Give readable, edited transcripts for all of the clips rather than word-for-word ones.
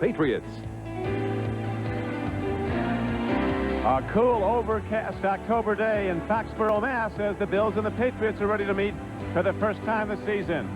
Patriots. A cool, overcast October day in Foxborough, Mass. As the Bills and the Patriots are ready to meet for the first time this season.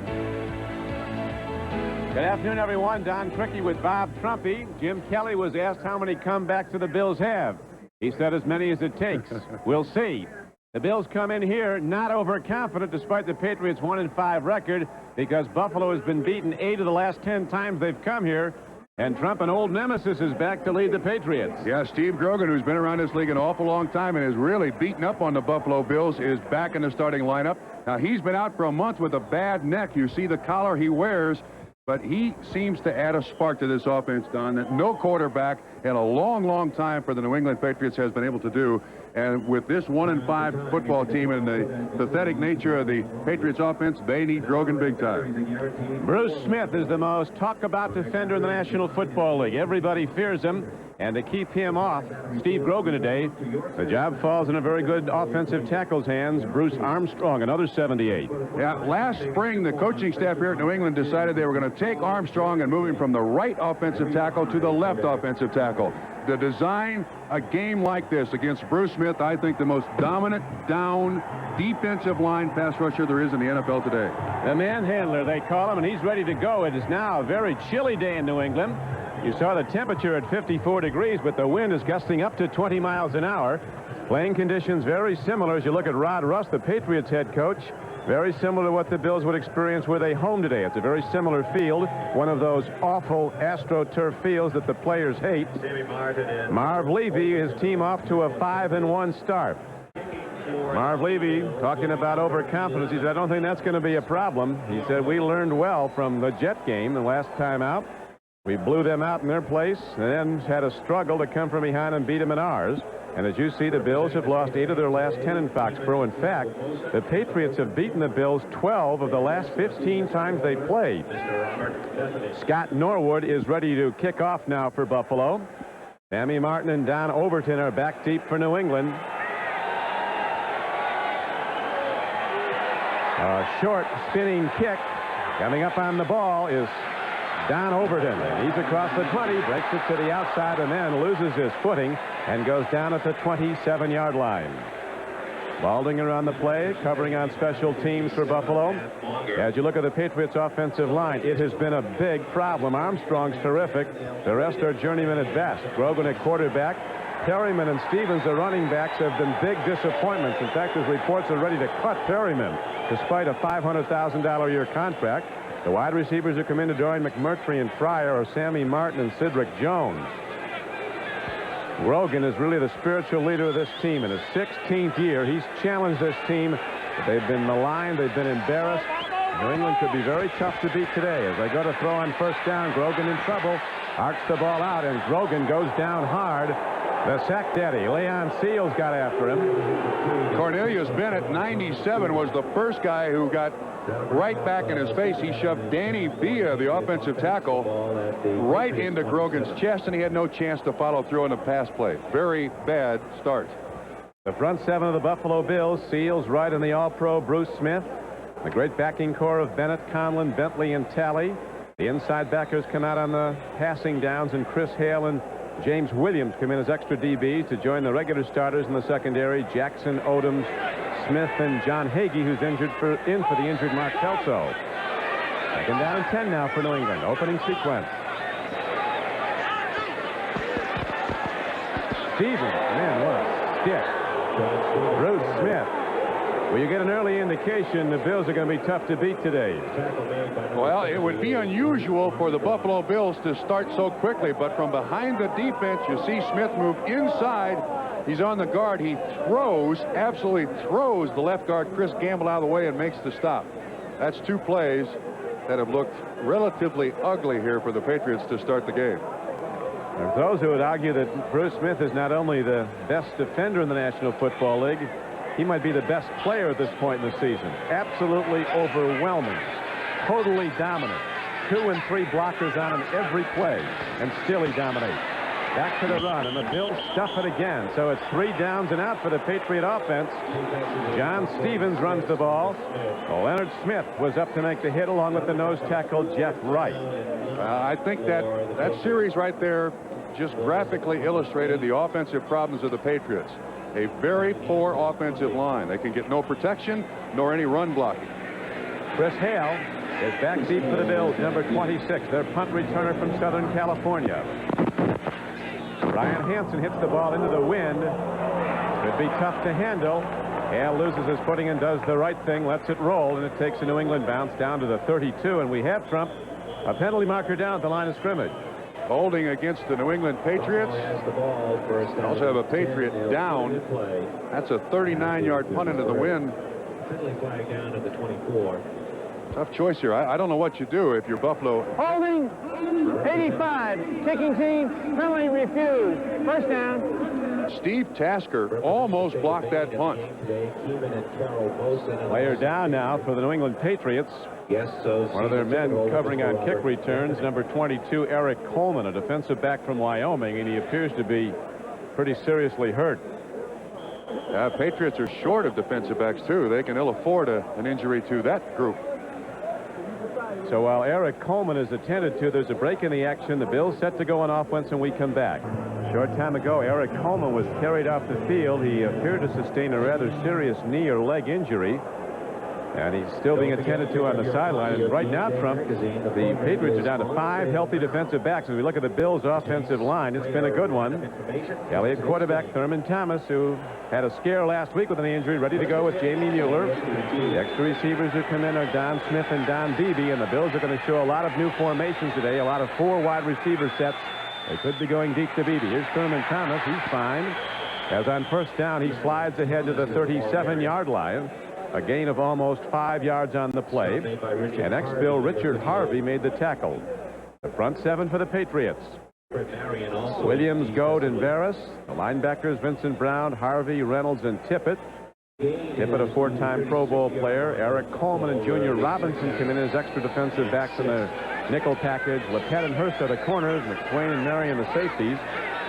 Good afternoon, everyone. Don Crickey with Bob Trumpy. Jim Kelly was asked how many comebacks do the Bills have. He said as many as it takes. We'll see. The Bills come in here not overconfident despite the Patriots' 1-5 record, because Buffalo has been beaten 8 of the last 10 times they've come here. And Trump, an old nemesis, is back to lead the Patriots. Yeah, Steve Grogan, who's been around this league an awful long time and is really beaten up on the Buffalo Bills, is back in the starting lineup. Now, he's been out for a month with a bad neck. You see the collar he wears, but he seems to add a spark to this offense, Don, that no quarterback in a long, long time for the New England Patriots has been able to do. And with this 1-5 football team and the pathetic nature of the Patriots offense, they need Grogan big time. Bruce Smith is the most talked-about defender in the National Football League. Everybody fears him, and to keep him off Steve Grogan today, the job falls in a very good offensive tackle's hands. Bruce Armstrong, another 78. Yeah, last spring, the coaching staff here at New England decided they were going to take Armstrong and move him from the right offensive tackle to the left offensive tackle. To design a game like this against Bruce Smith, I think the most dominant down defensive line pass rusher there is in the NFL today. The manhandler, they call him, and he's ready to go. It is now a very chilly day in New England. You saw the temperature at 54 degrees, but the wind is gusting up to 20 miles an hour. Playing conditions very similar as you look at Rod Russ, the Patriots head coach. Very similar to what the Bills would experience were they home today. It's a very similar field, one of those awful AstroTurf fields that the players hate. Marv Levy, his team off to a 5-1 start. Marv Levy talking about overconfidence. He said, I don't think that's going to be a problem. He said, we learned well from the Jet game the last time out. We blew them out in their place and then had a struggle to come from behind and beat them in ours. And as you see, the Bills have lost 8 of their last 10 in Foxborough. In fact, the Patriots have beaten the Bills 12 of the last 15 times they played. Scott Norwood is ready to kick off now for Buffalo. Sammy Martin and Don Overton are back deep for New England. A short spinning kick coming up on the ball is Don Overton. He's across the 20, breaks it to the outside, and then loses his footing and goes down at the 27-yard line. Baldinger on the play, covering on special teams for Buffalo. As you look at the Patriots' offensive line, it has been a big problem. Armstrong's terrific. The rest are journeymen at best. Grogan at quarterback. Perryman and Stevens, the running backs, have been big disappointments. In fact, there's reports are ready to cut Perryman despite a $500,000 a year contract. The wide receivers who come in to join McMurtry and Fryer are Sammy Martin and Cedric Jones. Grogan is really the spiritual leader of this team. In his 16th year, he's challenged this team. But they've been maligned. They've been embarrassed. New England could be very tough to beat today. As they go to throw on first down, Grogan in trouble. Arcs the ball out, and Grogan goes down hard. The sack daddy, Leon Seals, got after him. Cornelius Bennett, 97, was the first guy who got right back in his face. He shoved Danny Villa, the offensive tackle, right into Grogan's chest, and he had no chance to follow through on the pass play. Very bad start. The front seven of the Buffalo Bills, Seals, Wright, and the All-Pro Bruce Smith. The great backing core of Bennett, Conlon, Bentley, and Talley. The inside backers come out on the passing downs, and Chris Hale and James Williams come in as extra DBs to join the regular starters in the secondary. Jackson, Odoms, Smith, and John Hagee, who's in for the injured Mark Kelso. Second down and 10 now for New England. Opening sequence. Stevens, man, what a stick. Bruce Smith. Well, you get an early indication the Bills are going to be tough to beat today. Well, it would be unusual for the Buffalo Bills to start so quickly, but from behind the defense, you see Smith move inside. He's on the guard. He throws, absolutely throws the left guard, Chris Gamble, out of the way and makes the stop. That's 2 plays that have looked relatively ugly here for the Patriots to start the game. There's those who would argue that Bruce Smith is not only the best defender in the National Football League, he might be the best player at this point in the season. Absolutely overwhelming. Totally dominant. 2 and 3 blockers on him every play, and still he dominates. Back to the run, and the Bills stuff it again. So it's 3 downs and out for the Patriot offense. John Stevens runs the ball. Leonard Smith was up to make the hit along with the nose tackle Jeff Wright. I think that series right there just graphically illustrated the offensive problems of the Patriots. A very poor offensive line. They can get no protection nor any run blocking. Chris Hale is back deep for the Bills, number 26, their punt returner from Southern California. Ryan Hansen hits the ball into the wind. Could be tough to handle. Hale loses his footing and does the right thing, lets it roll, and it takes a New England bounce down to the 32, and we have, Trump, a penalty marker down at the line of scrimmage. Holding against the New England Patriots. Also have a Patriot down. That's a 39-yard punt into the wind. Penalty flag down at the 24. Tough choice here. I don't know what you do if you're Buffalo. Holding, 85. Kicking team, penalty refused. First down. Steve Tasker almost blocked that punt. Player down now for the New England Patriots. One of their men covering on kick returns, number 22, Eric Coleman, a defensive back from Wyoming, and he appears to be pretty seriously hurt. Patriots are short of defensive backs, too. They can ill afford an injury to that group. So while Eric Coleman is attended to, there's a break in the action. The Bills set to go on offense, and we come back. A short time ago, Eric Coleman was carried off the field. He appeared to sustain a rather serious knee or leg injury, and he's still being attended to on the sideline. And right now, Trump, the Patriots are down to 5 healthy defensive backs. As we look at the Bills' offensive line, it's been a good one. Elliott quarterback Thurman Thomas, who had a scare last week with an injury, ready to go with Jamie Mueller. The extra receivers who come in are Don Smith and Don Beebe, and the Bills are going to show a lot of new formations today, a lot of 4 wide receiver sets. They could be going deep to Beebe. Here's Thurman Thomas. He's fine. As on first down, he slides ahead to the 37-yard line. A gain of almost 5 yards on the play. And ex-Bill Richard Harvey made the tackle. The front 7 for the Patriots. Williams, Goad, and Varus. The linebackers, Vincent Brown, Harvey, Reynolds, and Tippett. Tippett, a 4-time Pro Bowl player. Eric Coleman and Junior Robinson come in as extra defensive backs in the nickel package. Lepet and Hurst are the corners. McSwain and Marion the safeties.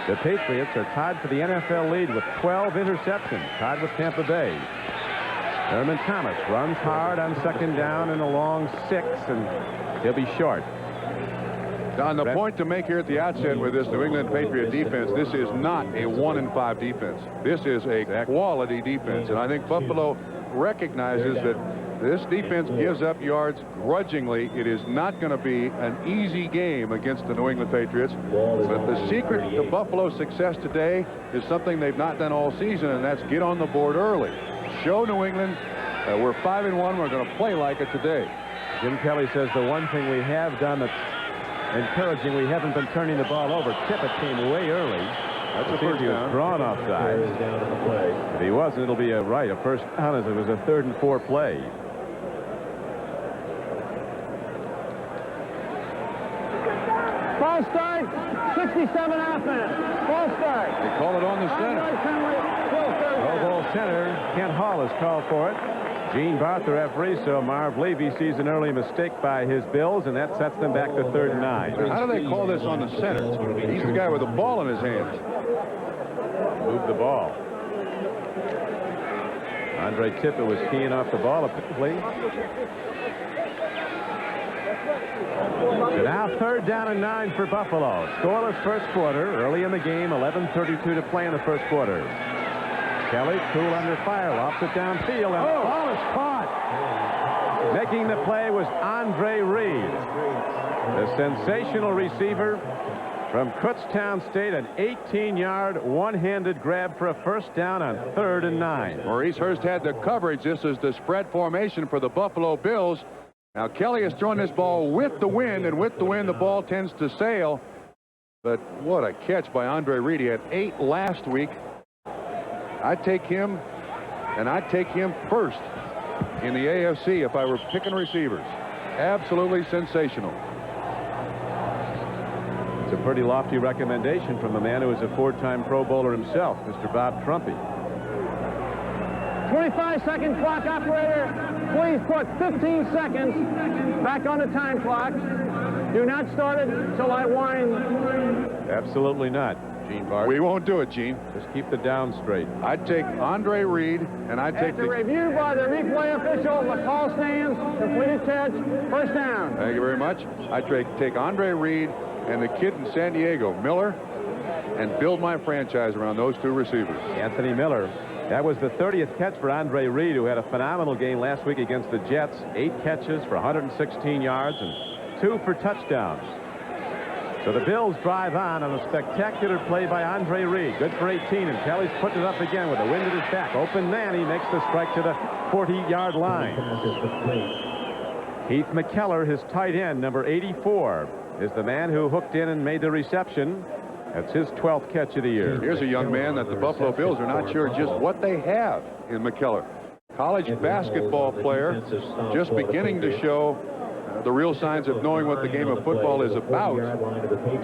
The Patriots are tied for the NFL lead with 12 interceptions, tied with Tampa Bay. Thurman Thomas runs hard on second down and a long 6, and he'll be short. Don, the point to make here at the outset with this New England Patriot defense, this is not a 1-5 defense. This is a quality defense, and I think Buffalo recognizes that this defense gives up yards grudgingly. It is not going to be an easy game against the New England Patriots, but the secret to Buffalo's success today is something they've not done all season, and that's get on the board early. Show New England we're 5-1. We're going to play like it today. Jim Kelly says the one thing we have done that's encouraging, we haven't been turning the ball over. Tippett came way early. That's a first down. Drawn offside. If he wasn't, it'll be a first down, as it was a 3rd and 4 play. False start, 67 offense. False start. They call it on the center. Pro Bowl center, Kent Hall has called for it. Gene Barth, the referee, so Marv Levy sees an early mistake by his Bills, and that sets them back to 3rd and 9. How do they call this on the center? He's the guy with the ball in his hands. Move the ball. Andre Tippett was keying off the ball apparently. So now 3rd down and 9 for Buffalo. Scoreless first quarter. Early in the game, 11:32 to play in the first quarter. Kelly, cool under fire, lofts it downfield, and the ball is caught. Making the play was Andre Reed, the sensational receiver from Kutztown State, an 18-yard one-handed grab for a first down on 3rd and 9. Maurice Hurst had the coverage. This is the spread formation for the Buffalo Bills. Now Kelly has thrown this ball with the wind, and with the wind the ball tends to sail. But what a catch by Andre Reed. He had 8 last week. I'd take him, and I'd take him first in the AFC if I were picking receivers. Absolutely sensational. It's a pretty lofty recommendation from a man who is a 4-time Pro Bowler himself, Mr. Bob Trumpy. 25-second clock, operator. Please put 15 seconds back on the time clock. Do not start it until I whine. Absolutely not, Gene Bart. We won't do it, Gene. Just keep the down straight. I'd take Andre Reed, and I'd take After review by the replay official, the call stands, completed catch, first down. Thank you very much. I'd take Andre Reed and the kid in San Diego, Miller, and build my franchise around those two receivers. Anthony Miller. That was the 30th catch for Andre Reed, who had a phenomenal game last week against the Jets. 8 catches for 116 yards and 2 for touchdowns. So the Bills drive on a spectacular play by Andre Reed. Good for 18, and Kelly's putting it up again with the wind at his back. Open man, he makes the strike to the 40-yard line. Heath McKellar, his tight end, number 84, is the man who hooked in and made the reception. That's his 12th catch of the year. Here's a young man that the Buffalo Bills are not sure just what they have in McKellar. College basketball player, just beginning to show the real signs of knowing what the game of football is about.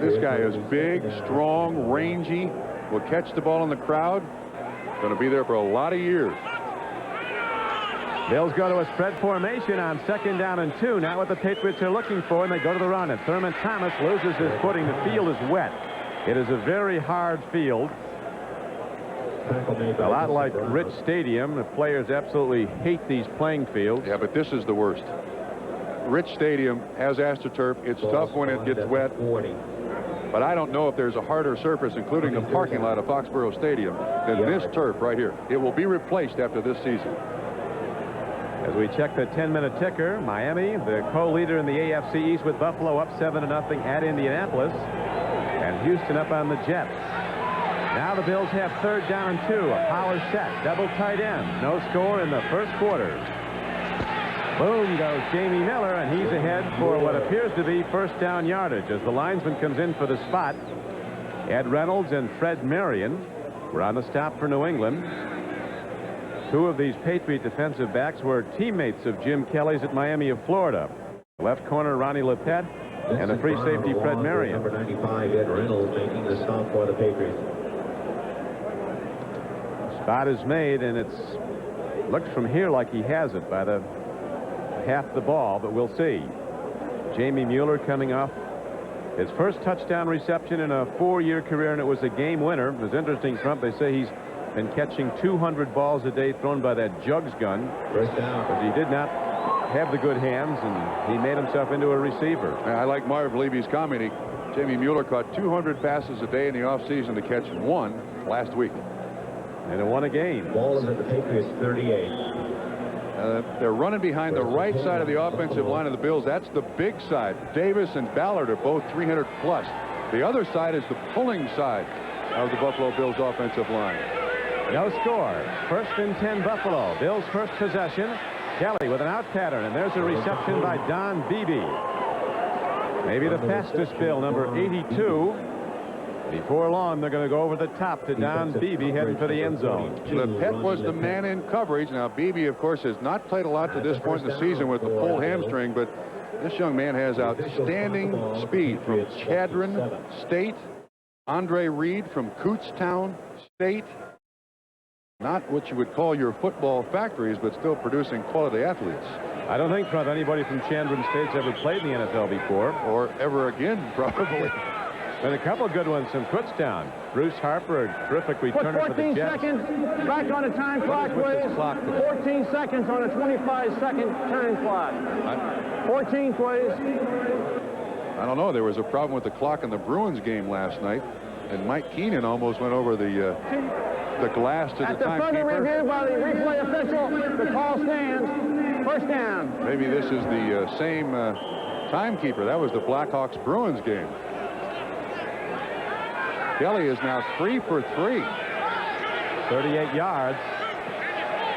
This guy is big, strong, rangy, will catch the ball in the crowd. Going to be there for a lot of years. Bills go to a spread formation on 2nd down and 2. Not what the Patriots are looking for, and they go to the run. And Thurman Thomas loses his footing. The field is wet. It is a very hard field. A lot like Rich Stadium. The players absolutely hate these playing fields. Yeah, but this is the worst. Rich Stadium has AstroTurf. It's tough when it gets wet. But I don't know if there's a harder surface, including the parking lot of Foxborough Stadium, than this turf right here. It will be replaced after this season. As we check the 10-minute ticker, Miami, the co-leader in the AFC East with Buffalo, up 7-0 at Indianapolis. And Houston up on the Jets. Now the Bills have 3rd down and 2. A power set. Double tight end. No score in the first quarter. Boom goes Jamie Miller, and he's ahead for what appears to be first down yardage as the linesman comes in for the spot. Ed Reynolds and Fred Marion were on the stop for New England. 2 of these Patriot defensive backs were teammates of Jim Kelly's at Miami of Florida. Left corner Ronnie Lepet and the free safety Fred Marion. Number 95, Ed Reynolds, making the stop for the Patriots. Spot is made, and looks from here like he has it by the half the ball, but we'll see. Jamie Mueller coming off his first touchdown reception in a 4-year career, and it was a game winner. It was interesting, Trump. They say he's been catching 200 balls a day thrown by that jugs gun. First down. But he did not have the good hands, and he made himself into a receiver. I like Marv Levy's comment. Jamie Mueller caught 200 passes a day in the offseason to catch 1 last week. And it won a game. Ball is at the Patriots 38. They're running behind the right side of the offensive line of the Bills. That's the big side. Davis and Ballard are both 300 plus. The other side is the pulling side of the Buffalo Bills offensive line. No score. 1st and 10 Buffalo. Bills first possession. Kelly with an out pattern, and there's a reception by Don Beebe. Maybe the fastest Bill, number 82. Before long, they're going to go over the top to Don Beebe heading for the end zone. Lepet was the man in coverage. Now, Beebe, of course, has not played a lot to this point in the season with the pulled hamstring, but this young man has outstanding speed from Chadron State. Andre Reed from Kutztown State. Not what you would call your football factories, but still producing quality athletes. I don't think anybody from Chandron State's ever played in the NFL before. Or ever again, probably. Been a couple good ones from Kutztown. Bruce Harper, a terrific returner for the Jets. 14 seconds. Back on the time clock, please. 14 seconds on a 25-second time clock. 14, please. I don't know. There was a problem with the clock in the Bruins game last night, and Mike Keenan almost went over the glass to the timekeeper. At the further review by the replay official, the call stands. First down. Maybe this is the same timekeeper. That was the Blackhawks Bruins game. Kelly is now 3 for 3. 38 yards.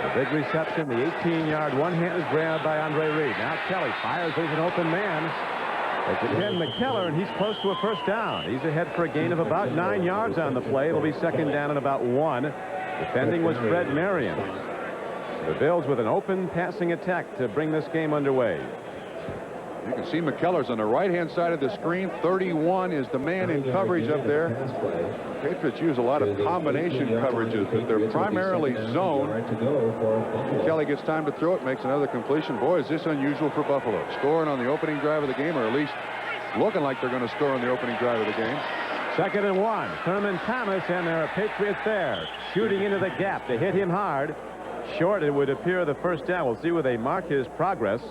A big reception. The 18-yard one-handed grab by Andre Reed. Now Kelly fires. There's an open man. It's again McKellar, and he's close to a first down. He's ahead for a gain of about 9 yards on the play. It'll be 2nd down and about 1. Defending was Fred Marion. The Bills with an open passing attack to bring this game underway. You can see McKellar's on the right-hand side of the screen. 31 is the man in coverage up there. Patriots use a lot of combination coverages, but they're primarily zone. Kelly gets time to throw it, makes another completion. Boy, is this unusual for Buffalo. Scoring on the opening drive of the game, or at least looking like they're going to score on the opening drive of the game. 2nd and 1. Thurman Thomas, and there are Patriots there, shooting into the gap. They hit him hard. Short, it would appear, the first down. We'll see where they mark his progress.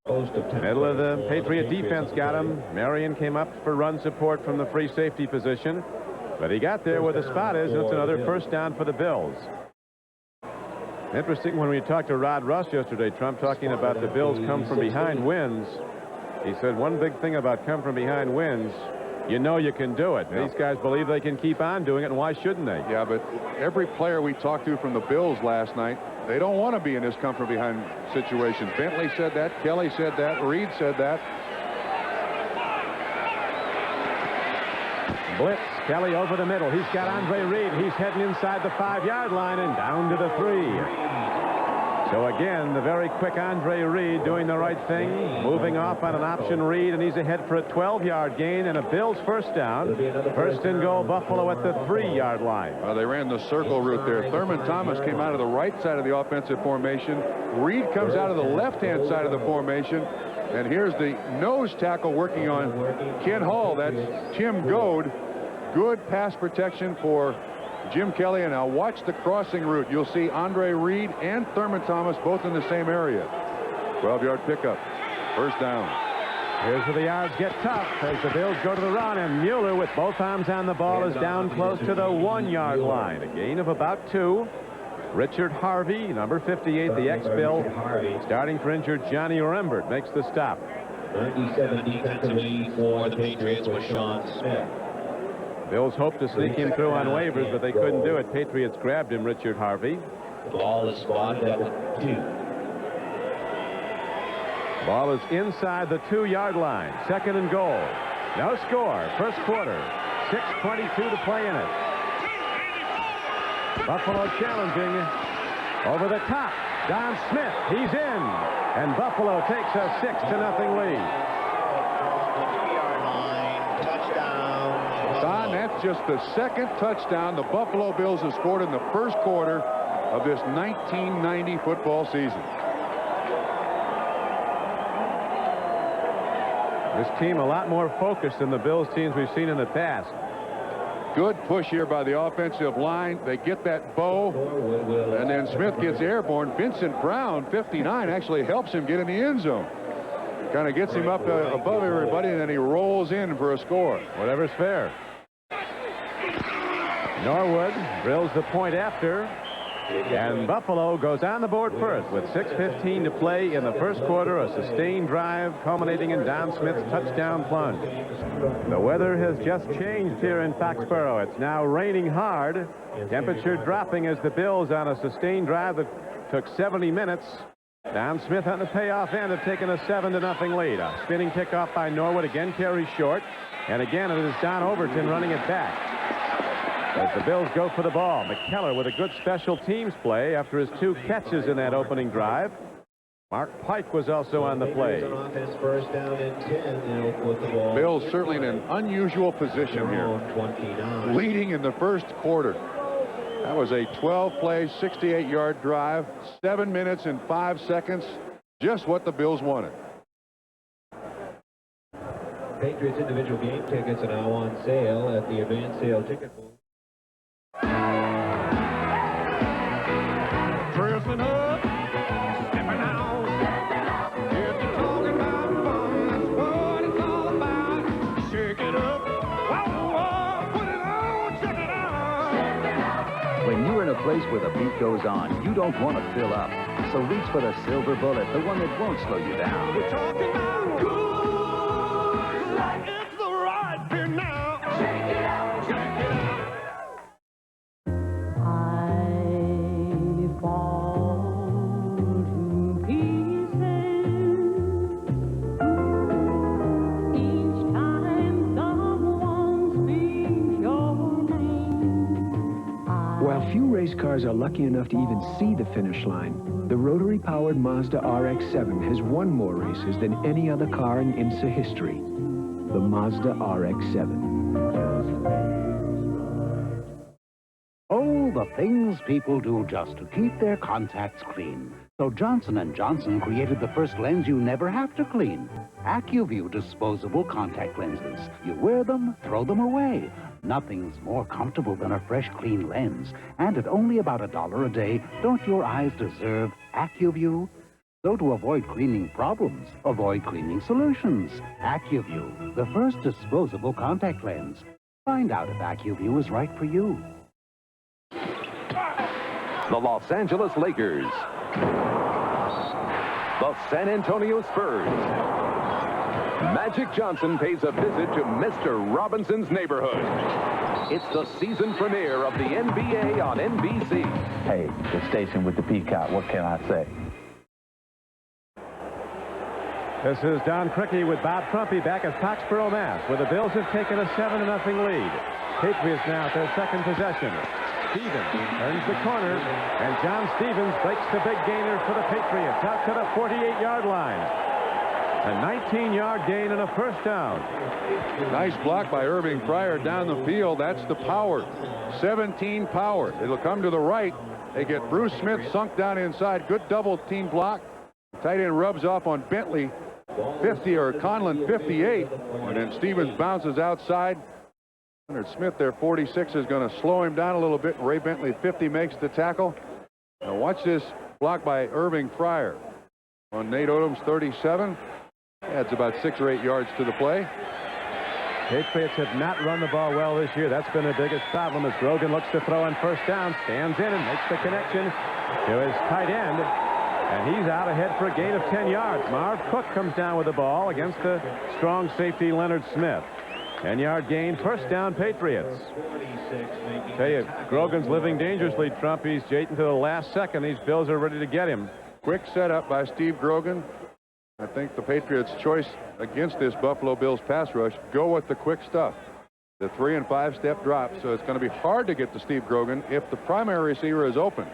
Middle of the Patriot defense got him. Marion came up for run support from the free safety position, but he got there where the spot is, and it's another first down for the Bills. Interesting, when we talked to Rod Ross yesterday, Trump, talking about the Bills come from behind wins, he said one big thing about come from behind wins, you know you can do it. Yeah. These guys believe they can keep on doing it, and why shouldn't they? Yeah, but every player we talked to from the Bills last night, they don't want to be in this come from behind situation. Bentley said that. Kelly said that. Reed said that. Blitz. Kelly over the middle. He's got Andre Reed. He's heading inside the 5-yard line and down to the 3. So again, the very quick Andre Reed doing the right thing, moving off on an option read, and he's ahead for a 12-yard gain and a Bills first down. First and goal, Buffalo at the 3-yard line. Well, they ran the circle route there. Thurman Thomas came out of the right side of the offensive formation. Reed comes out of the left-hand side of the formation. And here's the nose tackle working on Ken Hall. That's Tim Goad. Good pass protection for Jim Kelly. And now watch the crossing route. You'll see Andre Reed and Thurman Thomas both in the same area. 12-yard pickup. First down. Here's where the yards get tough as the Bills go to the run, and Mueller with both arms on the ball is down close to the 1-yard line. A gain of about 2. Richard Harvey, number 58, the ex-Bill, starting for injured Johnny Rembert, makes the stop. 97 defensively for the Patriots was Sean Smith. Bills hoped to sneak him through on waivers, but they couldn't do it. Patriots grabbed him, Richard Harvey. The ball is spotted at the 2. Ball is inside the 2-yard line. Second and goal. No score. First quarter. 6:22 to play in it. Buffalo challenging over the top. Don Smith. He's in. And Buffalo takes a 6-0 lead. Don, that's just the second touchdown the Buffalo Bills have scored in the first quarter of this 1990 football season. This team a lot more focused than the Bills teams we've seen in the past. Good push here by the offensive line. They get that bow, and then Smith gets airborne. Vincent Brown, 59, actually helps him get in the end zone. Kind of gets him up above everybody, and then he rolls in for a score. Whatever's fair. Norwood drills the point after, and Buffalo goes on the board first with 6:15 to play in the first quarter. A sustained drive culminating in Don Smith's touchdown plunge. The weather has just changed here in Foxborough. It's now raining hard. Temperature dropping as the Bills on a sustained drive that took 70 minutes. Don Smith on the payoff end have taken a 7-0 lead. A spinning kickoff by Norwood, again carries short, and again it is Don Overton running it back. As the Bills go for the ball, McKellar with a good special teams play after his 2 catches in that opening drive. Mark Pike was also on the play. First down and 10. Bills certainly in an unusual position here, leading in the first quarter. That was a 12-play, 68-yard drive, 7 minutes and 5 seconds, just what the Bills wanted. Patriots individual game tickets are now on sale at the advanced sale ticket booth. Dressing up, stepping out. If you're talking about fun, that's what it's all about. Shake it up, wow, put it on, check it out. When you're in a place where the beat goes on, you don't want to fill up. So reach for the silver bullet, the one that won't slow you down. We're talking about cool, like it's the right beer now. Check it out, check it out. While few race cars are lucky enough to even see the finish line, the rotary-powered Mazda RX-7 has won more races than any other car in IMSA history. The Mazda RX-7. Oh, the things people do just to keep their contacts clean. So Johnson & Johnson created the first lens you never have to clean. AccuView disposable contact lenses. You wear them, throw them away. Nothing's more comfortable than a fresh, clean lens. And at only about $1 a day, don't your eyes deserve AccuView? So to avoid cleaning problems, avoid cleaning solutions. AccuView, the first disposable contact lens. Find out if AccuView is right for you. The Los Angeles Lakers. The San Antonio Spurs. Magic Johnson pays a visit to Mr. Robinson's neighborhood. It's the season premiere of the NBA on NBC. Hey, the station with the peacock, what can I say? This is Don Criqui with Bob Trumpy back at Foxborough, Mass, where the Bills have taken a 7-0 lead. Patriots now at their second possession. Stevens turns the corner, and John Stevens breaks the big gainer for the Patriots out to the 48-yard line. A 19-yard gain and a first down. Nice block by Irving Pryor down the field. That's the power. 17 power. It'll come to the right. They get Bruce Smith sunk down inside. Good double team block. Tight end rubs off on Bentley 50 or Conlon 58. And then Stevens bounces outside. Leonard Smith there, 46, is going to slow him down a little bit. Ray Bentley, 50, makes the tackle. Now watch this block by Irving Pryor on Nate Odom's 37. Adds about 6 or 8 yards to the play. Patriots have not run the ball well this year. That's been the biggest problem as Grogan looks to throw on first down, stands in and makes the connection to his tight end. And he's out ahead for a gain of 10 yards. Marv Cook comes down with the ball against the strong safety Leonard Smith. 10-yard gain, first down, Patriots. Tell you, Grogan's living dangerously, Trump. He's waiting to the last second. These Bills are ready to get him. Quick setup by Steve Grogan. I think the Patriots' choice against this Buffalo Bills pass rush, go with the quick stuff. The 3- and 5-step drop, so it's going to be hard to get to Steve Grogan if the primary receiver is open.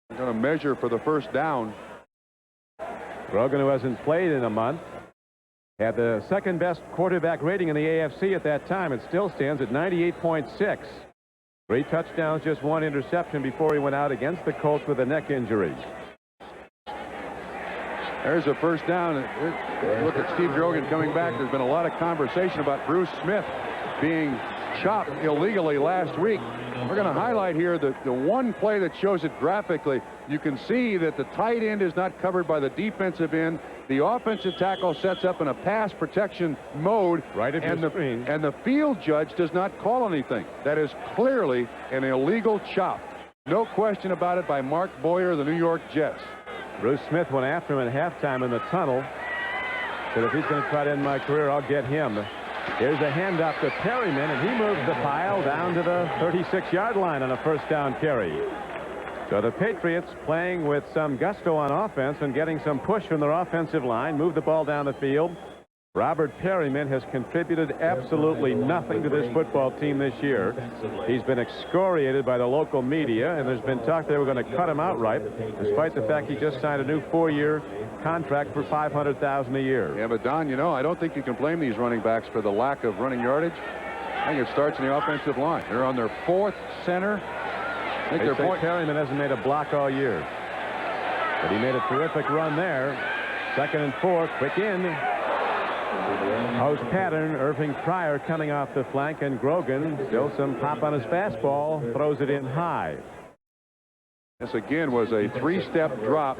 They're going to measure for the first down. Grogan, who hasn't played in a month, had the second best quarterback rating in the AFC at that time. It still stands at 98.6. 3 touchdowns, just 1 interception before he went out against the Colts with a neck injury. There's a first down. Look at Steve Grogan coming back. There's been a lot of conversation about Bruce Smith being chopped illegally last week. We're going to highlight here the one play that shows it graphically. You can see that the tight end is not covered by the defensive end. The offensive tackle sets up in a pass protection mode. Right at and your screen. And the field judge does not call anything. That is clearly an illegal chop. No question about it by Mark Boyer, the New York Jets. Bruce Smith went after him at halftime in the tunnel. Said, if he's going to try to end my career, I'll get him. Here's a handoff to Perryman, and he moves the pile down to the 36-yard line on a first down carry. So the Patriots, playing with some gusto on offense and getting some push from their offensive line, move the ball down the field. Robert Perryman has contributed absolutely nothing to this football team this year. He's been excoriated by the local media, and there's been talk they were going to cut him outright, despite the fact he just signed a new 4-year contract for $500,000 a year. Yeah, but Don, you know, I don't think you can blame these running backs for the lack of running yardage. I think it starts in the offensive line. They're on their 4th center. I think they say Perryman hasn't made a block all year, but he made a terrific run there. 2nd and 4, quick in. Post pattern, Irving Pryor coming off the flank, and Grogan, still some pop on his fastball, throws it in high. This again was a 3-step drop.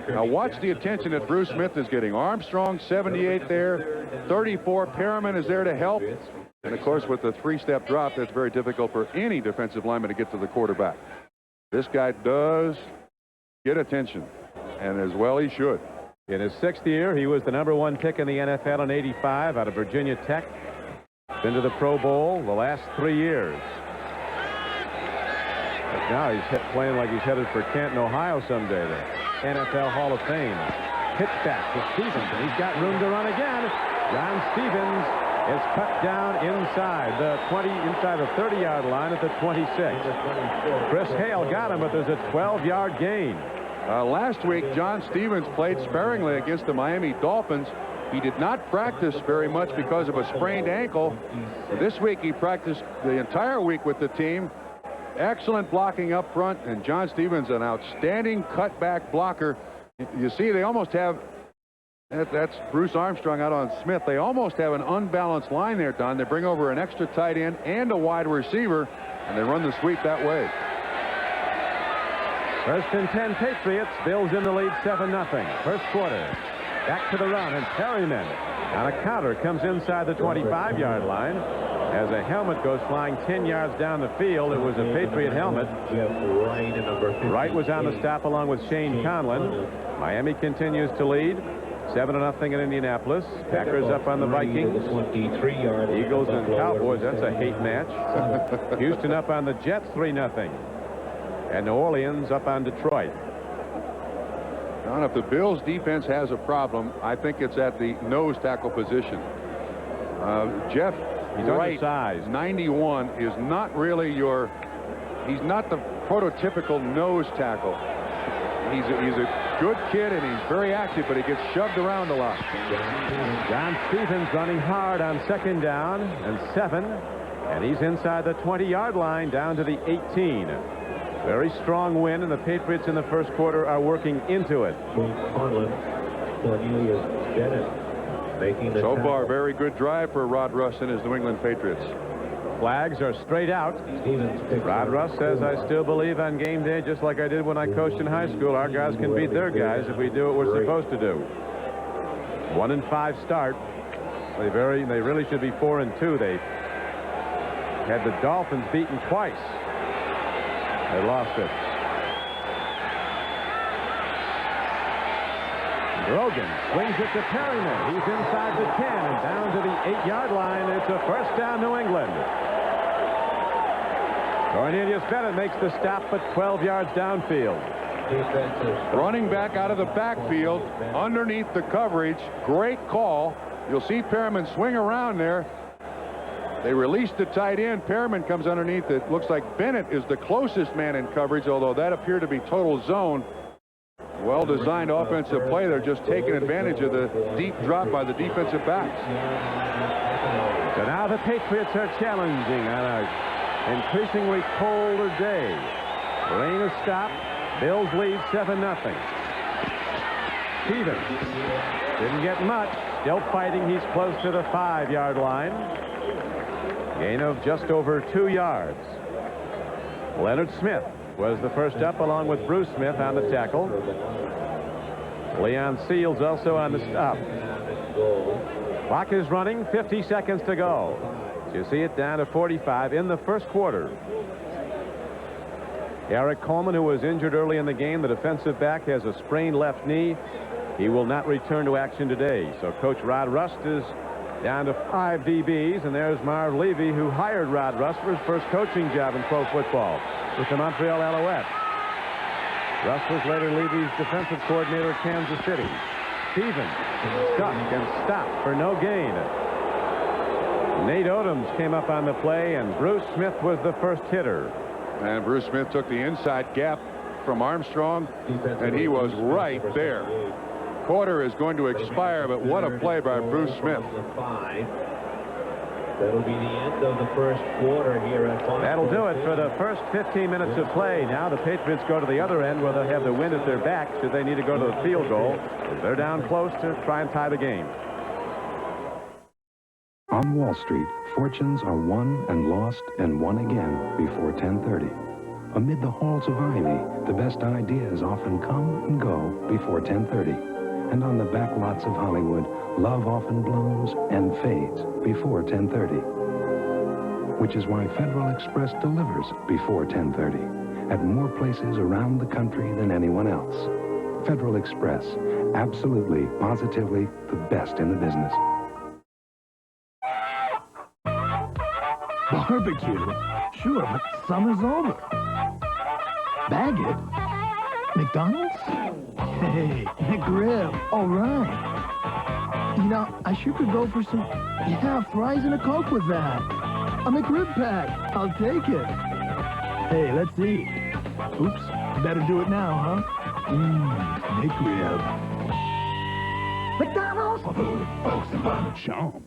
Now watch the attention that Bruce Smith is getting. Armstrong, 78 there. 34, Perriman is there to help. And of course, with the 3-step drop, that's very difficult for any defensive lineman to get to the quarterback. This guy does get attention, and as well he should. In his 6th year, he was the #1 pick in the NFL in '85 out of Virginia Tech. Been to the Pro Bowl the last 3 years. But now he's playing like he's headed for Canton, Ohio someday. The NFL Hall of Fame. Pitch back to Stevens, and he's got room to run again. John Stevens is cut down inside the 20, inside the 30-yard line at the 26. Chris Hale got him, but there's a 12-yard gain. Last week, John Stevens played sparingly against the Miami Dolphins. He did not practice very much because of a sprained ankle. This week, he practiced the entire week with the team. excellent blocking up front, and John Stevens, an outstanding cutback blocker. You see, they almost have, that's Bruce Armstrong out on Smith. They almost have an unbalanced line there, Don. They bring over an extra tight end and a wide receiver, and they run the sweep that way. First and 10 Patriots. Bills in the lead 7-0. First quarter. Back to the run, and Perryman on a counter comes inside the 25-yard line as a helmet goes flying 10 yards down the field. It was a Patriot helmet. Wright was on the stop along with Shane Conlon. Miami continues to lead 7-0 in Indianapolis. Packers up on the Vikings. Eagles and Cowboys, that's a hate match. Houston up on the Jets 3-0. And New Orleans up on Detroit. Don, if the Bills defense has a problem, I think it's at the nose tackle position. Jeff Wright, 91, is not really he's not the prototypical nose tackle. He's a good kid, and he's very active, but he gets shoved around a lot. John Stevens running hard on second down and 7, and he's inside the 20-yard line down to the 18. Very strong win, and the Patriots in the first quarter are working into it. So far, very good drive for Rod Russ and his New England Patriots. Flags are straight out. Rod Russ says, I still believe on game day, just like I did when I coached in high school, our guys can beat their guys if we do what we're supposed to do. 1-5 start. They really should be 4-2. They had the Dolphins beaten twice. They lost it. Grogan swings it to Perryman. He's inside the 10 and down to the 8-yard line. It's a first down, New England. Cornelius Bennett makes the stop, but 12 yards downfield. Running back out of the backfield underneath the coverage. Great call. You'll see Perryman swing around there. They released the tight end. Perryman comes underneath. It looks like Bennett is the closest man in coverage, although that appeared to be total zone. Well-designed offensive play. They're just taking advantage of the deep drop by the defensive backs. So now the Patriots are challenging on an increasingly colder day. Rain has stopped. Bills lead 7-0. Stevens didn't get much. Still fighting. He's close to the 5-yard line. Gain of just over 2 yards. Leonard Smith was the first up, along with Bruce Smith on the tackle. Leon Seals also on the stop. Clock is running, 50 seconds to go. You see it down to 45 in the first quarter. Eric Coleman, who was injured early in the game, the defensive back, has a sprained left knee. He will not return to action today. So Coach Rod Rust is down to 5 DBs, and there's Marv Levy, who hired Rod Rust for his first coaching job in pro football with the Montreal Alouettes. Rust was later Levy's defensive coordinator at Kansas City. Stevens stuck and stopped for no gain. Nate Odoms came up on the play, and Bruce Smith was the first hitter. And Bruce Smith took the inside gap from Armstrong, and he was right there. Quarter is going to expire, but what a play by Bruce Smith. That'll be the end of the first quarter here at Fox. That'll do it for the first 15 minutes of play. Now the Patriots go to the other end where they'll have the wind at their back should they need to go to the field goal. They're down close to try and tie the game. On Wall Street, fortunes are won and lost and won again before 10:30. Amid the halls of ivy, the best ideas often come and go before 10:30. And on the back lots of Hollywood, love often blooms and fades before 10:30. Which is why Federal Express delivers before 10:30 at more places around the country than anyone else. Federal Express, absolutely, positively the best in the business. Barbecue? Sure, but summer's over. Baggett? McDonald's? Hey, McRib. All right. You know, I sure could go for some, fries and a Coke with that. A McRib pack. I'll take it. Hey, let's eat. Oops, better do it now, huh? McRib. McDonald's? Folks about Chomp.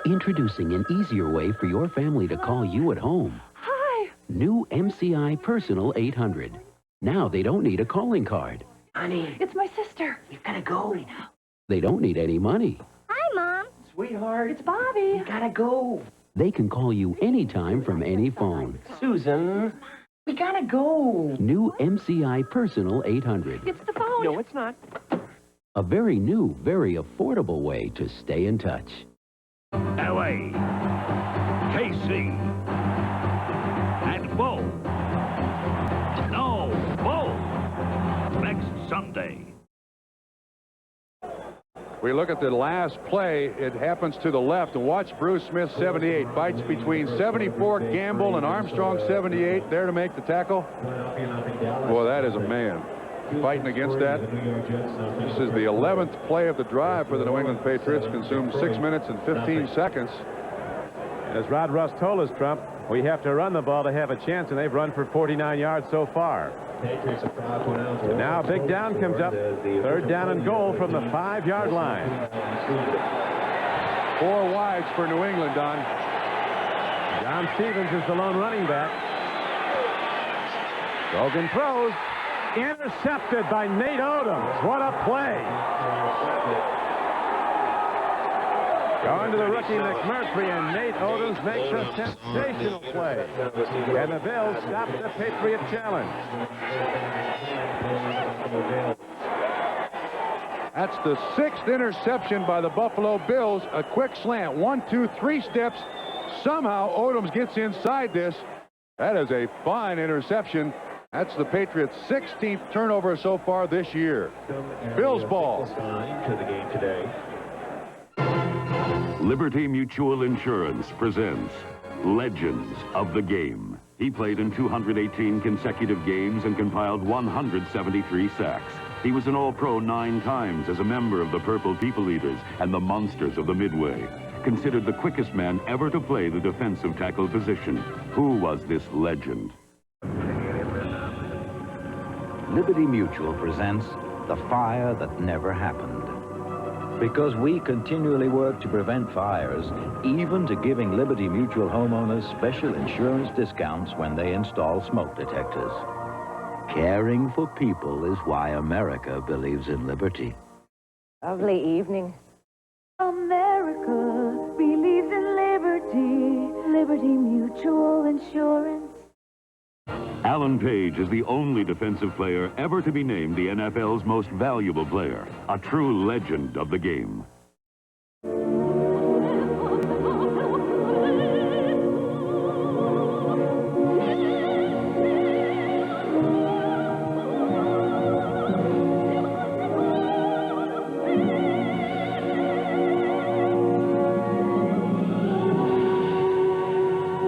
Introducing an easier way for your family to call you at home. Hi. New MCI Personal 800. Now they don't need a calling card. Honey. It's my sister. We've got to go now. They don't need any money. Hi, Mom. Sweetheart. It's Bobby. We got to go. They can call you anytime from any phone. Susan. We got to go. New MCI Personal 800. It's the phone. No, it's not. A very new, very affordable way to stay in touch. LA, KC, and Bo. No, Bo. Next Sunday. We look at the last play. It happens to the left. And watch Bruce Smith, 78. Fights between 74, Gamble, and Armstrong, 78. There to make the tackle. Boy, that is a man. Fighting against that. This is the 11th play of the drive for the New England Patriots. Consumed 6 minutes and 15 seconds. As Rod Russ told us, Trump, we have to run the ball to have a chance, and they've run for 49 yards so far. And now a big down comes up. Third down and goal from the 5-yard line. 4 wides for New England, Don. John Stevens is the lone running back. Brogan throws. Intercepted by Nate Odoms. What a play. Going to the rookie McMurtry, and Nate Odoms makes a sensational play. And the Bills stop the Patriot challenge. That's the 6th interception by the Buffalo Bills. A quick slant. 1, 2, 3 steps. Somehow Odoms gets inside this. That is a fine interception. That's the Patriots' 16th turnover so far this year. Bills ball. To the game today. Liberty Mutual Insurance presents Legends of the Game. He played in 218 consecutive games and compiled 173 sacks. He was an All-Pro 9 times as a member of the Purple People Eaters and the Monsters of the Midway. Considered the quickest man ever to play the defensive tackle position. Who was this legend? Liberty Mutual presents The Fire That Never Happened. Because we continually work to prevent fires, even to giving Liberty Mutual homeowners special insurance discounts when they install smoke detectors. Caring for people is why America believes in liberty. Lovely evening. America believes in liberty. Liberty Mutual Insurance. Alan Page is the only defensive player ever to be named the NFL's most valuable player, a true legend of the game.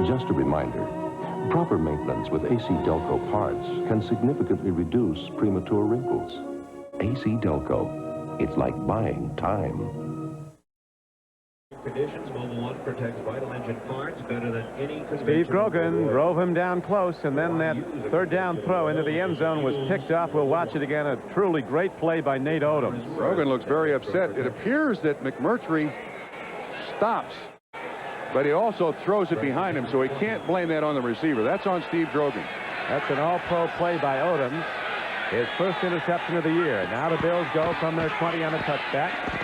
Just a reminder, proper maintenance with AC Delco parts can significantly reduce premature wrinkles. AC Delco, it's like buying time. Conditions, Mobile One protects vital engine parts better than any conventional. Steve Grogan drove him down close, and then that third down throw into the end zone was picked off. We'll watch it again. A truly great play by Nate Odoms. Grogan looks very upset. It appears that McMurtry stops, but he also throws it behind him, so he can't blame that on the receiver. That's on Steve Grogan. That's an all-pro play by Odoms. His first interception of the year. Now the Bills go from their 20 on a touchback.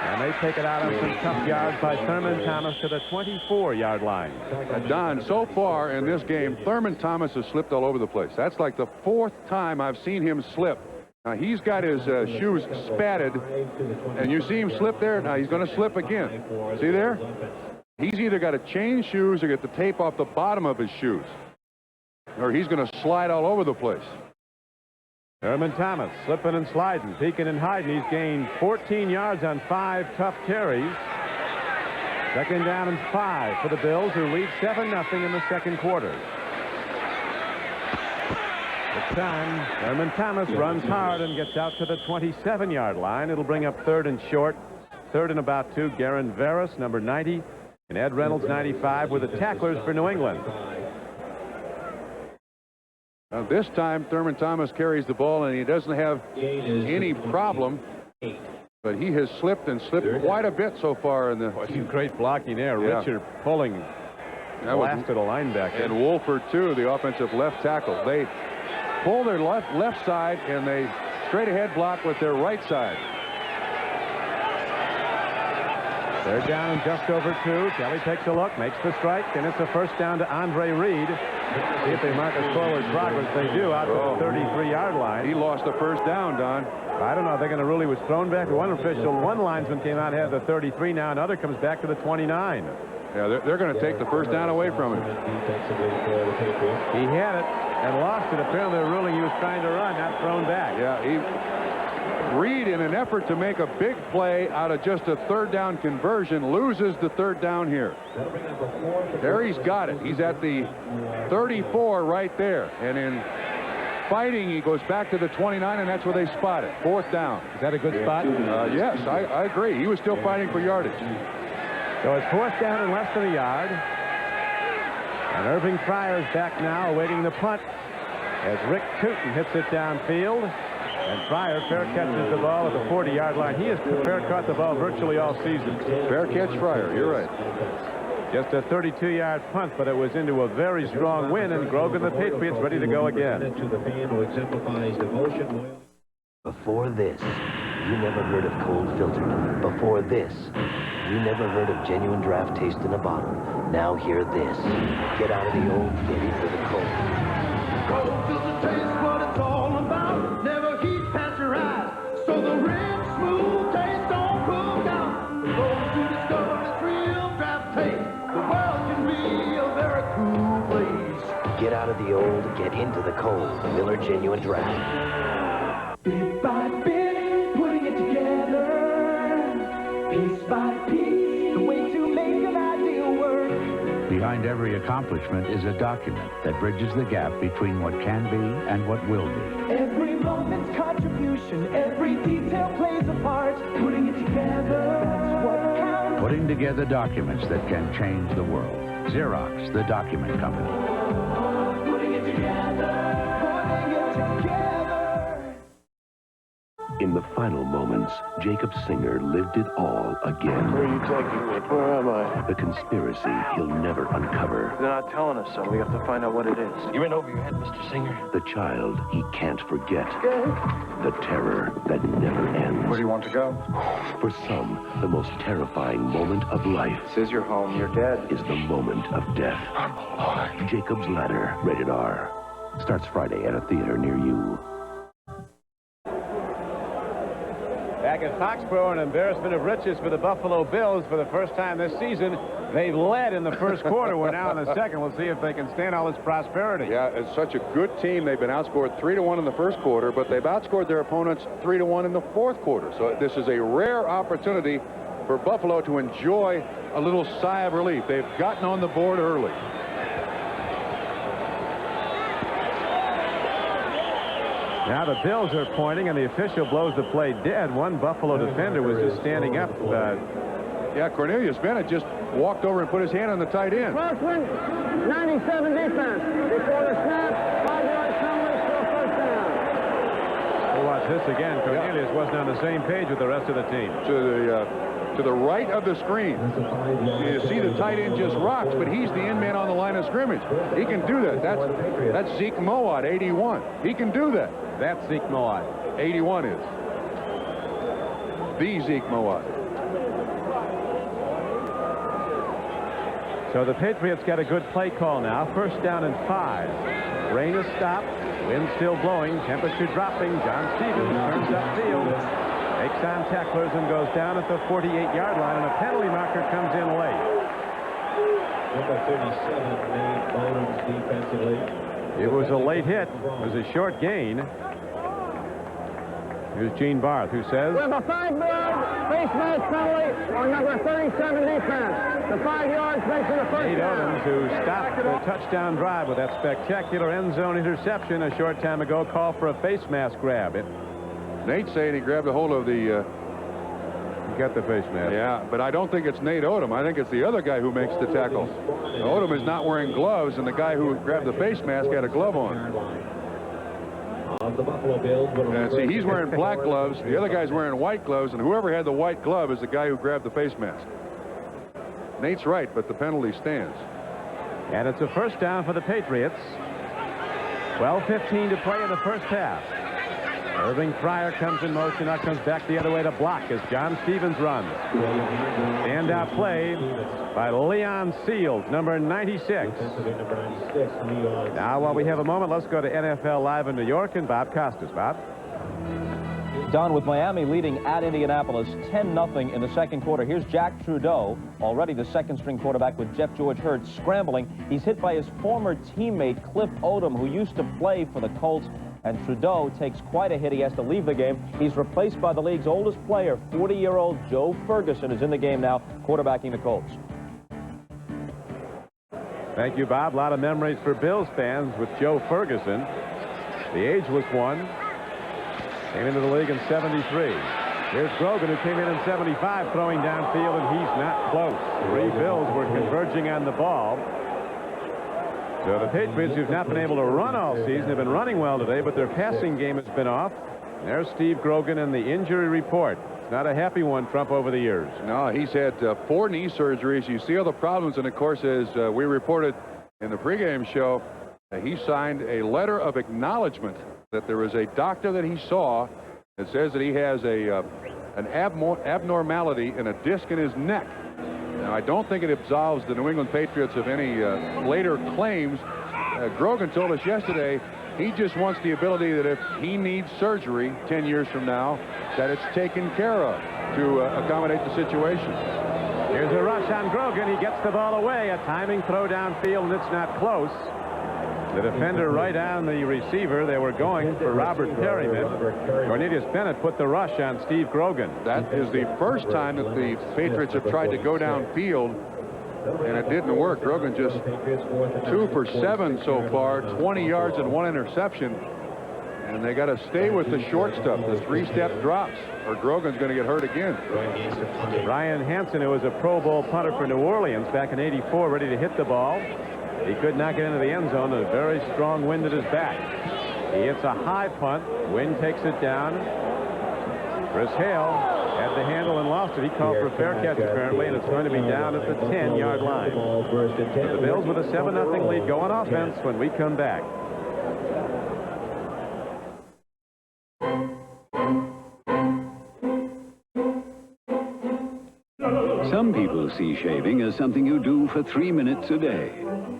And they take it out on some tough yards by Thurman Thomas to the 24-yard line. Don, so far in this game, Thurman Thomas has slipped all over the place. That's like the 4th time I've seen him slip. Now, he's got his shoes spatted, and you see him slip there. Now, he's going to slip again. See there? He's either got to change shoes or get the tape off the bottom of his shoes, or he's going to slide all over the place. Thurman Thomas slipping and sliding, peeking and hiding. He's gained 14 yards on 5 tough carries. Second down and 5 for the Bills, who lead 7-0 in the second quarter. This time, Thurman Thomas runs hard and gets out to the 27-yard line. It'll bring up 3rd and short. 3rd and about 2. Garen Veras, number 90, and Ed Reynolds, 95, were the tacklers for New England. Now, this time, Thurman Thomas carries the ball, and he doesn't have any problem. But he has slipped and slipped quite a bit so far in the... Some great blocking there. Yeah. Richard pulling blasted a linebacker. And Wolford, too, the offensive left tackle. They pull their left side, and they straight ahead block with their right side. They're down and just over 2. Kelly takes a look, makes the strike, and it's a first down to Andre Reed. See if they mark as forward progress. They do out to the 33-yard line. He lost the first down, Don. I don't know if they're going to rule he was thrown back. One linesman came out ahead of the 33 now. Another comes back to the 29. Yeah, they're going to take the first down away from him. He had it and lost it. Apparently they're ruling he was trying to run, not thrown back. Yeah, Reed, in an effort to make a big play out of just a third down conversion, loses the third down here. There he's got it. He's at the 34 right there. And in fighting, he goes back to the 29, and that's where they spot it. Fourth down. Is that a good spot? Yes, I agree. He was still fighting for yardage. So it's fourth down and less than a yard. And Irving Fryer's back now, awaiting the punt as Rick Tootin hits it downfield. And Fryer fair catches the ball at the 40-yard line. He has fair caught the ball virtually all season. Fair catch, Fryer. You're right. Just a 32-yard punt, but it was into a very strong wind, and Grogan, the Patriots, ready to go again. To the fan who exemplifies devotion. Before this, you never heard of cold filtered. Before this, you never heard of genuine draft taste in a bottle. Now hear this. Get out of the old, get into the cold. Cold filter taste what it's all about. Never heat pasteurized, so the rich smooth taste don't cook out. For those who discover this real draft taste, the world can be a very cool place. Get out of the old, get into the cold. Miller Genuine Draft. Bit by bit, putting it together. Piece by piece, the way to make an ideal work. Behind every accomplishment is a document that bridges the gap between what can be and what will be. Every moment's contribution, every detail plays a part. Putting it together, that's what counts. Putting together documents that can change the world. Xerox, the document company. Putting it together, putting it together. In the final moments, Jacob Singer lived it all again. Where are you taking me? Where am I? The conspiracy he'll never uncover. They're not telling us so. We have to find out what it is. You're in over your head, Mr. Singer. The child he can't forget. The terror that never ends. Where do you want to go? For some, the most terrifying moment of life. This is your home. You're dead. Is the moment of death. I'm alive. Jacob's Ladder, rated R. Starts Friday at a theater near you. Back at Foxborough, an embarrassment of riches for the Buffalo Bills for the first time this season. They've led in the first quarter. We're now in the second. We'll see if they can stand all this prosperity. Yeah, it's such a good team. They've been outscored 3-1 in the first quarter, but they've outscored their opponents 3-1 in the fourth quarter. So this is a rare opportunity for Buffalo to enjoy a little sigh of relief. They've gotten on the board early. Now the Bills are pointing, and the official blows the play dead. One Buffalo defender was just standing up. Yeah, Cornelius Bennett just walked over and put his hand on the tight end. Crossman, 97 defense. Before the snap, 5-yard penalty, still first down. We'll watch this again. Cornelius wasn't on the same page with the rest of the team. To the right of the screen. You see the tight end just rocks, but he's the end man on the line of scrimmage. He can do that. That's Zeke Mowatt, 81. He can do that. That's Zeke Mowatt. 81 is. The Zeke Mowatt. So the Patriots got a good play call now. First down and 5. Rain has stopped. Wind still blowing. Temperature dropping. John Stevens turns upfield. Takes on tacklers and goes down at the 48-yard line, and a penalty marker comes in late. Number 37, Nate Bowden's defensively. It was a late hit. It was a short gain. Here's Gene Barth, who says, We have a 5-yard face mask penalty on number 37 defense. The 5 yards makes it a first Nate down. Odoms, who stopped the touchdown drive with that spectacular end zone interception a short time ago, called for a face mask grab. Nate's saying he grabbed a hold of the... He got the face mask. Yeah, but I don't think it's Nate Odom. I think it's the other guy who makes the tackle. Odom is not wearing gloves, and the guy who grabbed the face mask had a glove on. The Buffalo Bills. And see, he's wearing black gloves. The other guy's wearing white gloves, and whoever had the white glove is the guy who grabbed the face mask. Nate's right, but the penalty stands. And it's a first down for the Patriots. 12:15 to play in the first half. Irving Fryer comes in motion. Now comes back the other way to block as John Stevens runs. Standout play by Leon Seals, number 96. Now, while we have a moment, let's go to NFL Live in New York and Bob Costas. Bob? Don, with Miami leading at Indianapolis 10-0 in the second quarter. Here's Jack Trudeau, already the second-string quarterback with Jeff George Hurd scrambling. He's hit by his former teammate Cliff Odom, who used to play for the Colts. And Trudeau takes quite a hit. He has to leave the game. He's replaced by the league's oldest player, 40-year-old Joe Ferguson, is in the game now, quarterbacking the Colts. Thank you, Bob. A lot of memories for Bills fans with Joe Ferguson. The ageless one. Came into the league in 73. Here's Grogan, who came in 75, throwing downfield, and he's not close. Three Bills were converging on the ball. So the Patriots, who've not been able to run all season, have been running well today, but their passing game has been off. And there's Steve Grogan in the injury report. It's not a happy one, Trump, over the years. No, he's had 4 knee surgeries. You see all the problems, and of course, as we reported in the pregame show, he signed a letter of acknowledgement that there is a doctor that he saw that says that he has an abnormality in a disc in his neck. Now, I don't think it absolves the New England Patriots of any later claims. Grogan told us yesterday he just wants the ability that if he needs surgery 10 years from now, that it's taken care of to accommodate the situation. Here's a rush on Grogan. He gets the ball away. A timing throw downfield, and it's not close. The defender right on the receiver. They were going for Robert Perryman. Cornelius Bennett put the rush on Steve Grogan. That is the first time that the Patriots have tried to go downfield, and it didn't work. Grogan just 2 for 7 so far, 20 yards and 1 interception. And they got to stay with the short stuff, the 3-step drops, or Grogan's going to get hurt again. Ryan Hansen, who was a Pro Bowl punter for New Orleans back in '84, ready to hit the ball. He could not get into the end zone. A very strong wind at his back. He hits a high punt. Wind takes it down. Chris Hale had the handle and lost it. He called for a fair catch, apparently, and it's going to be down at the 10-yard line. The Bills with a 7-0 lead go on offense when we come back. Some people see shaving as something you do for 3 minutes a day.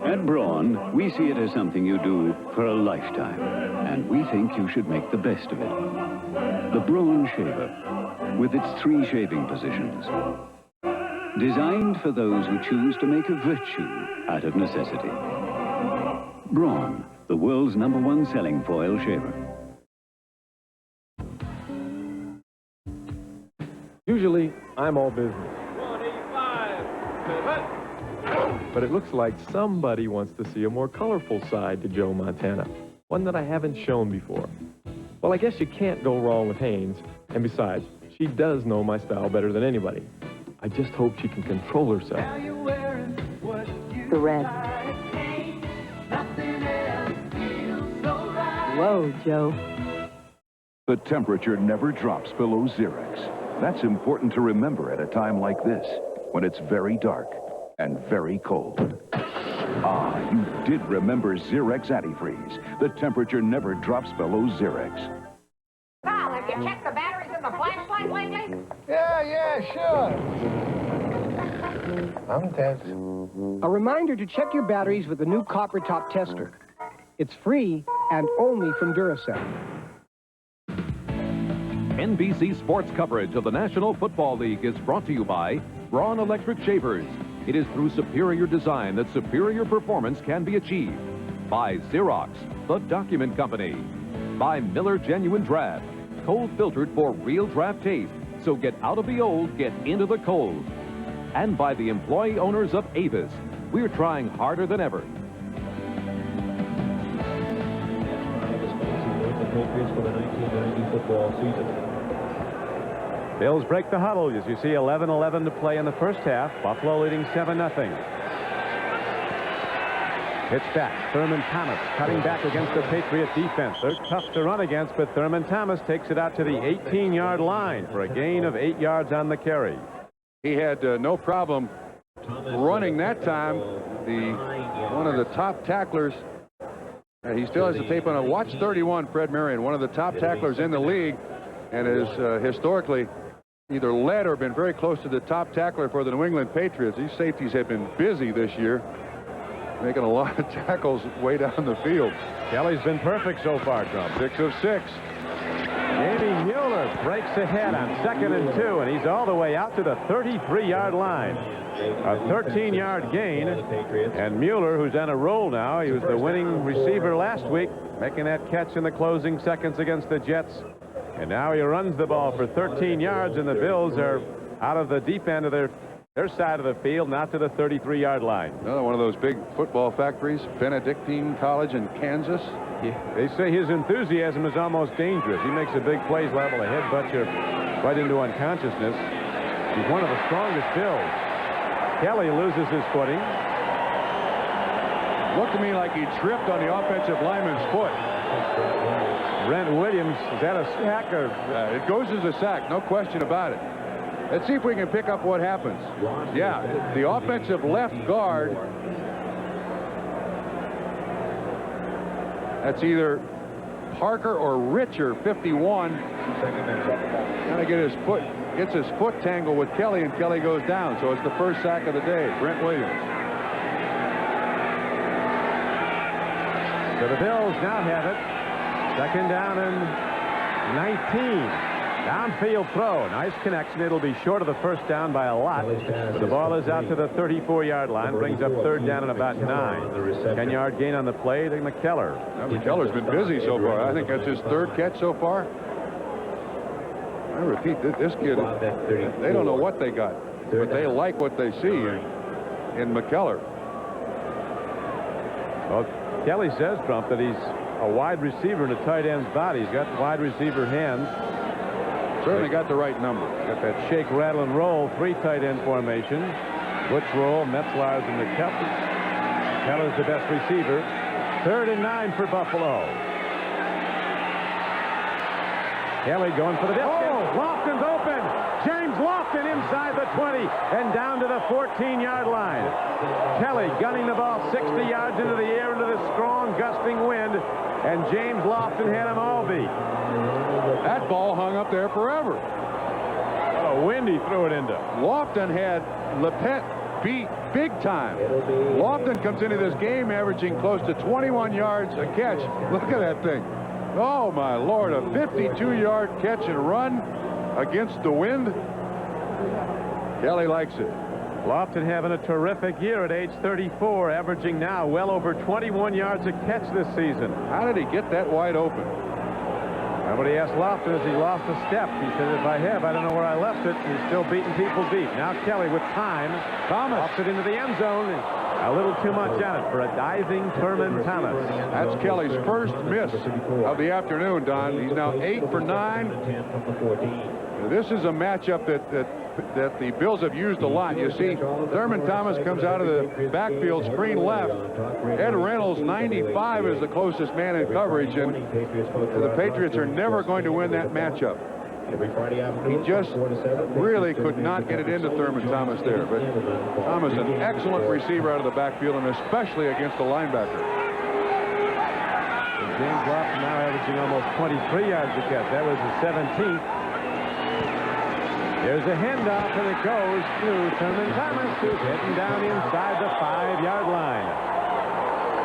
At Braun, we see it as something you do for a lifetime. And we think you should make the best of it. The Braun Shaver, with its 3 shaving positions. Designed for those who choose to make a virtue out of necessity. Braun, the world's #1 selling foil shaver. Usually, I'm all business. But it looks like somebody wants to see a more colorful side to Joe Montana. One that I haven't shown before. Well, I guess you can't go wrong with Hanes. And besides, she does know my style better than anybody. I just hope she can control herself. The red. Whoa, Joe. The temperature never drops below Xerex. That's important to remember at a time like this, when it's very dark and very cold. Ah, you did remember Xerex Antifreeze. The temperature never drops below Xerex. Val, have you checked the batteries in the flashlight lately? Yeah, sure. I'm tense. A reminder to check your batteries with the new copper top tester. It's free and only from Duracell. NBC Sports coverage of the National Football League is brought to you by Braun Electric Shavers. It is through superior design that superior performance can be achieved. By Xerox, the document company. By Miller Genuine Draft, cold filtered for real draft taste. So get out of the old, get into the cold. And by the employee owners of Avis. We're trying harder than ever. Patriots for the 1990 football season. Bills break the huddle as you see 11-11 to play in the first half. Buffalo leading 7-0. Pitch back. Thurman Thomas cutting back against the Patriot defense. They're tough to run against, but Thurman Thomas takes it out to the 18-yard line for a gain of 8 yards on the carry. He had no problem running that time. The one of the top tacklers. And he still has the tape on it. Watch 31, Fred Marion, one of the top tacklers in the league, and is historically either led or been very close to the top tackler for the New England Patriots. These safeties have been busy this year, making a lot of tackles way down the field. Kelly's been perfect so far, Trump. 6 of 6. Jamie Mueller breaks ahead on 2nd and 2, and he's all the way out to the 33-yard line. A 13-yard gain, and Mueller, who's on a roll now, he was the winning receiver last week, making that catch in the closing seconds against the Jets. And now he runs the ball for 13 yards, and the Bills are out of the deep end of their side of the field, not to the 33-yard line. Another one of those big football factories, Benedictine College in Kansas. They say his enthusiasm is almost dangerous. He makes a big plays, liable to headbutt you right into unconsciousness. He's one of the strongest Bills. Kelly loses his footing. Looked to me like he tripped on the offensive lineman's foot. Brent Williams, is that a sack or? It goes as a sack, no question about it. Let's see if we can pick up what happens. Yeah, the offensive left guard. That's either Parker or Richer, 51. Trying to get his foot, gets his foot tangled with Kelly, and Kelly goes down. So it's the first sack of the day. Brent Williams. So the Bills now have it. 2nd down and 19. Downfield throw. Nice connection. It'll be short of the first down by a lot. But the ball is out to the 34-yard line. Brings up 3rd down and about 9. 10-yard gain on the play to McKellar. McKellar's been busy so far. I think that's his 3rd catch so far. I repeat, this kid, they don't know what they got, but they like what they see in McKellar. Well, Kelly says, Trump, that he's a wide receiver in a tight end's body. He's got wide receiver hands. Certainly got the right number. Got that shake, rattle, and roll, 3 tight end formation. Butch roll, Metzlars, and McKellar. McKellar's the best receiver. 3rd and 9 for Buffalo. Kelly going for the distance. Oh! Lofton's open. James Lofton inside the 20 and down to the 14-yard line. Kelly gunning the ball 60 yards into the air into the strong gusting wind, and James Lofton had him all beat. That ball hung up there forever. What a wind he threw it into. Lofton had Lepet beat big time. Lofton comes into this game averaging close to 21 yards a catch. Look at that thing. Oh, my Lord, a 52-yard catch and run against the wind. Kelly likes it. Lofton having a terrific year at age 34, averaging now well over 21 yards a catch this season. How did he get that wide open? What he asked Lofton is he lost a step. He said, if I have, I don't know where I left it. He's still beating people deep. Now Kelly with time. Thomas pops it into the end zone. A little too much on it for a diving Thurman Thomas. That's Kelly's first miss of the afternoon, Don. He's now 8 for 9. This is a matchup that the Bills have used a lot. You see, Thurman Thomas comes out of the backfield, screen left. Ed Reynolds, 95, is the closest man in coverage, and the Patriots are never going to win that matchup. He just really could not get it into Thurman Thomas there. But Thomas, an excellent receiver out of the backfield, and especially against the linebacker. And James Lofton now averaging almost 23 yards a catch. That was the 17th. There's a handoff, and it goes to Thurman Thomas, who's hitting down inside the 5-yard line.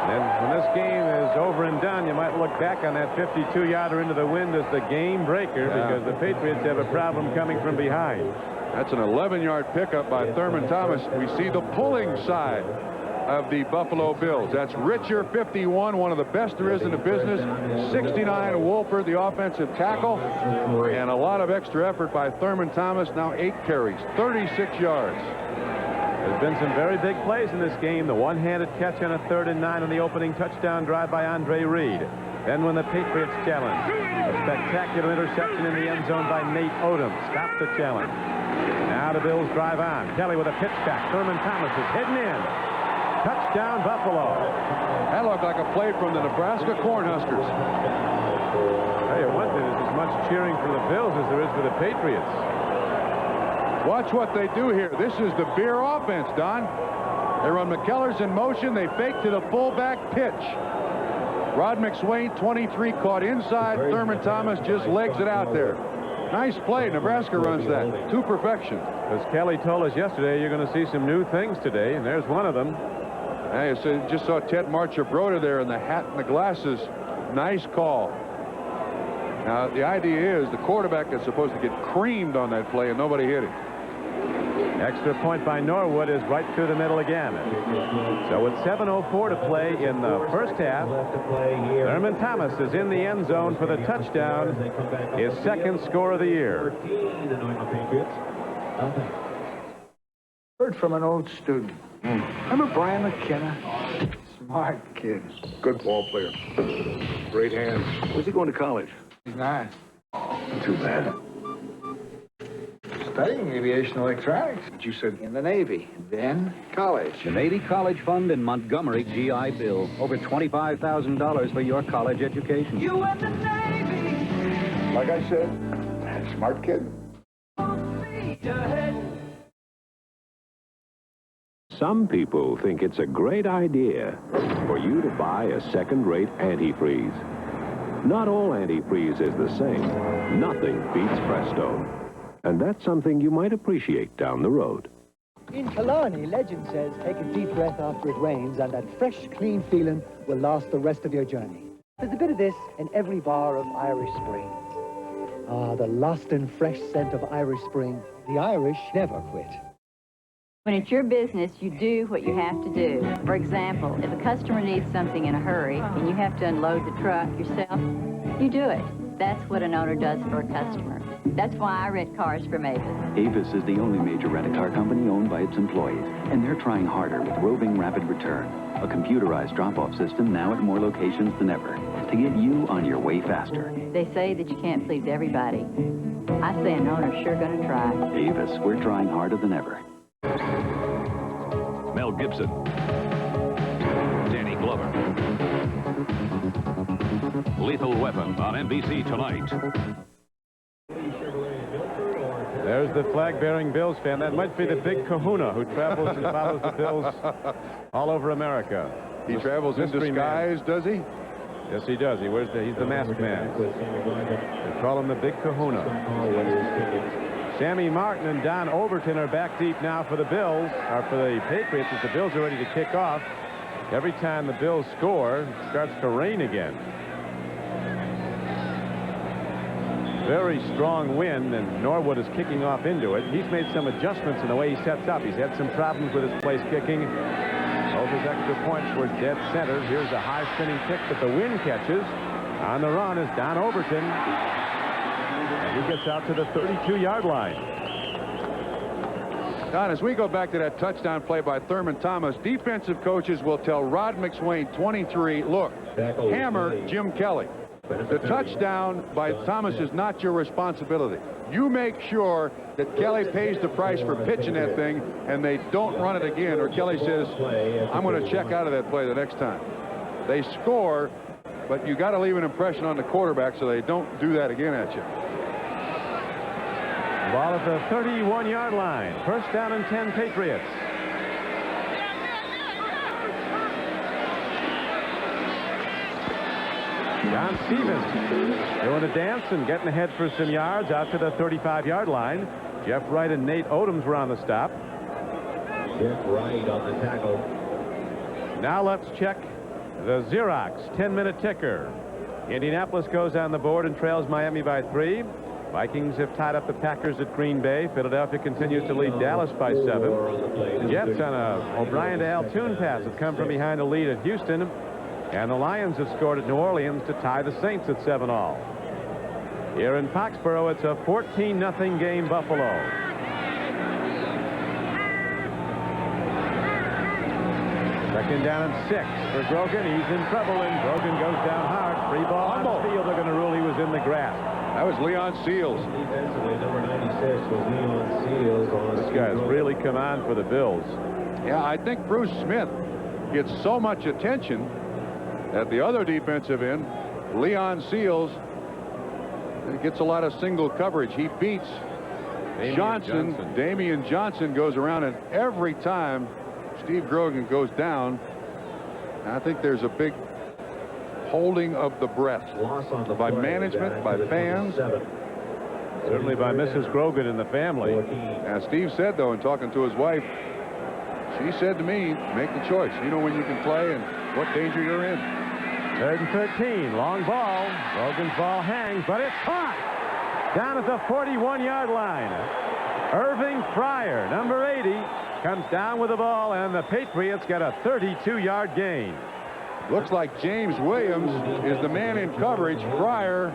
And when this game is over and done, you might look back on that 52-yarder into the wind as the game breaker, because the Patriots have a problem coming from behind. That's an 11-yard pickup by Thurman Thomas. We see the pulling side of the Buffalo Bills. That's Richer, 51, one of the best there is in the business. 69, Wolford, the offensive tackle. And a lot of extra effort by Thurman Thomas. Now 8 carries, 36 yards. There's been some very big plays in this game. The one-handed catch on a 3rd and 9 on the opening touchdown drive by Andre Reed. Then when the Patriots challenge, a spectacular interception in the end zone by Nate Odom. Stop the challenge. Now the Bills drive on. Kelly with a pitch back. Thurman Thomas is hidden in. Touchdown, Buffalo. That looked like a play from the Nebraska Cornhuskers. I tell you what, there's as much cheering for the Bills as there is for the Patriots. Watch what they do here. This is the Beer offense, Don. They run McKellar's in motion. They fake to the fullback pitch. Rod McSwain, 23, caught inside. Thurman Thomas just legs it out there. Nice play. Nebraska runs that to perfection. As Kelly told us yesterday, you're going to see some new things today, and there's one of them. Hey, so just saw Ted Marcher-Broda there in the hat and the glasses. Nice call. Now, the idea is the quarterback is supposed to get creamed on that play, and nobody hit him. Extra point by Norwood is right through the middle again. So with 7:04 to play in the first half, Thurman Thomas is in the end zone for the touchdown, his second score of the year. Heard from an old student. Remember Brian McKenna? Smart kid. Good ball player. Great hands. Where's he going to college? He's not. Too bad. Studying aviation electronics. But you said in the Navy, then college. The Navy College Fund in Montgomery GI Bill. Over $25,000 for your college education. You and the Navy. Like I said, smart kid. Some people think it's a great idea for you to buy a second-rate antifreeze. Not all antifreeze is the same. Nothing beats Presto. And that's something you might appreciate down the road. In Killarney, legend says take a deep breath after it rains and that fresh, clean feeling will last the rest of your journey. There's a bit of this in every bar of Irish Spring. Ah, the lost and fresh scent of Irish Spring. The Irish never quit. When it's your business, you do what you have to do. For example, if a customer needs something in a hurry and you have to unload the truck yourself, you do it. That's what an owner does for a customer. That's why I rent cars from Avis. Avis is the only major rent-a-car company owned by its employees, and they're trying harder with Roving Rapid Return, a computerized drop-off system now at more locations than ever to get you on your way faster. They say that you can't please everybody. I say an owner's sure gonna try. Avis, we're trying harder than ever. Mel Gibson. Danny Glover. Lethal Weapon on NBC tonight. There's the flag-bearing Bills fan. That might be the big kahuna who travels and follows the Bills all over America. He travels in disguise, does he? Yes, he does. He's the masked man. They call him the big kahuna. Sammy Martin and Don Overton are back deep now for the Bills, or for the Patriots, as the Bills are ready to kick off. Every time the Bills score, it starts to rain again. Very strong wind, and Norwood is kicking off into it. He's made some adjustments in the way he sets up. He's had some problems with his place kicking. Both his extra points were dead center. Here's a high spinning kick that the wind catches. On the run is Don Overton. And he gets out to the 32-yard line. Don, as we go back to that touchdown play by Thurman Thomas, defensive coaches will tell Rod McSwain, 23, look, hammer Jim Kelly. The touchdown by Thomas is not your responsibility. You make sure that Kelly pays the price for pitching that thing and they don't run it again, or Kelly says, I'm going to check out of that play the next time. They score, but you got to leave an impression on the quarterback so they don't do that again at you. Ball at the 31-yard line. First down and 10 Patriots. John Stevens doing a dance and getting ahead for some yards out to the 35-yard line. Jeff Wright and Nate Odoms were on the stop. Jeff Wright on the tackle. Now let's check the Xerox 10-minute ticker. Indianapolis goes on the board and trails Miami by 3. Vikings have tied up the Packers at Green Bay. Philadelphia continues to lead Dallas by 7. The Jets on a O'Brien to Altoon pass have come from behind a lead at Houston. And the Lions have scored at New Orleans to tie the Saints at 7-all. Here in Foxborough, it's a 14-0 game, Buffalo. Second down and 6 for Grogan. He's in trouble, and Grogan goes down hard. Free ball on the field. They're going to rule he was in the grass. That was Leon Seals. Defensively, number 96 was Leon Seals. This guy's really come on for the Bills. Yeah, I think Bruce Smith gets so much attention at the other defensive end. Leon Seals gets a lot of single coverage. He beats Damian Johnson goes around, and every time Steve Grogan goes down. I think there's a big holding of the breath by management, by fans. Certainly by Mrs. Grogan and the family. As Steve said, though, in talking to his wife, she said to me, make the choice. You know when you can play and what danger you're in. 3rd and 13. Long ball. Grogan's ball hangs, but it's caught. Down at the 41-yard line. Irving Fryer, number 80, comes down with the ball, and the Patriots get a 32-yard gain. Looks like James Williams is the man in coverage. Fryer,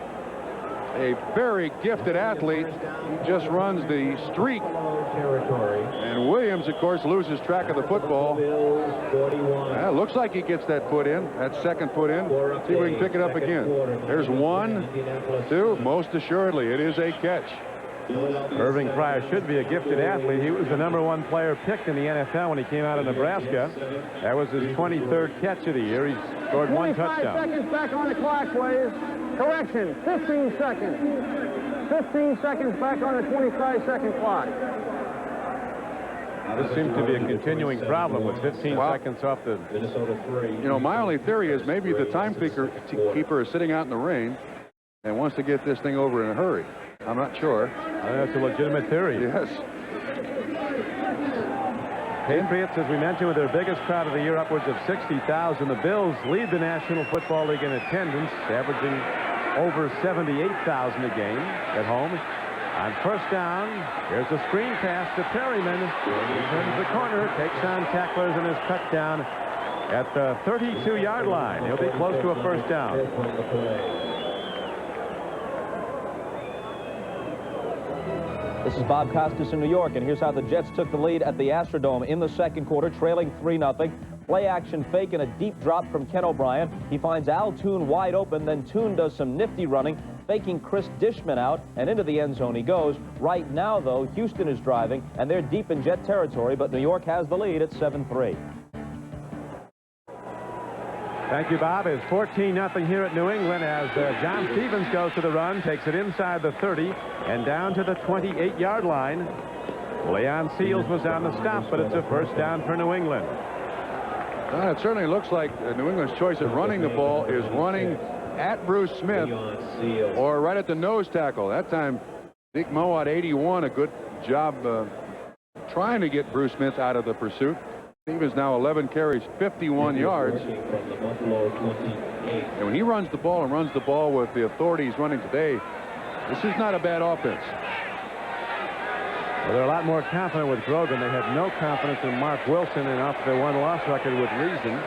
a very gifted athlete, he just runs the streak. And Williams, of course, loses track of the football. Looks like he gets that foot in, that second foot in. See if we can pick it up again. There's 1, 2. Most assuredly, it is a catch. Irving Fryer should be a gifted athlete. He was the #1 player picked in the NFL when he came out of Nebraska. That was his 23rd catch of the year. He scored 1 touchdown. 25 seconds back on the clock, please. Correction, 15 seconds. 15 seconds back on the 25-second clock. This seems to be a continuing problem with 15 seconds off the Minnesota 3. You know, my only theory is maybe the timekeeper is sitting out in the rain and wants to get this thing over in a hurry. I'm not sure. That's a legitimate theory. Yes. Patriots, as we mentioned, with their biggest crowd of the year, upwards of 60,000. The Bills lead the National Football League in attendance, averaging over 78,000 a game at home. On first down, here's a screen pass to Perryman. He turns the corner, takes on tacklers, and is cut down at the 32-yard line. He'll be close to a first down. This is Bob Costas in New York, and here's how the Jets took the lead at the Astrodome in the second quarter, trailing 3-0. Play action fake and a deep drop from Ken O'Brien. He finds Al Toon wide open, then Toon does some nifty running, faking Chris Dishman out, and into the end zone he goes. Right now, though, Houston is driving, and they're deep in Jet territory, but New York has the lead at 7-3. Thank you, Bob. It's 14-0 here at New England as John Stevens goes to the run, takes it inside the 30 and down to the 28-yard line. Leon Seals was on the stop, but it's a first down for New England. It certainly looks like New England's choice of running the ball is running at Bruce Smith or right at the nose tackle. That time, Zeke Mowat, 81, a good job trying to get Bruce Smith out of the pursuit. Stevens now 11 carries, 51 yards. And when he runs the ball and runs the ball with the authority he's running today, this is not a bad offense. Well, they're a lot more confident with Grogan. They have no confidence in Mark Wilson and off their one-loss record with reason.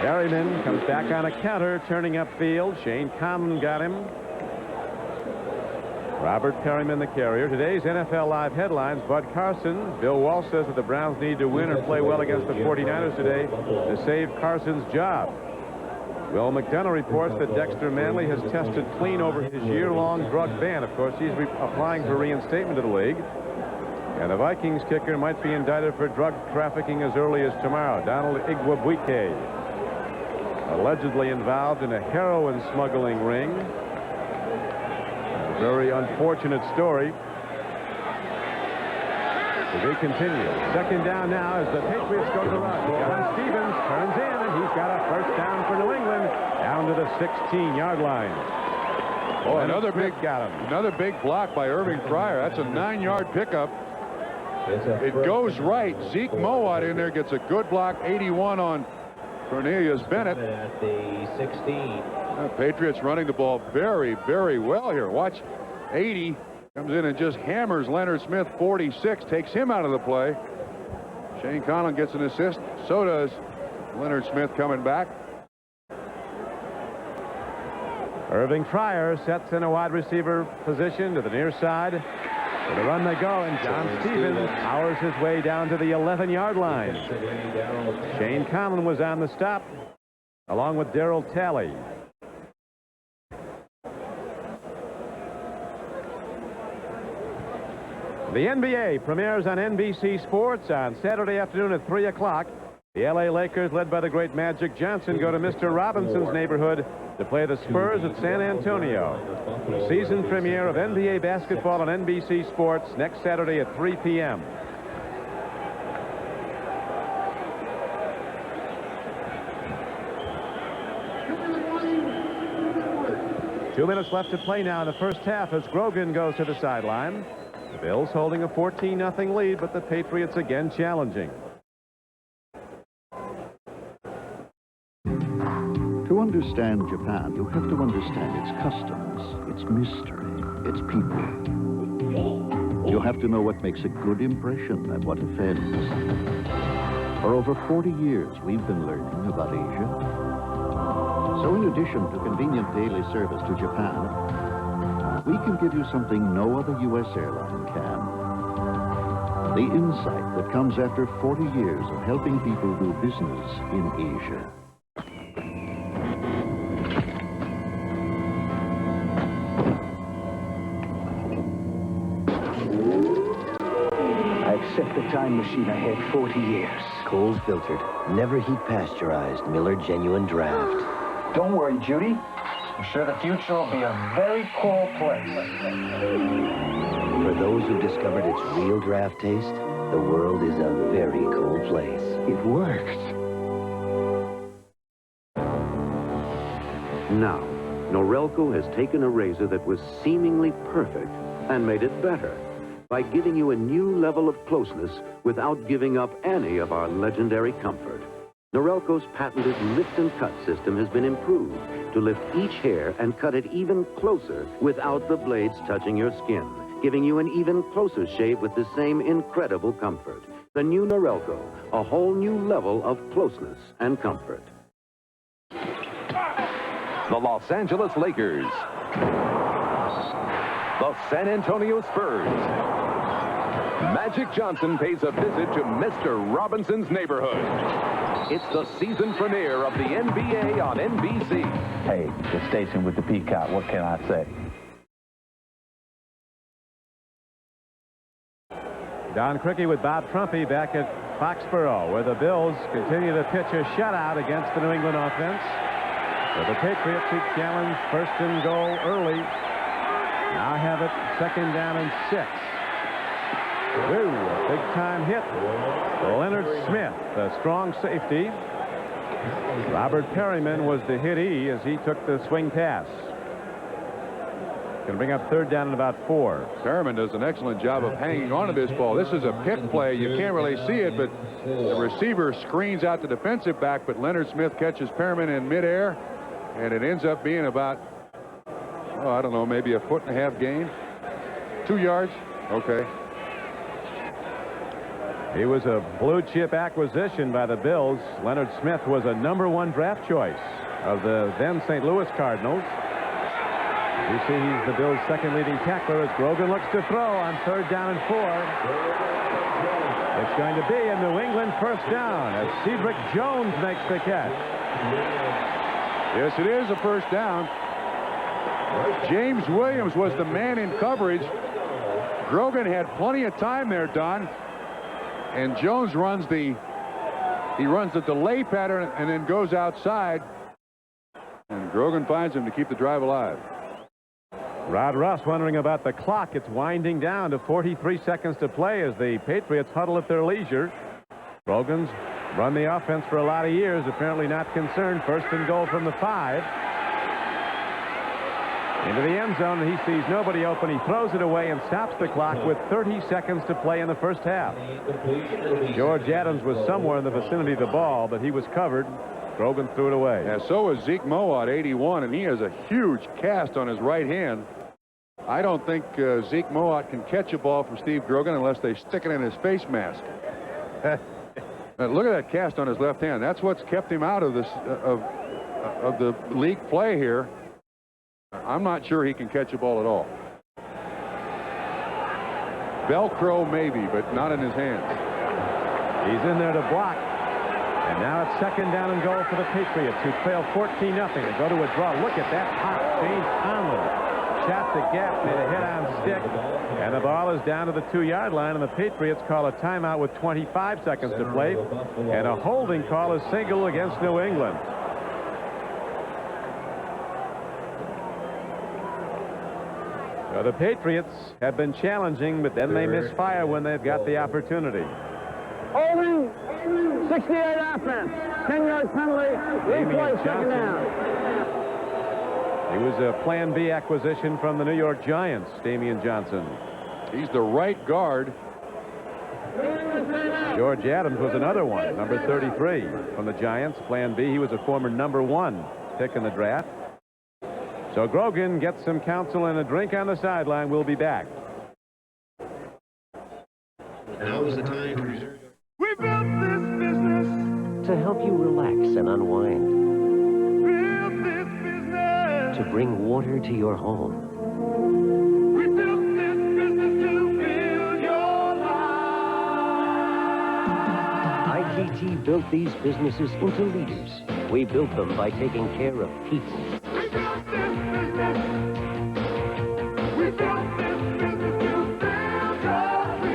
Perryman comes back on a counter, turning upfield. Shane Conlon got him. Robert Perryman, the carrier. Today's NFL Live headlines. Bud Carson. Bill Walsh says that the Browns need to win or play well against the 49ers today to save Carson's job. Will McDonough reports that Dexter Manley has tested clean over his year-long drug ban. Of course, he's applying for reinstatement to the league. And the Vikings kicker might be indicted for drug trafficking as early as tomorrow. Donald Igwebuike, allegedly involved in a heroin smuggling ring. A very unfortunate story. To be continued. Second down now as the Patriots go to run. John Stevens turns in, and he's got a first down for New England down to the 16-yard line. Oh, another big block by Irving Fryer. That's a 9-yard pickup. It goes right. Zeke Mowat in there gets a good block. 81 on Cornelius Bennett. At the 16. Patriots running the ball very, very well here. Watch, 80 comes in and just hammers Leonard Smith. 46 takes him out of the play. Shane Conlon gets an assist. So does Leonard Smith coming back. Irving Fryer sets in a wide receiver position to the near side. To the run they go, and John Stevens powers his way down to the 11-yard line. Shane Conlon was on the stop, along with Darryl Talley. The NBA premieres on NBC Sports on Saturday afternoon at 3 o'clock. The L.A. Lakers, led by the great Magic Johnson, go to Mr. Robinson's neighborhood to play the Spurs at San Antonio. The season premiere of NBA basketball on NBC Sports next Saturday at 3 p.m. 2 minutes left to play now in the first half as Grogan goes to the sideline. The Bills holding a 14-0 lead, but the Patriots again challenging. To understand Japan, you have to understand its customs, its mystery, its people. You have to know what makes a good impression and what offends. For over 40 years, we've been learning about Asia. So in addition to convenient daily service to Japan, we can give you something no other U.S. airline can. The insight that comes after 40 years of helping people do business in Asia. I've set the time machine ahead 40 years. Cold filtered, never heat pasteurized Miller Genuine Draft. Don't worry, Judy. I'm sure the future will be a very cool place. For those who've discovered its real draft taste, the world is a very cool place. It worked. Now, Norelco has taken a razor that was seemingly perfect and made it better by giving you a new level of closeness without giving up any of our legendary comfort. Norelco's patented lift and cut system has been improved to lift each hair and cut it even closer without the blades touching your skin, giving you an even closer shave with the same incredible comfort. The new Norelco, a whole new level of closeness and comfort. The Los Angeles Lakers. The San Antonio Spurs. Magic Johnson pays a visit to Mr. Robinson's neighborhood. It's the season premiere of the NBA on NBC. Hey, the station with the peacock, what can I say? Don Criqui with Bob Trumpy back at Foxborough, where the Bills continue to pitch a shutout against the New England offense. So the Patriots, who challenged first and goal early, now have it second down and 6. Woo, a big-time hit. Leonard Smith, the strong safety. Robert Perryman was the hittee as he took the swing pass. Going to bring up third down and about 4. Perryman does an excellent job of hanging on to this ball. This is a pick play. You can't really see it, but the receiver screens out the defensive back, but Leonard Smith catches Perryman in midair, and it ends up being about, oh, I don't know, maybe a 1.5 foot gain. 2 yards? Okay. He was a blue-chip acquisition by the Bills. Leonard Smith was a #1 draft choice of the then St. Louis Cardinals. You see he's the Bills' second leading tackler as Grogan looks to throw on third down and 4. It's going to be a New England first down as Cedric Jones makes the catch. Yes, it is a first down. James Williams was the man in coverage. Grogan had plenty of time there, Don. And Jones runs the delay pattern and then goes outside. And Grogan finds him to keep the drive alive. Rod Russ wondering about the clock. It's winding down to 43 seconds to play as the Patriots huddle at their leisure. Grogan's run the offense for a lot of years, apparently not concerned. First and goal from the 5. Into the end zone, and he sees nobody open. He throws it away and stops the clock with 30 seconds to play in the first half. George Adams was somewhere in the vicinity of the ball, but he was covered. Grogan threw it away. And so is Zeke Mowat, 81, and he has a huge cast on his right hand. I don't think Zeke Mowat can catch a ball from Steve Grogan unless they stick it in his face mask. Look at that cast on his left hand. That's what's kept him out of this of the league play here. I'm not sure he can catch a ball at all. Velcro maybe, but not in his hands. He's in there to block. And now it's second down and goal for the Patriots, who trail 14-0. They go to a draw. Look at that pop. James Conlon shot the gap, made a hit-on stick, and the ball is down to the 2-yard line, and the Patriots call a timeout with 25 seconds to play, and a holding call is single against New England. So the Patriots have been challenging, but then they misfire when they've got the opportunity. Holding. 68 offense. 10-yard penalty. Replay, second down. He was a Plan B acquisition from the New York Giants, Damian Johnson. He's the right guard. George Adams was another one, number 33 from the Giants, Plan B. He was a former number 1 pick in the draft. So Grogan gets some counsel and a drink on the sideline. We'll be back. Now is the time to reserve. We built this business. To help you relax and unwind. Built this business. To bring water to your home. We built this business to build your life. ITT built these businesses into leaders. We built them by taking care of people. We built this business. We built this business to build your life.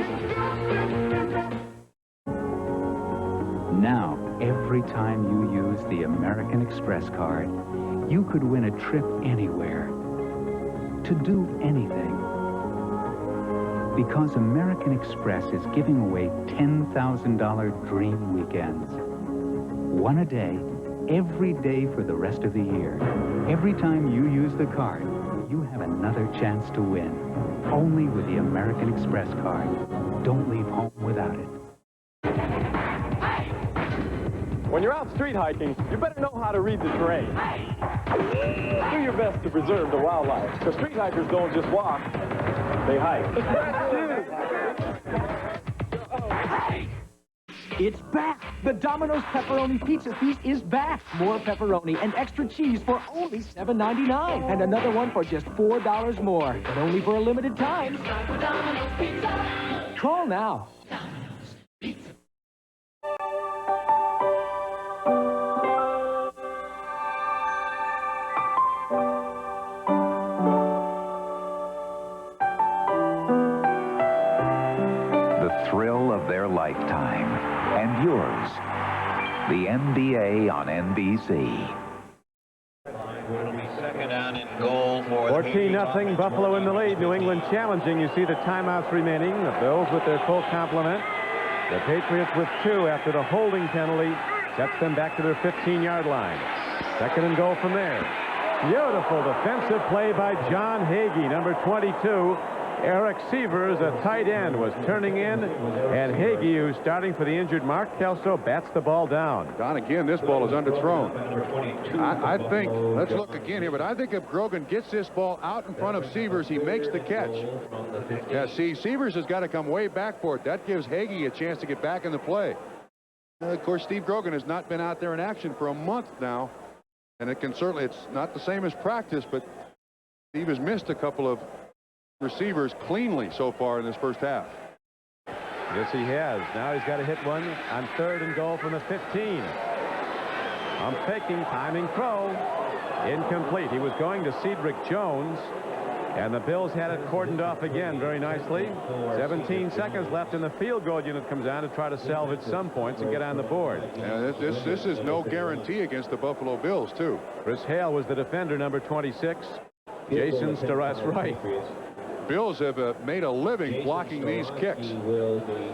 Now, every time you use the American Express card, you could win a trip anywhere. To do anything. Because American Express is giving away $10,000 dream weekends. One a day, every day for the rest of the year. Every time you use the card, you have another chance to win. Only with the American Express card. Don't leave home without it. When you're out street hiking, you better know how to read the terrain. Do your best to preserve the wildlife, because street hikers don't just walk, they hike. It's back! The Domino's Pepperoni Pizza Feast is back! More pepperoni and extra cheese for only $7.99. And another one for just $4 more. And only for a limited time. Call now. The thrill of their lifetime. And yours. The NBA on NBC. Second down and goal for 14-0, Buffalo in the lead. New England challenging. You see the timeouts remaining. The Bills with their full complement. The Patriots with 2 after the holding penalty sets them back to their 15-yard line. Second and goal from there. Beautiful defensive play by John Hagee, number 22. Eric Sievers, a tight end, was turning in, and Hagee, who's starting for the injured Mark Kelso, bats the ball down. Don, again, this ball is underthrown. I think, let's look again here, but I think if Grogan gets this ball out in front of Sievers, he makes the catch. Yeah, see, Sievers has got to come way back for it. That gives Hagee a chance to get back in the play. Of course, Steve Grogan has not been out there in action for a month now, and it can certainly, it's not the same as practice, but Steve has missed a couple of receivers cleanly so far in this first half. Yes, he has. Now he's got to hit one on third and goal from the 15. I'm faking, timing throw. Incomplete. He was going to Cedric Jones, and the Bills had it cordoned off again very nicely. 17 seconds left, and the field goal unit comes on to try to salvage some points and get on the board. Yeah, this is no guarantee against the Buffalo Bills, too. Chris Hale was the defender, number 26. Jason Starras, right. Bills have made a living blocking these kicks.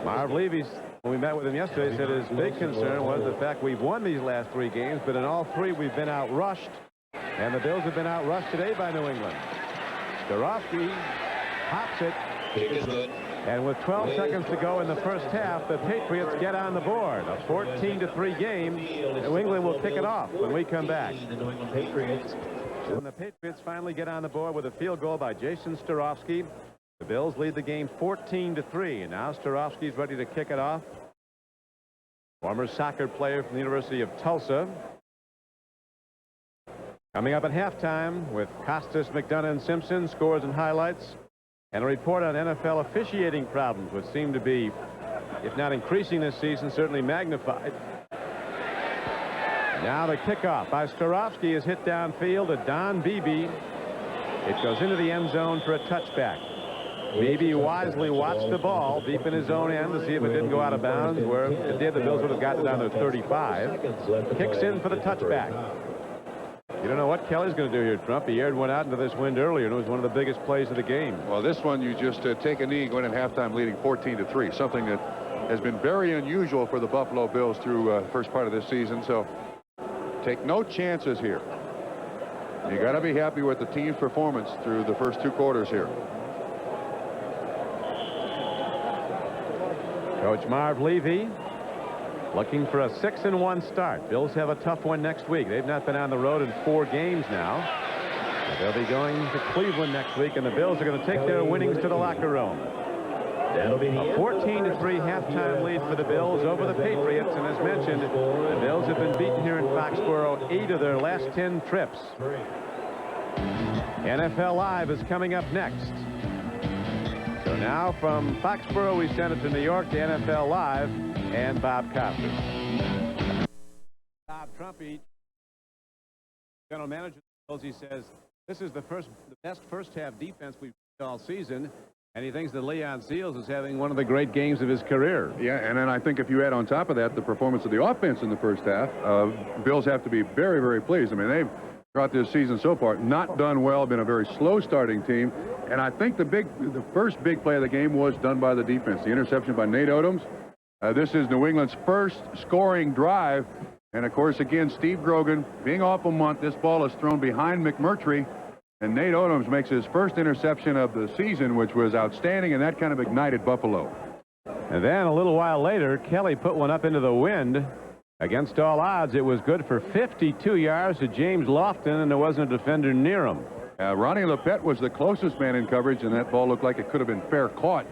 Marv Levy, when we met with him yesterday, said his big concern was the fact we've won these last 3 games, but in all 3 we've been outrushed, and the Bills have been outrushed today by New England. Starofsky pops it, and with 12 seconds to go in the first half, the Patriots get on the board. A 14-3 game. New England will kick it off when we come back. When the Patriots finally get on the board with a field goal by Jason Starofsky, the Bills lead the game 14-3. And now Starofsky's ready to kick it off. Former soccer player from the University of Tulsa. Coming up at halftime with Costas, McDonough, and Simpson, scores and highlights, and a report on NFL officiating problems, which seem to be, if not increasing this season, certainly magnified. Now the kickoff by Starofsky is hit downfield to Don Beebe. It goes into the end zone for a touchback. Beebe wisely watched the ball deep in his own end to see if it didn't go out of bounds, where if it did, the Bills would have gotten it down to 35. Kicks in for the touchback. You don't know what Kelly's going to do here, Trump. He aired one out into this wind earlier, and it was one of the biggest plays of the game. Well, this one you just take a knee going in halftime leading 14-3, something that has been very unusual for the Buffalo Bills through first part of this season. So take no chances here. You got to be happy with the team's performance through the first 2 quarters here. Coach Marv Levy looking for a 6-1 start. Bills have a tough one next week. They've not been on the road in 4 games now. They'll be going to Cleveland next week, and the Bills are going to take their winnings to the locker room. A 14-3 halftime lead for the Bills over the Patriots, and as mentioned, the Bills have been beaten here in Foxborough 8 of their last 10 trips. NFL Live is coming up next. So now from Foxborough, we send it to New York to NFL Live and Bob Costas. Bob Trumpy, general manager of the Bills, he says this is the best first-half defense we've seen all season. And he thinks that Leon Seals is having one of the great games of his career. Yeah, and then I think if you add on top of that the performance of the offense in the first half, Bills have to be very, very pleased. I mean, they've, throughout this season so far, not done well, been a very slow starting team. And I think the first big play of the game was done by the defense. The interception by Nate Odoms. This is New England's first scoring drive. And, of course, again, Steve Grogan, being off a month, this ball is thrown behind McMurtry. And Nate Odoms makes his first interception of the season, which was outstanding, and that kind of ignited Buffalo. And then a little while later, Kelly put one up into the wind. Against all odds, it was good for 52 yards to James Lofton, and there wasn't a defender near him. Ronnie Lepet was the closest man in coverage, and that ball looked like it could have been fair caught.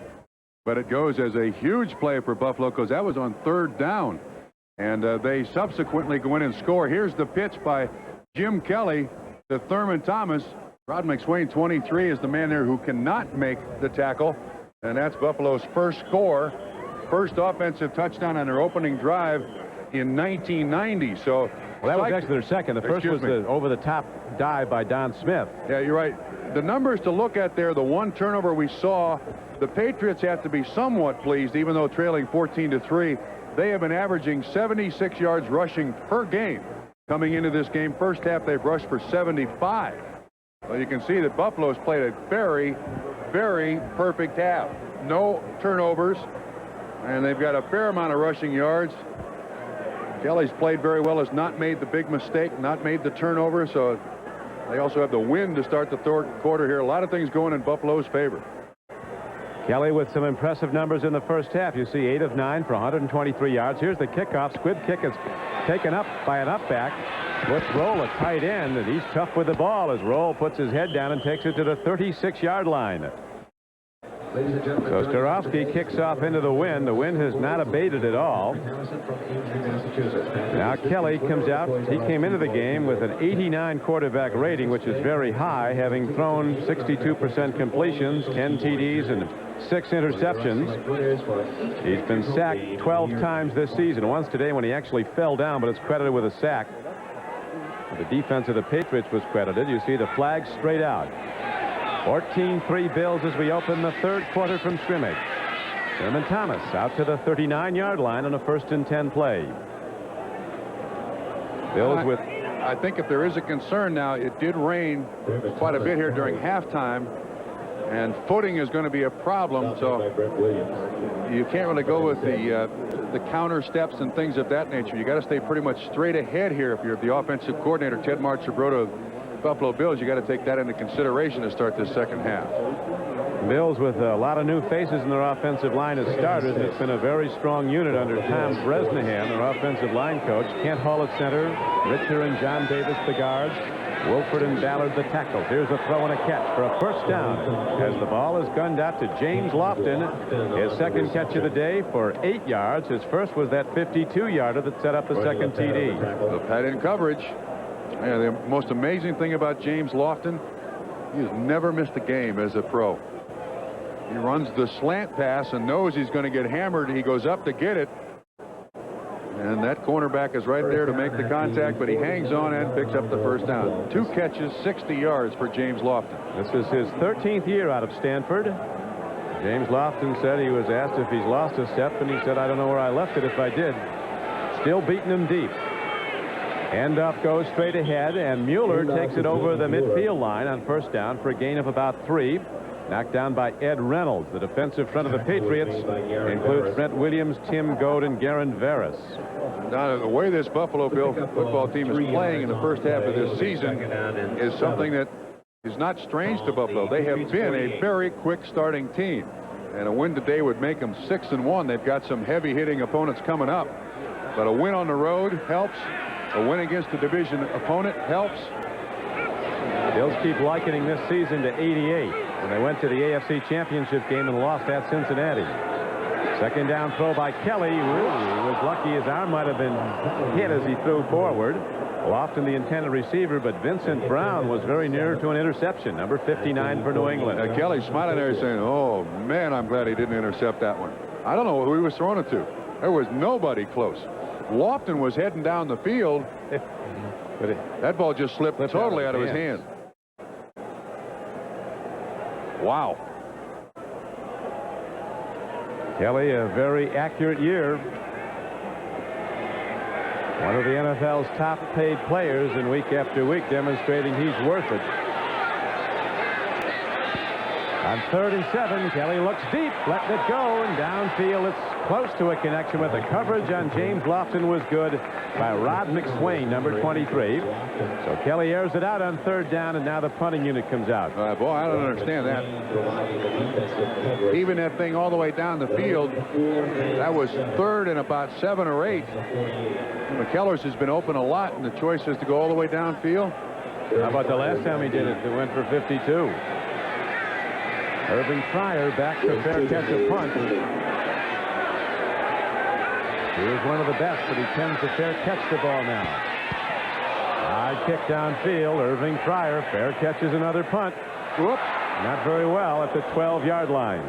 But it goes as a huge play for Buffalo because that was on 3rd down. And they subsequently go in and score. Here's the pitch by Jim Kelly to Thurman Thomas. Rod McSwain, 23, is the man there who cannot make the tackle. And that's Buffalo's first score. First offensive touchdown on their opening drive in 1990. So, well, that was actually their second. The first was the over-the-top dive by Don Smith. Yeah, you're right. The numbers to look at there, the one turnover we saw, the Patriots have to be somewhat pleased, even though trailing 14-3. They have been averaging 76 yards rushing per game coming into this game. First half, they've rushed for 75. Well, you can see that Buffalo's played a very, very perfect half. No turnovers, and they've got a fair amount of rushing yards. Kelly's played very well, has not made the big mistake, not made the turnover, so they also have the win to start the 3rd quarter here. A lot of things going in Buffalo's favor. Kelly with some impressive numbers in the first half. You see 8 of 9 for 123 yards. Here's the kickoff. Squib kick is taken up by an up-back. Puts Roll a tight end, and he's tough with the ball as Roll puts his head down and takes it to the 36-yard line. So Starowski kicks off into the wind. The wind has not abated at all. Now Kelly comes out. He came into the game with an 89 quarterback rating, which is very high, having thrown 62% completions, 10 TDs, and 6 interceptions. He's been sacked 12 times this season. Once today when he actually fell down, but it's credited with a sack. The defense of the Patriots was credited. You see the flag straight out. 14-3 Bills as we open the 3rd quarter from scrimmage. Thurman Thomas out to the 39-yard line on a 1st and 10 play. Bills with... I think if there is a concern now, it did rain quite a bit here during halftime, and footing is going to be a problem, so you can't really go with the counter steps and things of that nature. You got to stay pretty much straight ahead here if you're the offensive coordinator, Ted Marchibroda of Buffalo Bills. You got to take that into consideration to start this second half. Bills with a lot of new faces in their offensive line as starters. It's been a very strong unit under Tom Bresnahan, their offensive line coach. Kent Hull at center, Richter and John Davis the guards, Wilford and Ballard the tackles. Here's a throw and a catch for a first down as the ball is gunned out to James Lofton. His second catch of the day for 8 yards. His first was that 52-yarder that set up the second TD. The pad in coverage. Yeah, the most amazing thing about James Lofton, he has never missed a game as a pro. He runs the slant pass and knows he's going to get hammered. He goes up to get it. And that cornerback is right there to make the contact, but he hangs on and picks up the first down. 2 catches, 60 yards for James Lofton. This is his 13th year out of Stanford. James Lofton said he was asked if he's lost a step, and he said, I don't know where I left it if I did. Still beating him deep. Handoff goes straight ahead, and Mueller takes it over the midfield line on first down for a gain of about 3. knocked down by Ed Reynolds. The defensive front of the Patriots includes Brent Williams, Tim Goad, and Garen Veras. Now, the way this Buffalo Bill football team is playing in the first half of this season is something that is not strange to Buffalo. They have been a very quick starting team, and a win today would make them 6-1. They've got some heavy-hitting opponents coming up, but a win on the road helps. A win against a division opponent helps. Bills keep likening this season to '88 when they went to the AFC Championship game and lost at Cincinnati. Second down throw by Kelly. He was lucky his arm might have been hit as he threw forward. Lofton the intended receiver, but Vincent Brown was very near to an interception. Number 59 for New England. Kelly smiling there saying, oh, man, I'm glad he didn't intercept that one. I don't know who he was throwing it to. There was nobody close. Lofton was heading down the field. That ball just slipped totally out of his hand. Wow. Kelly, a very accurate year. One of the NFL's top paid players, and week after week demonstrating he's worth it. On 3rd and 7, Kelly looks deep, letting it go, and downfield it's close to a connection, but the coverage on James Lofton was good by Rod McSwain, number 23. So Kelly airs it out on 3rd down, and now the punting unit comes out. Boy, I don't understand that. Even that thing all the way down the field, that was 3rd and about 7 or 8. McKellers has been open a lot, and the choice is to go all the way downfield. How about the last time he did it? It went for 52. Irving Pryor back to fair catch a punt. He was one of the best, but he tends to fair catch the ball now. High kick downfield. Irving Pryor fair catches another punt. Whoop. Not very well at the 12-yard line.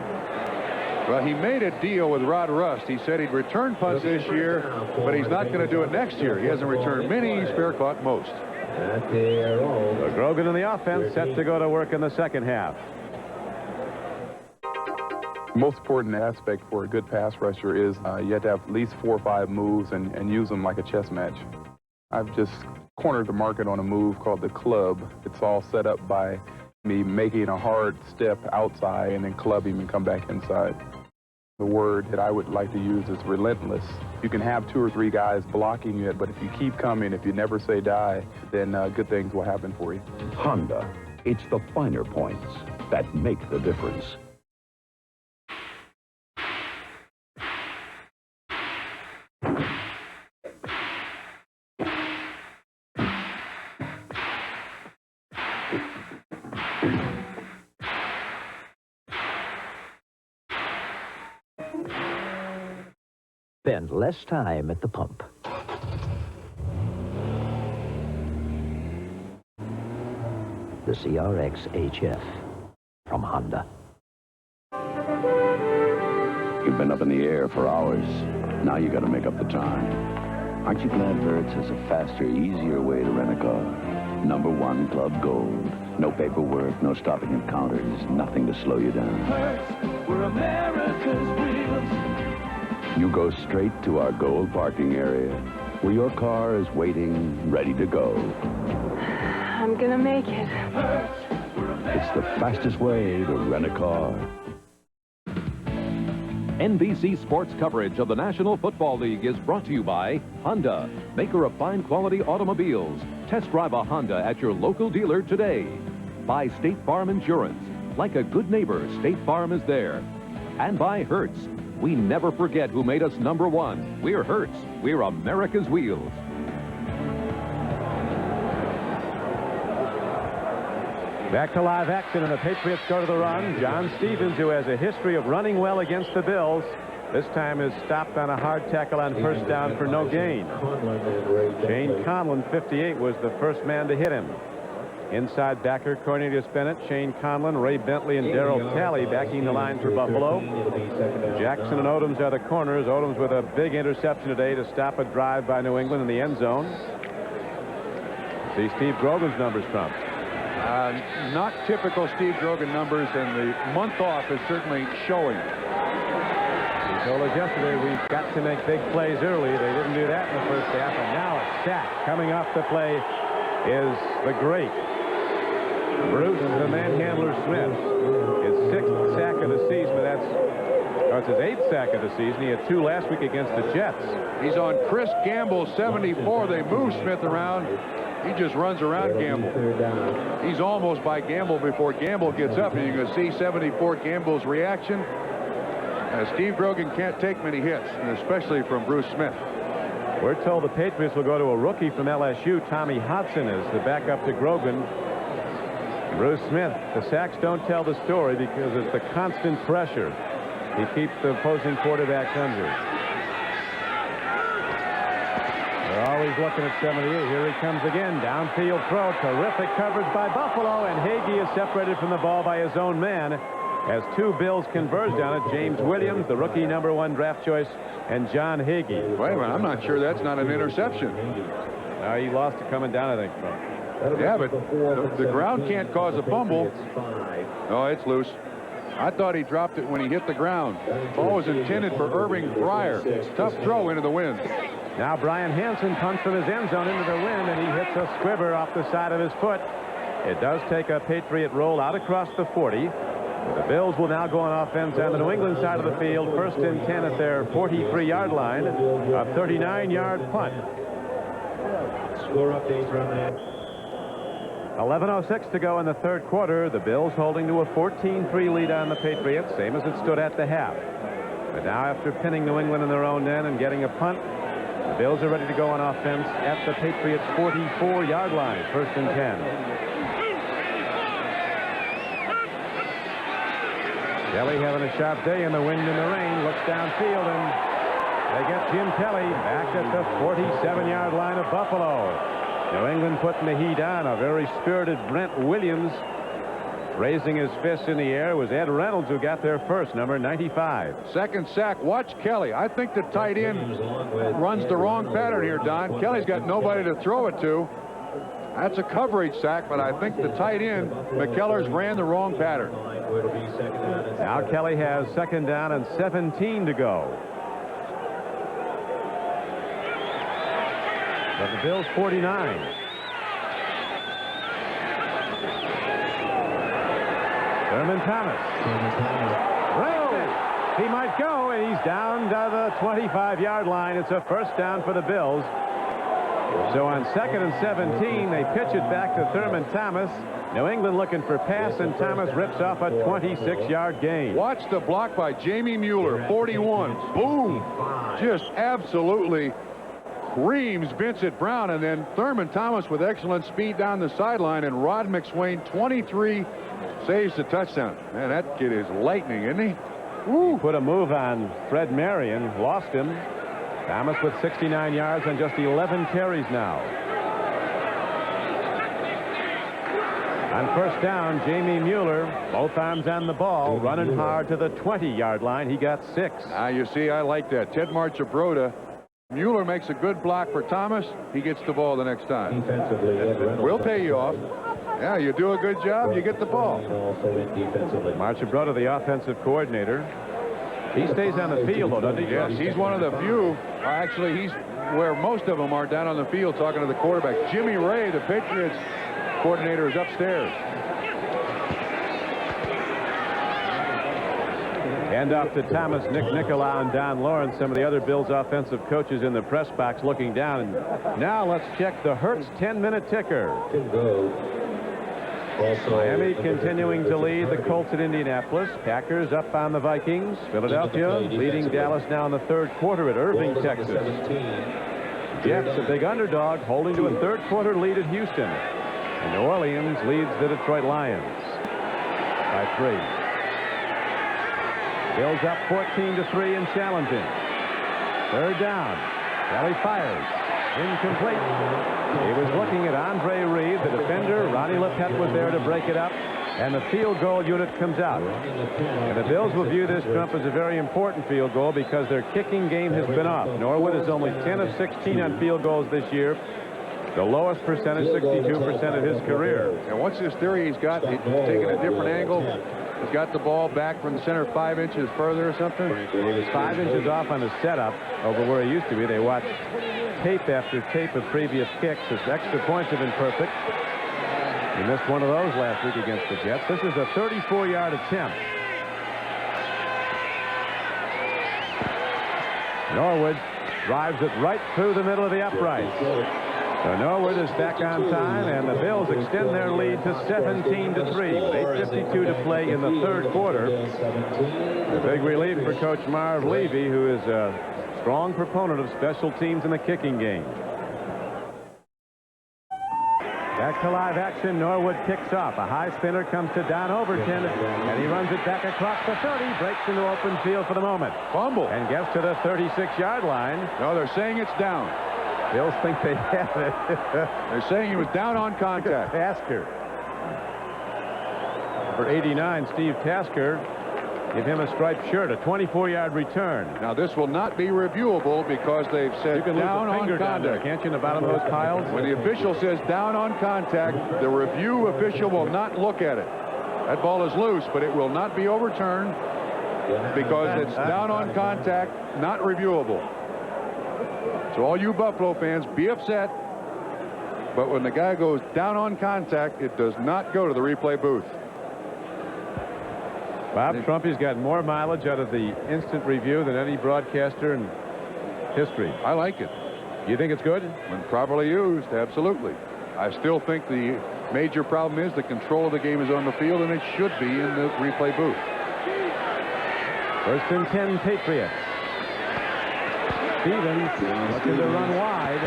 Well, he made a deal with Rod Rust. He said he'd return punts this year, but he's not going to do it next year. He hasn't returned many. He's fair caught most. So Grogan in the offense set to go to work in the second half. Most important aspect for a good pass rusher is you have to have at least 4 or 5 moves and use them like a chess match. I've just cornered the market on a move called the club. It's all set up by me making a hard step outside and then club him and come back inside. The word that I would like to use is relentless. You can have 2 or 3 guys blocking you, but if you keep coming, if you never say die, then good things will happen for you. Honda. It's the finer points that make the difference. Spend less time at the pump. The CRX HF from Honda. You've been up in the air for hours. Now you got to make up the time. Aren't you glad Verts has a faster, easier way to rent a car? #1 Club Gold. No paperwork, no stopping at counters, nothing to slow you down. Verts, we're America's wheels. You go straight to our gold parking area, where your car is waiting, ready to go. I'm gonna make it. It's the fastest way to rent a car. NBC sports coverage of the National Football League is brought to you by Honda, maker of fine quality automobiles. Test drive a Honda at your local dealer today. By State Farm Insurance. Like a good neighbor, State Farm is there. And by Hertz. We never forget who made us #1. We're Hertz. We're America's wheels. Back to live action, and the Patriots go to the run. John Stevens, who has a history of running well against the Bills, this time is stopped on a hard tackle on 1st down for no gain. Shane Conlon, 58, was the first man to hit him. Inside backer Cornelius Bennett, Shane Conlon, Ray Bentley, and Darryl Talley backing the line for Buffalo. Jackson and Odoms are the corners. Odoms with a big interception today to stop a drive by New England in the end zone. See Steve Grogan's numbers from. Not typical Steve Grogan numbers, and the month off is certainly showing. He told us yesterday we've got to make big plays early. They didn't do that in the first half, and now a sack. Coming off the play is the great Bruce, the manhandler Smith, his 6th sack of the season, but it's his 8th sack of the season. He had 2 last week against the Jets. He's on Chris Gamble's 74. They move Smith around. He just runs around Gamble. He's almost by Gamble before Gamble gets up, and you can see 74 Gamble's reaction. Steve Grogan can't take many hits, and especially from Bruce Smith. We're told the Patriots will go to a rookie from LSU. Tommy Hodson is the backup to Grogan. Bruce Smith, the sacks don't tell the story because it's the constant pressure. He keeps the opposing quarterback under. They're always looking at 78. Here he comes again. Downfield throw. Terrific coverage by Buffalo, and Hagee is separated from the ball by his own man as 2 Bills converged on it. James Williams, the rookie #1 draft choice, and John Hagee. Wait a minute, I'm not sure that's not an interception. He lost it coming down, I think. Yeah, but the ground can't cause a fumble. Oh, it's loose. I thought he dropped it when he hit the ground. Ball was intended for Irving Fryer. Tough throw into the wind. Now Brian Hansen punts from his end zone into the wind, and he hits a squibber off the side of his foot. It does take a Patriot roll out across the 40. The Bills will now go on offense on the New England side of the field. 1st and 10 at their 43-yard line. A 39-yard punt. Score updates from that. 11:06 to go in the 3rd quarter. The Bills holding to a 14-3 lead on the Patriots, same as it stood at the half. But now after pinning New England in their own end and getting a punt, the Bills are ready to go on offense at the Patriots' 44-yard line. 1st and 10. Kelly having a sharp day in the wind and the rain. Looks downfield, and they get Jim Kelly back at the 47-yard line of Buffalo. New England putting the heat on. A very spirited Brent Williams raising his fist in the air. It was Ed Reynolds who got there first, number 95. 2nd sack. Watch Kelly. I think the tight end runs the wrong pattern here, Don. Kelly's got nobody to throw it to. That's a coverage sack, but I think the tight end, McKellars, ran the wrong pattern. Now Kelly has 2nd down and 17 to go. But the Bills 49. Thurman Thomas. Reynolds. He might go, and he's down to the 25-yard line. It's a 1st down for the Bills. So on 2nd and 17, they pitch it back to Thurman Thomas. New England looking for pass, and Thomas rips off a 26-yard gain. Watch the block by Jamie Mueller, 41. Boom. Just absolutely creams Vincent Brown, and then Thurman Thomas with excellent speed down the sideline, and Rod McSwain, 23, saves the touchdown. Man, that kid is lightning, isn't he? Woo. Put a move on Fred Marion, lost him. Thomas with 69 yards on just 11 carries now. On 1st down, Jamie Mueller, both arms on the ball, running hard to the 20-yard line. He got 6. You see, I like that. Ted Marchibroda. Mueller makes a good block for Thomas. He gets the ball the next time. Defensively, we'll pay you off. Yeah, you do a good job, you get the ball. Marchibroda, the offensive coordinator. He stays on the field, though, doesn't he? Yes, he's one of the few. Actually, he's where most of them are, down on the field talking to the quarterback. Jimmy Ray, the Patriots coordinator, is upstairs. Hand off to Thomas, Nick Nicolau, and Don Lawrence, some of the other Bills offensive coaches in the press box looking down. And now let's check the Hertz 10-minute ticker. Miami continuing to lead the Colts at Indianapolis. Packers up on the Vikings. Philadelphia leading Dallas now in the 3rd quarter at Irving, Texas. Jets, a big underdog, holding to a 3rd quarter lead at Houston. And New Orleans leads the Detroit Lions by 3. Bills up 14-3 and challenging. 3rd down. Kelly fires. Incomplete. He was looking at Andre Reed, the defender. Ronnie Lepet was there to break it up, and the field goal unit comes out. And the Bills will view this, Trump, as a very important field goal because their kicking game has been off. Norwood is only 10 of 16 on field goals this year. The lowest percentage, 62% of his career. And what's his theory? He's taking a different angle. He's got the ball back from the center 5 inches further or something. He was 5 inches off on his setup over where he used to be. They watched tape after tape of previous kicks. His extra points have been perfect. He missed one of those last week against the Jets. This is a 34-yard attempt. Norwood drives it right through the middle of the uprights. So Norwood is back on time, and the Bills extend their lead to 17-3 with 8:52 to play in the third quarter. A big relief for Coach Marv Levy, who is a strong proponent of special teams in the kicking game. Back to live action. Norwood kicks off. A high spinner comes to Don Overton, and he runs it back across the 30, breaks into open field for the moment. Fumble. And gets to the 36-yard line. No, they're saying it's down. Bills think they have it. They're saying he was down on contact. Tasker. For 89, Steve Tasker. Give him a striped shirt, a 24-yard return. Now, this will not be reviewable because they've said you can down lose a on finger contact. down there, can't you, in the bottom of those piles? When the official says down on contact, the review official will not look at it. That ball is loose, but it will not be overturned because it's down on contact, not reviewable. So all you Buffalo fans, be upset. But when the guy goes down on contact, it does not go to the replay booth. Bob Trumpy's got more mileage out of the instant review than any broadcaster in history. I like it. You think it's good? When properly used, absolutely. I still think the major problem is the control of the game is on the field, and it should be in the replay booth. First and 10 Patriots. Stevens looking to run wide.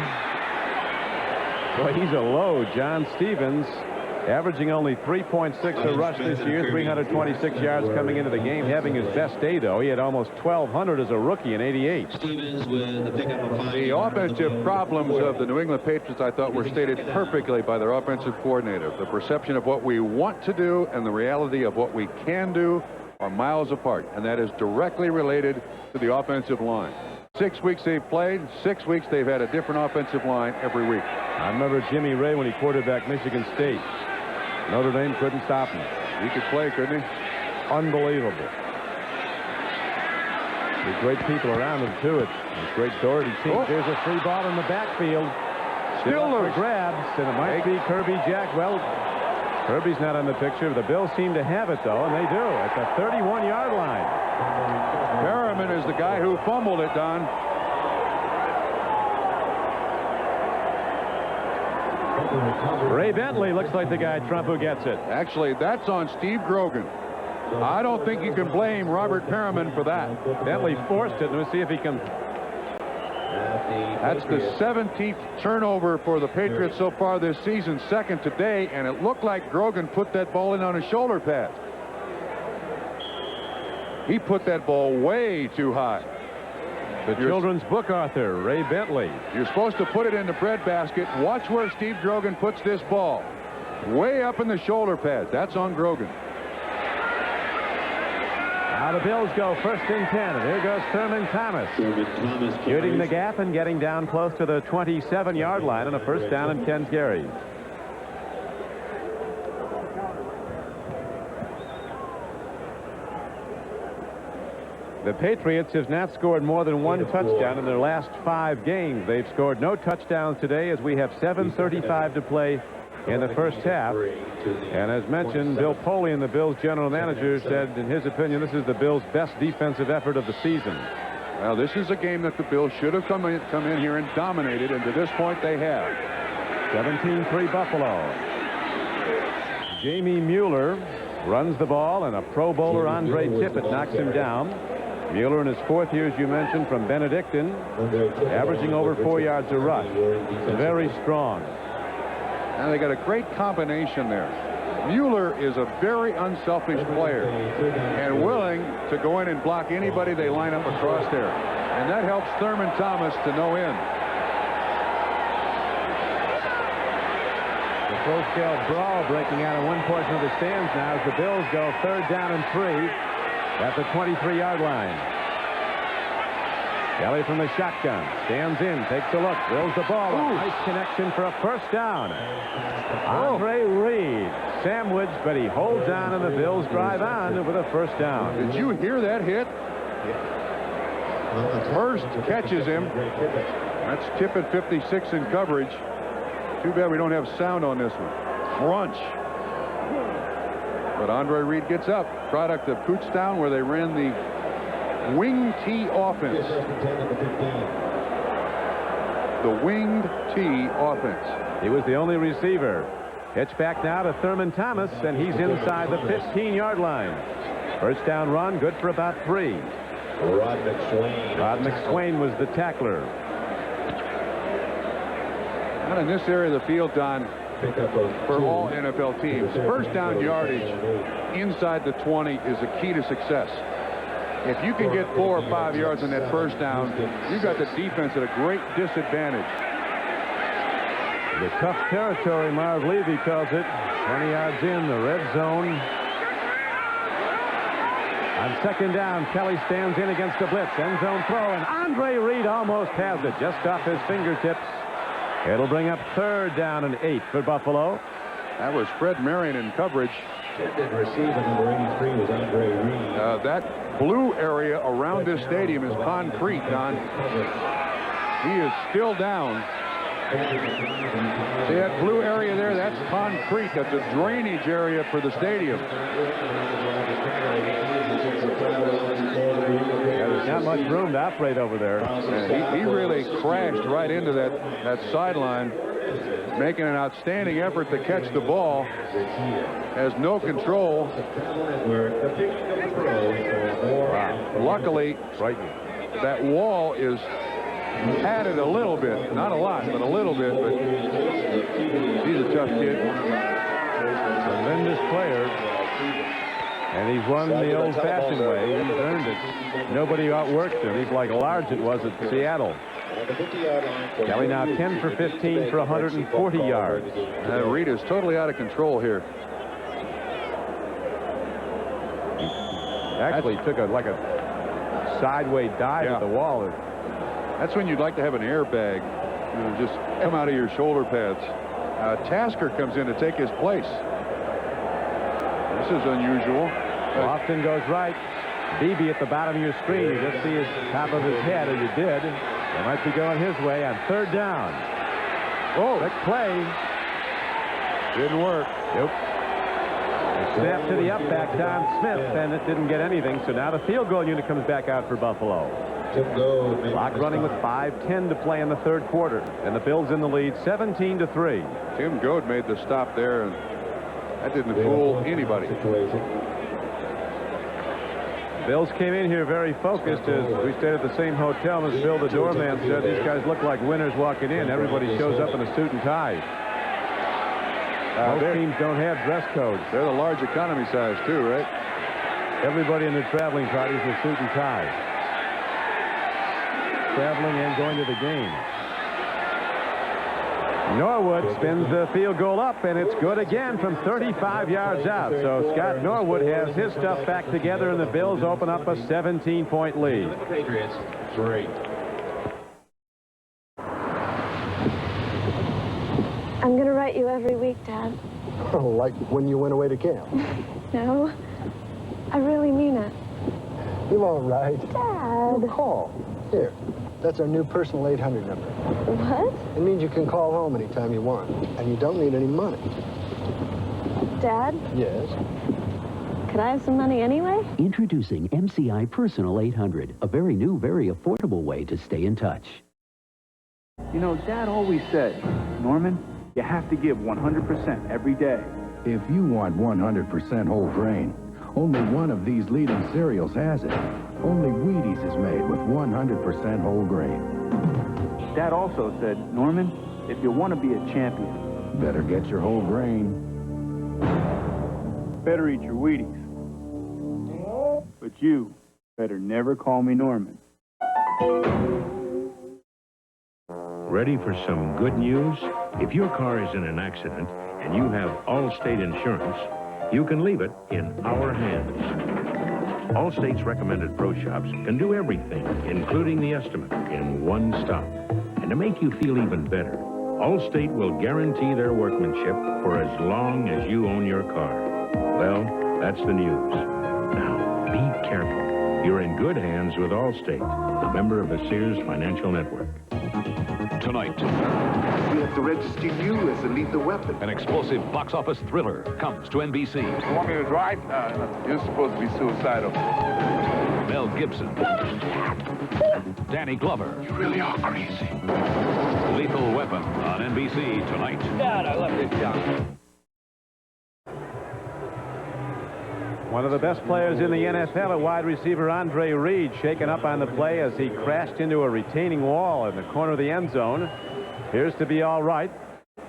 Boy, he's a load. John Stevens, averaging only 3.6 a rush this year, 326 yards coming into the game, having his best day, though. He had almost 1,200 as a rookie in '88. The offensive problems of the New England Patriots, I thought, were stated perfectly by their offensive coordinator. The perception of what we want to do and the reality of what we can do are miles apart, and that is directly related to the offensive line. 6 weeks they've played, 6 weeks they've had a different offensive line every week. I remember Jimmy Ray when he quarterbacked Michigan State. Notre Dame couldn't stop him. He could play, couldn't he? Unbelievable. There's great people around him, too. It's great Doherty team. Oh. There's a free ball in the backfield. Still for grabs, and it might be Kirby Jack. Well, Kirby's not on the picture. The Bills seem to have it, though, and they do. At the 31-yard line. Perriman is the guy who fumbled it, Don. Ray Bentley looks like the guy, Trump, who gets it. Actually, that's on Steve Grogan. I don't think you can blame Robert Perriman for that. Bentley forced it. Let's see if he can. That's the 17th turnover for the Patriots so far this season, second today, and it looked like Grogan put that ball in on his shoulder pad. He put that ball way too high. The children's book author, Ray Bentley. You're supposed to put it in the breadbasket. Watch where Steve Grogan puts this ball. Way up in the shoulder pad. That's on Grogan. Now the Bills go first and 10, and here goes Thurman Thomas. Shooting the gap and getting down close to the 27-yard line on a first down and 10 carries. The Patriots have not scored more than one touchdown in their last 5 games. They've scored no touchdowns today as we have 7:35 to play in the first half. And as mentioned, Bill Polian, the Bills general manager, said in his opinion this is the Bills' best defensive effort of the season. Well, this is a game that the Bills should have come in here and dominated, and to this point they have. 17-3 Buffalo. Jamie Mueller runs the ball, and a Pro Bowler, Andre Tippett, knocks him down. Mueller in his 4th year, as you mentioned, from Benedictine, averaging over 4 yards a rush. Very strong. And they got a great combination there. Mueller is a very unselfish player and willing to go in and block anybody they line up across there. And that helps Thurman Thomas to no end. The full-scale brawl breaking out in one portion of the stands now as the Bills go 3rd down and 3 at the 23-yard line. Kelly from the shotgun stands in, takes a look, drills the ball. A nice connection for a first down. Andre Reed sandwiched, but he holds on, and the Bills drive on with a first down. Did you hear that hit? Hurst catches him. That's Tippett, 56 in coverage. Too bad we don't have sound on this one. crunch. But Andre Reed gets up. Product of Kutztown, where they ran the wing tee offense. The winged tee offense. He was the only receiver. Pitch back now to Thurman Thomas, and he's inside the 15-yard line. First down run, good for about 3. Rod McSwain. Rod McSwain was the tackler. Not in this area of the field, Don, for all NFL teams. First down yardage inside the 20 is the key to success. If you can get 4 or 5 yards on that first down, you've got the defense at a great disadvantage. The tough territory, Marv Levy calls it. 20 yards in the red zone. On second down, Kelly stands in against the blitz. End zone throw, and Andre Reed almost has it just off his fingertips. It'll bring up third down and 8 for Buffalo. That was Fred Marion in coverage. Intended receiver number 83 was Andre Reed. That blue area around this stadium is concrete, Don. He is still down. See that blue area there? That's concrete. That's a drainage area for the stadium. There's not much room to operate over there. He really crashed right into that sideline, making an outstanding effort to catch the ball. Has no control. Luckily, that wall is padded a little bit. Not a lot, but a little bit. But he's a tough kid. Tremendous player. And he's won the old-fashioned way. He's earned it. Nobody outworked him. He's like Largent was at Seattle. Kelly now 10 for 15 for 140 yards. Reed is totally out of control here. Actually took a sideway dive at the wall. That's when you'd like to have an airbag, just come out of your shoulder pads. Tasker comes in to take his place. This is unusual. Lofton goes right. Beebe at the bottom of your screen. You just see his top of his head, or you did. They might be going his way on third down. Oh, quick play. Didn't work. Nope. Snap to the up back, Don Smith, and it didn't get anything. So now the field goal unit comes back out for Buffalo. Clock running with 5:10 to play in the third quarter, and the Bills in the lead 17-3. Tim Goad made the stop there, and that didn't fool anybody. Bills came in here very focused. As we stayed at the same hotel, as Bill the doorman said, these guys look like winners walking in. Everybody shows up in a suit and tie. Most teams don't have dress codes. They're the large economy size too, right? Everybody in the traveling parties with suit and tie. Traveling and going to the game. Norwood spins the field goal up, and it's good again from 35 yards out. So Scott Norwood has his stuff back together, and the Bills open up a 17-point lead. Patriots, 3. I'm going to write you every week, Dad. Oh, like when you went away to camp? No, I really mean it. You won't write. Dad. You call. Here, that's our new personal 800 number. What? It means you can call home anytime you want, and you don't need any money. Dad? Yes? Could I have some money anyway? Introducing MCI Personal 800, a very new, very affordable way to stay in touch. You know, Dad always said, Norman, you have to give 100% every day. If you want 100% whole grain, only one of these leading cereals has it. Only Wheaties is made with 100% whole grain. Dad also said, Norman, if you want to be a champion, better get your whole grain. Better eat your Wheaties. But you better never call me Norman. Ready for some good news? If your car is in an accident and you have Allstate insurance, you can leave it in our hands. Allstate's recommended pro shops can do everything, including the estimate, in one stop. And to make you feel even better, Allstate will guarantee their workmanship for as long as you own your car. Well, that's the news. Now, be careful. You're in good hands with Allstate, a member of the Sears Financial Network. tonight. We have to register you as a lethal weapon. An explosive box office thriller comes to NBC. You want me to drive? You're supposed to be suicidal. Mel Gibson. Danny Glover. You really are crazy. Lethal Weapon on NBC tonight. God, I love this guy. One of the best players in the NFL, a wide receiver Andre Reed, shaken up on the play as he crashed into a retaining wall in the corner of the end zone. Appears to be all right.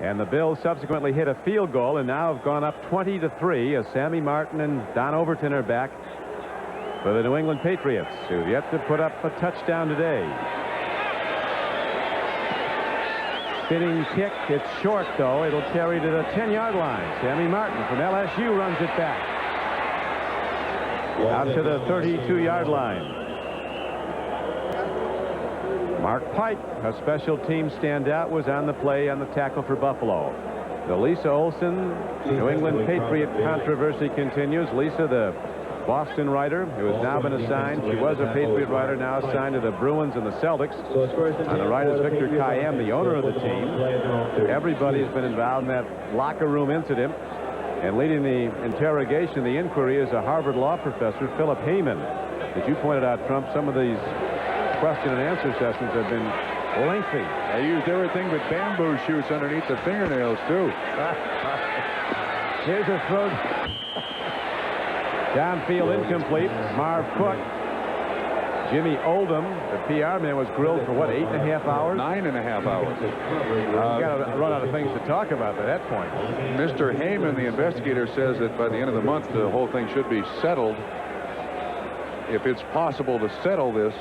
And the Bills subsequently hit a field goal and now have gone up 20-3 as Sammy Martin and Don Overton are back for the New England Patriots, who've yet to put up a touchdown today. Spinning kick. It's short, though. It'll carry to the 10-yard line. Sammy Martin from LSU runs it back out to the 32-yard line. Mark Pike, a special team standout, was on the play on the tackle for Buffalo. The Lisa Olson New England Patriot controversy continues. Lisa, the Boston writer, who has now been assigned. She was a Patriot writer, now assigned to the Bruins and the Celtics. On the right is Victor Kayem, the owner of the team. Everybody has been involved in that locker room incident. And leading the interrogation, the inquiry, is a Harvard law professor, Philip Heyman. As you pointed out, Trump, some of these question and answer sessions have been lengthy. They used everything but bamboo shoots underneath the fingernails, too. Here's a throw. Downfield incomplete. Marv Cook. Jimmy Oldham, the PR man, was grilled for what, 8.5 hours? 9.5 hours. We've got to run out of things to talk about by that point. Mr. Heyman, the investigator, says that by the end of the month, the whole thing should be settled. If it's possible to settle this.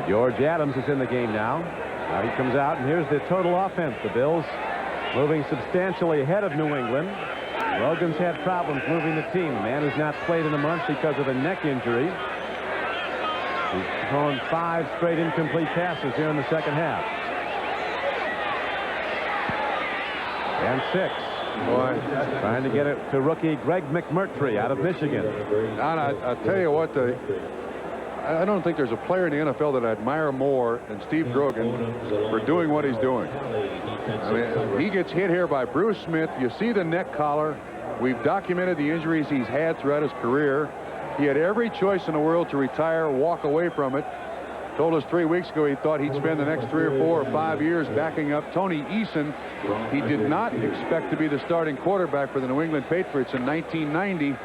George Adams is in the game now. Now he comes out, and here's the total offense. The Bills moving substantially ahead of New England. Logan's had problems moving the team. The man who's not played in a month because of a neck injury. He's thrown 5 straight incomplete passes here in the second half. And 6. Boy, trying to get it to rookie Greg McMurtry out of Michigan. And I'll tell you what, I don't think there's a player in the NFL that I admire more than Steve Grogan for doing what he's doing. I mean, he gets hit here by Bruce Smith. You see the neck collar. We've documented the injuries he's had throughout his career. He had every choice in the world to retire, walk away from it. Told us 3 weeks ago he thought he'd spend the next 3 or 4 or 5 years backing up Tony Eason. He did not expect to be the starting quarterback for the New England Patriots in 1990.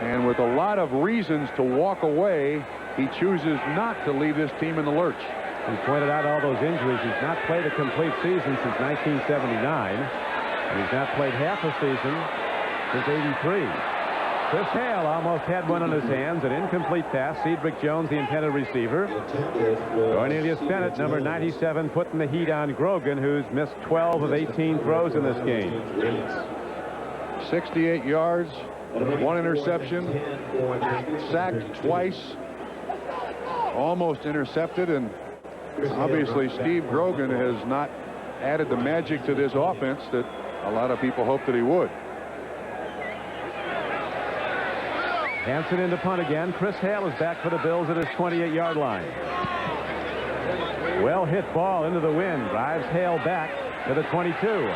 And with a lot of reasons to walk away, he chooses not to leave this team in the lurch. He pointed out all those injuries. He's not played a complete season since 1979. And he's not played half a season since '83. Chris Hale almost had one on his hands. An incomplete pass. Cedric Jones, the intended receiver. Cornelius Bennett, number 97, putting the heat on Grogan, who's missed 12 of 18 throws in this game. 68 yards, 1 interception, sacked twice, almost intercepted, and obviously Steve Grogan has not added the magic to this offense that a lot of people hoped that he would. Hansen into punt again. Chris Hale is back for the Bills at his 28-yard line. Well hit ball into the wind. Drives Hale back to the 22.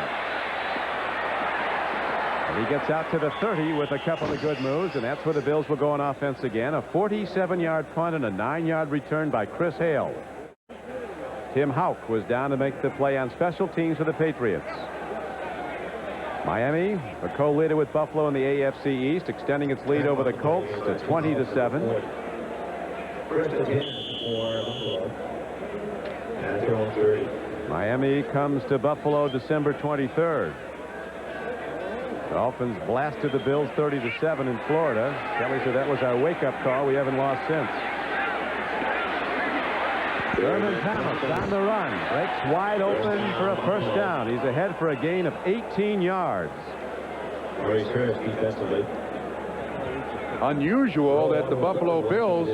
And he gets out to the 30 with a couple of good moves, and that's where the Bills will go on offense again. A 47-yard punt and a 9-yard return by Chris Hale. Tim Houck was down to make the play on special teams for the Patriots. Miami, a co-leader with Buffalo in the AFC East, extending its lead over the Colts to 20-7. Miami comes to Buffalo December 23rd. Dolphins blasted the Bills 30-7 in Florida. Kelly said that was our wake-up call. We haven't lost since. Thurman Thomas on the run. Breaks wide open for a first down. He's ahead for a gain of 18 yards. Unusual that the Buffalo Bills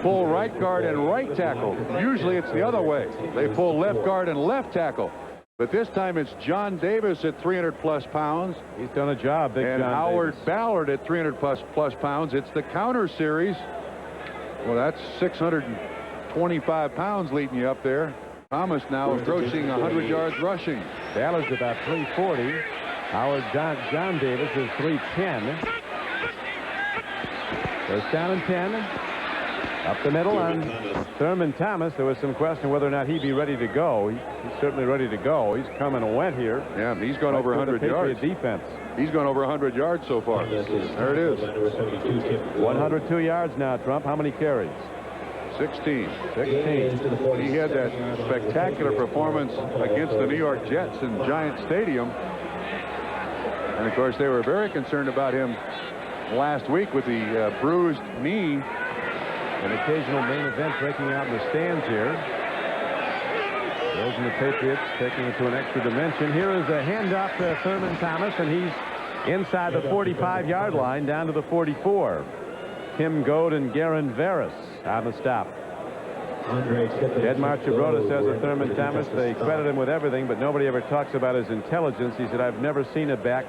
pull right guard and right tackle. Usually it's the other way. They pull left guard and left tackle. But this time it's John Davis at 300-plus pounds. He's done a job, Big and John Howard Davis. Ballard at 300-plus pounds. It's the counter series. Well, that's 625 pounds leading you up there. Thomas now approaching 100 yards rushing. Ballard's about 340. Howard John Davis is 310. First down and 10. Up the middle on Thurman Thomas. There was some question whether or not he'd be ready to go. He's certainly ready to go. He's come and went here. Yeah, he's gone over 100 yards. Defense. He's gone over 100 yards so far. There it is. 102 yards now, Trump. How many carries? 16. 16. He had that spectacular performance against the New York Jets in Giant Stadium. And, of course, they were very concerned about him last week with the bruised knee. An occasional main event breaking out in the stands here. Bills and the Patriots taking it to an extra dimension. Here is a handoff to Thurman Thomas, and he's inside the 45-yard line down to the 44. Tim Goad and Garin Veras on the stop. Ed Marchabrota says of Thurman Thomas, they credit him with everything, but nobody ever talks about his intelligence. He said, I've never seen a back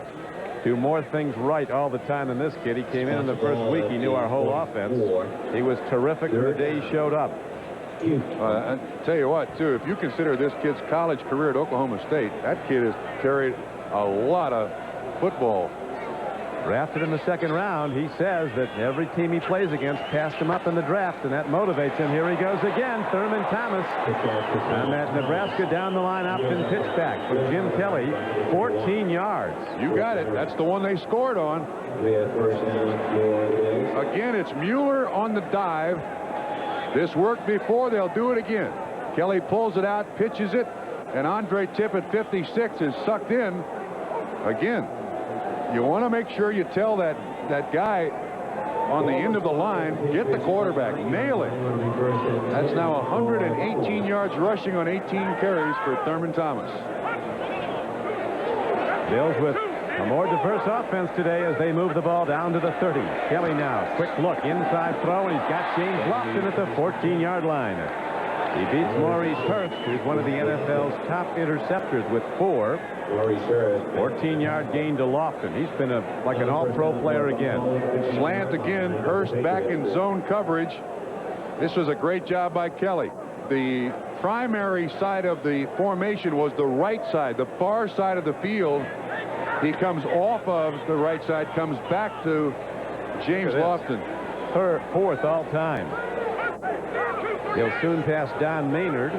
do more things right all the time than this kid. He came in the first week. He knew our whole offense. He was terrific the day he showed up. I tell you what, too, if you consider this kid's college career at Oklahoma State, that kid has carried a lot of football. Drafted in the second round, he says that every team he plays against passed him up in the draft, and that motivates him. Here he goes again, Thurman Thomas. On that Nebraska down the line option pitch back from Jim Kelly, 14 yards. You got it. That's the one they scored on. Again, it's Mueller on the dive. This worked before. They'll do it again. Kelly pulls it out, pitches it, and Andre Tippett, 56, is sucked in again. You want to make sure you tell that guy on the end of the line, get the quarterback, nail it. That's now 118 yards rushing on 18 carries for Thurman Thomas. Bills with a more diverse offense today as they move the ball down to the 30. Kelly now, quick look, inside throw, and he's got James Lofton at the 14-yard line. He beats Maurice Hurst, who's one of the NFL's top interceptors with 4. 14-yard gain to Lofton. He's been like an all-pro player again. Slant again. Hurst back in zone coverage. This was a great job by Kelly. The primary side of the formation was the right side, the far side of the field. He comes off of the right side, comes back to James Lofton. Her 4th all time. He'll soon pass Don Maynard.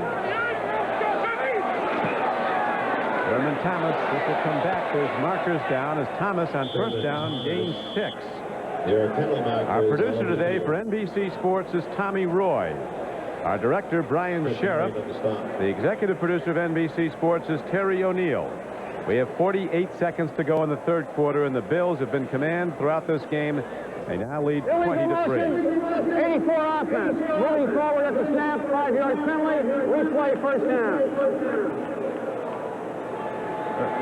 Thurman Thomas, this will come back. There's markers down as Thomas on first down gains 6. Our producer today for NBC Sports is Tommy Roy. Our director, Brian Sheriff. The executive producer of NBC Sports is Terry O'Neill. We have 48 seconds to go in the third quarter, and the Bills have been command throughout this game. They now lead 20-3. 84 offense. Moving forward at the snap, 5-yard penalty. Replay first down.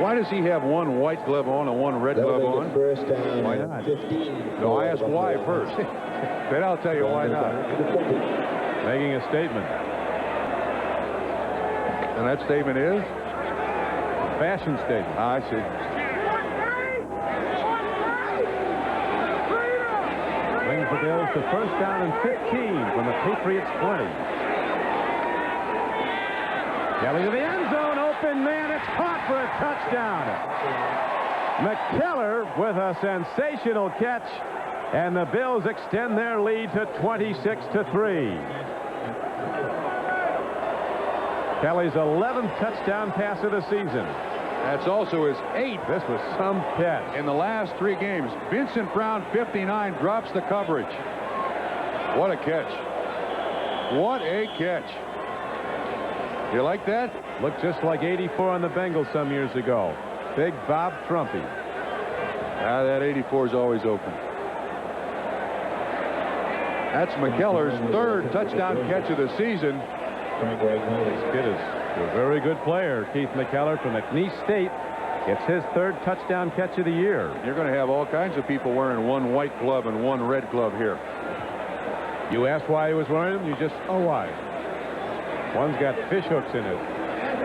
Why does he have one white glove on and one red glove on? Why not? No, I asked why first. Then I'll tell you why not. Making a statement. And that statement is? Fashion statement. I see. Brings the Bills to first down and 15 from the Patriots 20. Kelly to the end zone, open man, it's caught for a touchdown. McKellar with a sensational catch, and the Bills extend their lead to 26-3. Kelly's 11th touchdown pass of the season. That's also his 8th. This was some catch. In the last 3 games. Vincent Brown, 59, drops the coverage. What a catch. What a catch. You like that? Looked just like 84 on the Bengals some years ago. Big Bob Trumpy. That 84 is always open. That's McKellar's 3rd touchdown catch of the season. This kid is a very good player. Keith McKellar from McNeese State gets his 3rd touchdown catch of the year. You're going to have all kinds of people wearing one white glove and one red glove here. You asked why he was wearing them? You just, why? One's got fish hooks in it.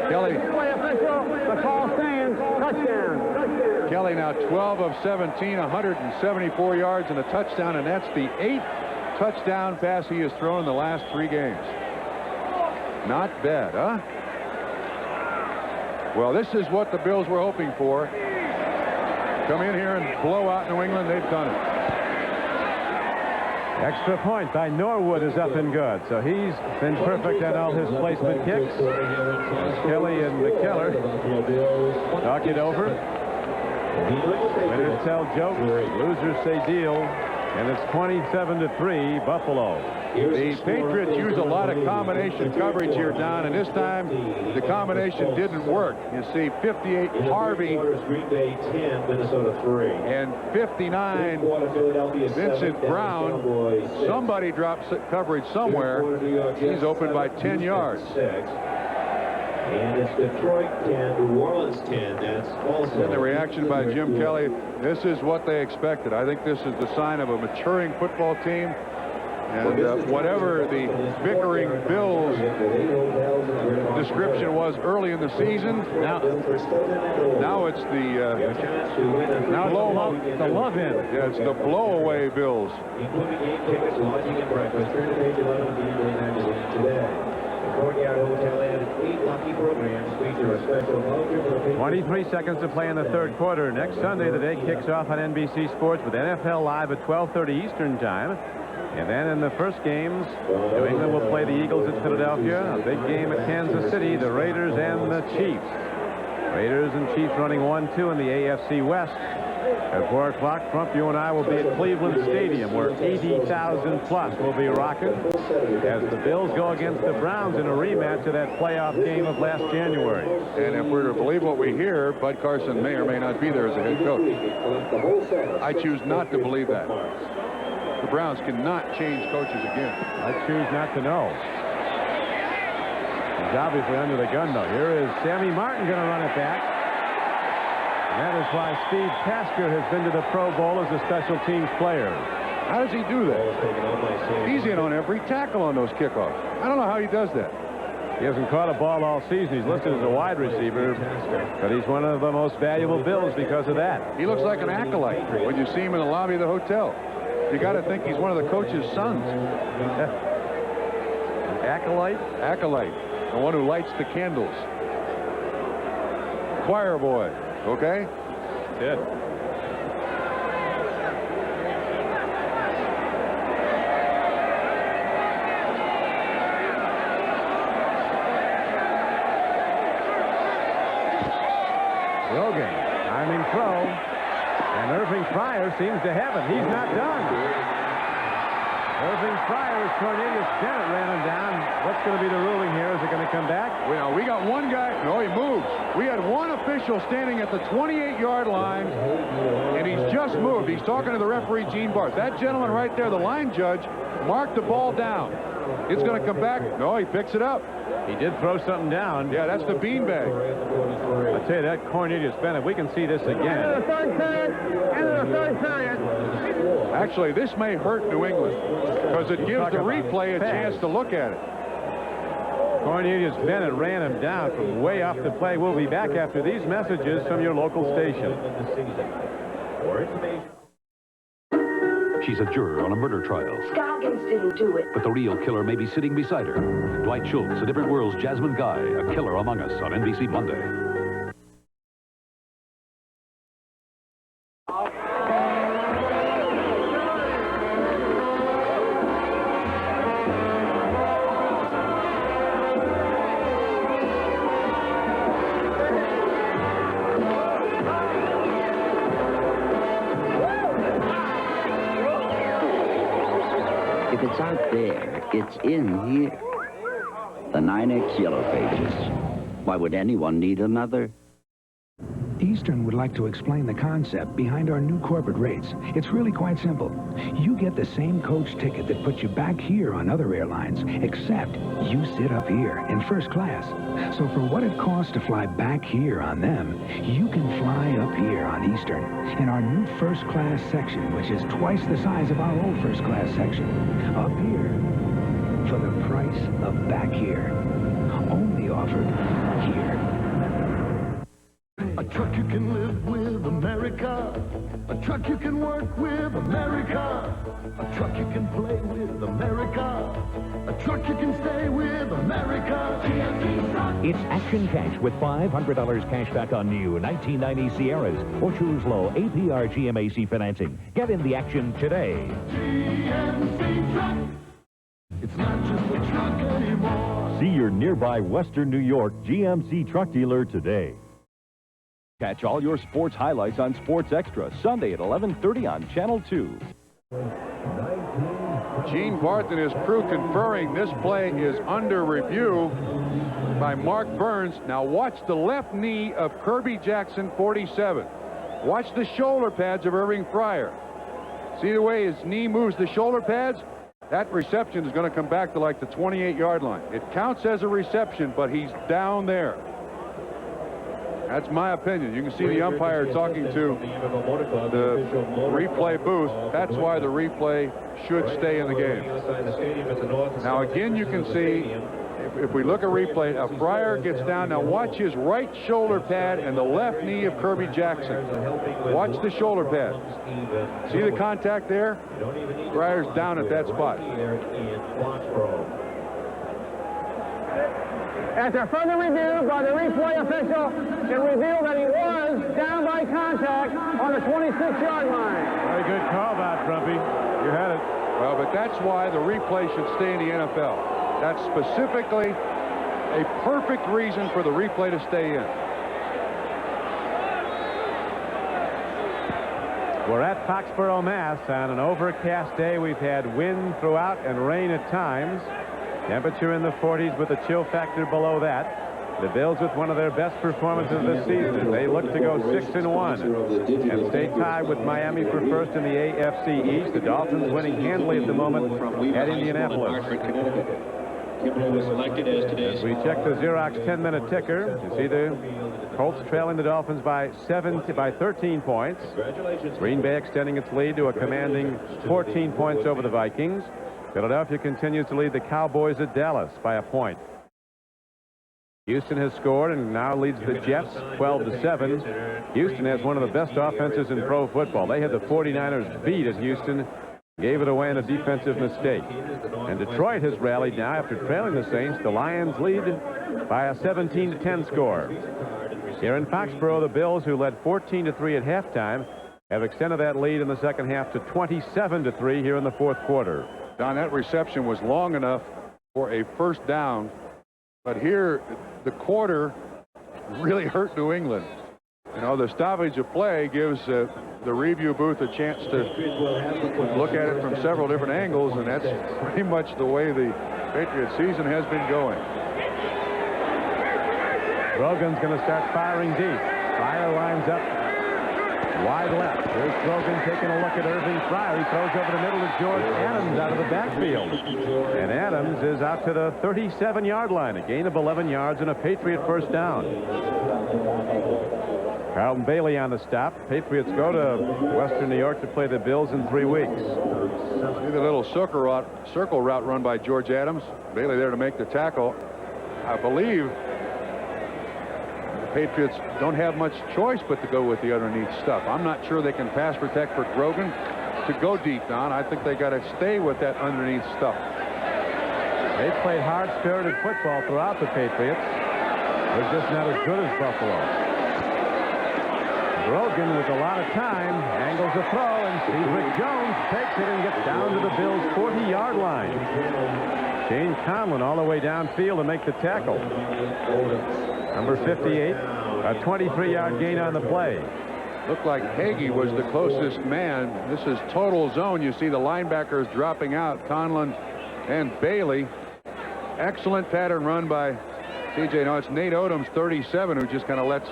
Kelly. The call stands. Touchdown. Kelly now 12 of 17, 174 yards and a touchdown, and that's the 8th touchdown pass he has thrown in the last 3 games. Not bad, huh? Well, this is what the Bills were hoping for. Come in here and blow out New England. They've done it. Extra point by Norwood is up and good. So he's been perfect on all his placement kicks. Kelly and McKellar talk it over. Winners tell jokes, losers say deal, and it's 27-3 Buffalo. The Patriots use a lot of combination coverage here, Don, and this time the combination didn't work. You see 58 Harvey and 59 Vincent Brown. Somebody drops coverage somewhere. He's open by 10 yards. And it's Detroit 10, New Orleans 10. That's also. And the reaction by Jim Kelly, this is what they expected. I think this is the sign of a maturing football team. And whatever the bickering Bills description was early in the season, now it's the love in. Yeah, it's the blow-away Bills. Including game tickets, lodging, and breakfast. Turn to page 11 of the Eagle magazine today. The Courtyard Hotel added 8 lucky programs feature a special voucher for the 23 seconds to play in the third quarter. Next Sunday, the day kicks off on NBC Sports with NFL Live at 12:30 Eastern Time. And then in the first games, New England will play the Eagles at Philadelphia. A big game at Kansas City, the Raiders and the Chiefs. Raiders and Chiefs running 1-2 in the AFC West. At 4 o'clock, Trump, you and I will be at Cleveland Stadium, where 80,000 plus will be rocking as the Bills go against the Browns in a rematch of that playoff game of last January. And if we're to believe what we hear, Bud Carson may or may not be there as a head coach. I choose not to believe that. The Browns cannot change coaches again. I choose not to know. He's obviously under the gun, though. Here is Sammy Martin going to run it back. And that is why Steve Tasker has been to the Pro Bowl as a special teams player. How does he do that? He's in on every tackle on those kickoffs. I don't know how he does that. He hasn't caught a ball all season. He's listed as a wide receiver, but he's one of the most valuable Bills because of that. He looks like an acolyte when you see him in the lobby of the hotel. You got to think he's one of the coach's sons. An acolyte? Acolyte. The one who lights the candles. Choir boy. Okay? Good. Rogan, timing throw. And Irving Pryor seems to have it. He's not done. Irving Pryor is Cornelius Bennett ran him down. What's going to be the ruling here? Is it going to come back? Well, we got one guy. No, he moves. We had one official standing at the 28-yard line, and he's just moved. He's talking to the referee, Gene Barth. That gentleman right there, the line judge, marked the ball down. It's going to come back. No, he picks it up. He did throw something down. Yeah, that's the beanbag. I tell you, that Cornelius Bennett, we can see this again. End of the third period. End of the third period. Actually, this may hurt New England because it gives the replay a chance to look at it. Cornelius Bennett ran him down from way off the play. We'll be back after these messages from your local station. She's a juror on a murder trial. Scoggins didn't do it. But the real killer may be sitting beside her. Dwight Schultz, A Different World's Jasmine Guy, A Killer Among Us on NBC Monday. If it's out there, it's in here. The 9X Yellow Pages. Why would anyone need another? Eastern would like to explain the concept behind our new corporate rates. It's really quite simple. You get the same coach ticket that puts you back here on other airlines, except you sit up here in first class. So for what it costs to fly back here on them, you can fly up here on Eastern in our new first class section, which is twice the size of our old first class section. Up here for the price of back here. Only offered here. A truck you can live with, America. A truck you can work with, America. A truck you can play with, America. A truck you can stay with, America. GMC truck. It's Action Cash with $500 cash back on new 1990 Sierras or choose low APR GMAC financing. Get in the action today. GMC truck. It's not just a truck anymore. See your nearby Western New York GMC truck dealer today. Catch all your sports highlights on Sports Extra, Sunday at 11:30 on Channel 2. Gene Barth and his crew conferring. This play is under review by Mark Burns. Now watch the left knee of Kirby Jackson, 47. Watch the shoulder pads of Irving Fryer. See the way his knee moves the shoulder pads? That reception is going to come back to like the 28-yard line. It counts as a reception, but he's down there. That's my opinion. You can see the umpire talking to the replay booth. That's why the replay should stay in the game. Now again, you can see, if we look at replay, Fryer gets down. Now watch his right shoulder pad and the left knee of Kirby Jackson. Watch the shoulder pad. See the contact there? Fryer's down at that spot. After further review by the replay official, it revealed that he was down by contact on the 26-yard line. Very good call back, Trumpy. You had it. Well, but that's why the replay should stay in the NFL. That's specifically a perfect reason for the replay to stay in. We're at Foxborough, Mass. On an overcast day, we've had wind throughout and rain at times. Temperature in the 40s with a chill factor below that. The Bills with one of their best performances this season. They look to go 6-1 and stay tied with Miami for first in the AFC East. The Dolphins winning handily at the moment at Indianapolis. As we check the Xerox 10-minute ticker, you see the Colts trailing the Dolphins by 13 points. Green Bay extending its lead to a commanding 14 points over the Vikings. Philadelphia continues to lead the Cowboys at Dallas by a point. Houston has scored and now leads the Jets 12-7. Houston has one of the best offenses in pro football. They had the 49ers beat at Houston, gave it away in a defensive mistake. And Detroit has rallied now after trailing the Saints. The Lions lead by a 17-10 score. Here in Foxborough, the Bills, who led 14-3 at halftime, have extended that lead in the second half to 27-3 here in the fourth quarter. Don, that reception was long enough for a first down, but here the quarter really hurt New England. You know, the stoppage of play gives the review booth a chance to look at it from several different angles, and that's pretty much the way the Patriots season has been going. Rogan's going to start firing deep. Fryer lines up wide left. Here's Grogan taking a look at Irving Fryer. He throws over the middle to George Adams out of the backfield. And Adams is out to the 37-yard line. A gain of 11 yards and a Patriot first down. Carlton Bailey on the stop. Patriots go to Western New York to play the Bills in 3 weeks. See the little circle route run by George Adams. Bailey there to make the tackle. I believe Patriots don't have much choice but to go with the underneath stuff. I'm not sure they can pass protect for Grogan to go deep, Don. I think they got to stay with that underneath stuff. They played hard-spirited football throughout the Patriots. They're just not as good as Buffalo. Grogan with a lot of time angles a throw, and Cedric Jones takes it and gets down to the Bills' 40-yard line. Shane Conlon all the way downfield to make the tackle. Number 58, a 23-yard gain on the play. Looked like Hagee was the closest man. This is total zone. You see the linebackers dropping out, Conlon and Bailey. Excellent pattern run by CJ. No, it's Nate Odom's 37 who just kind of lets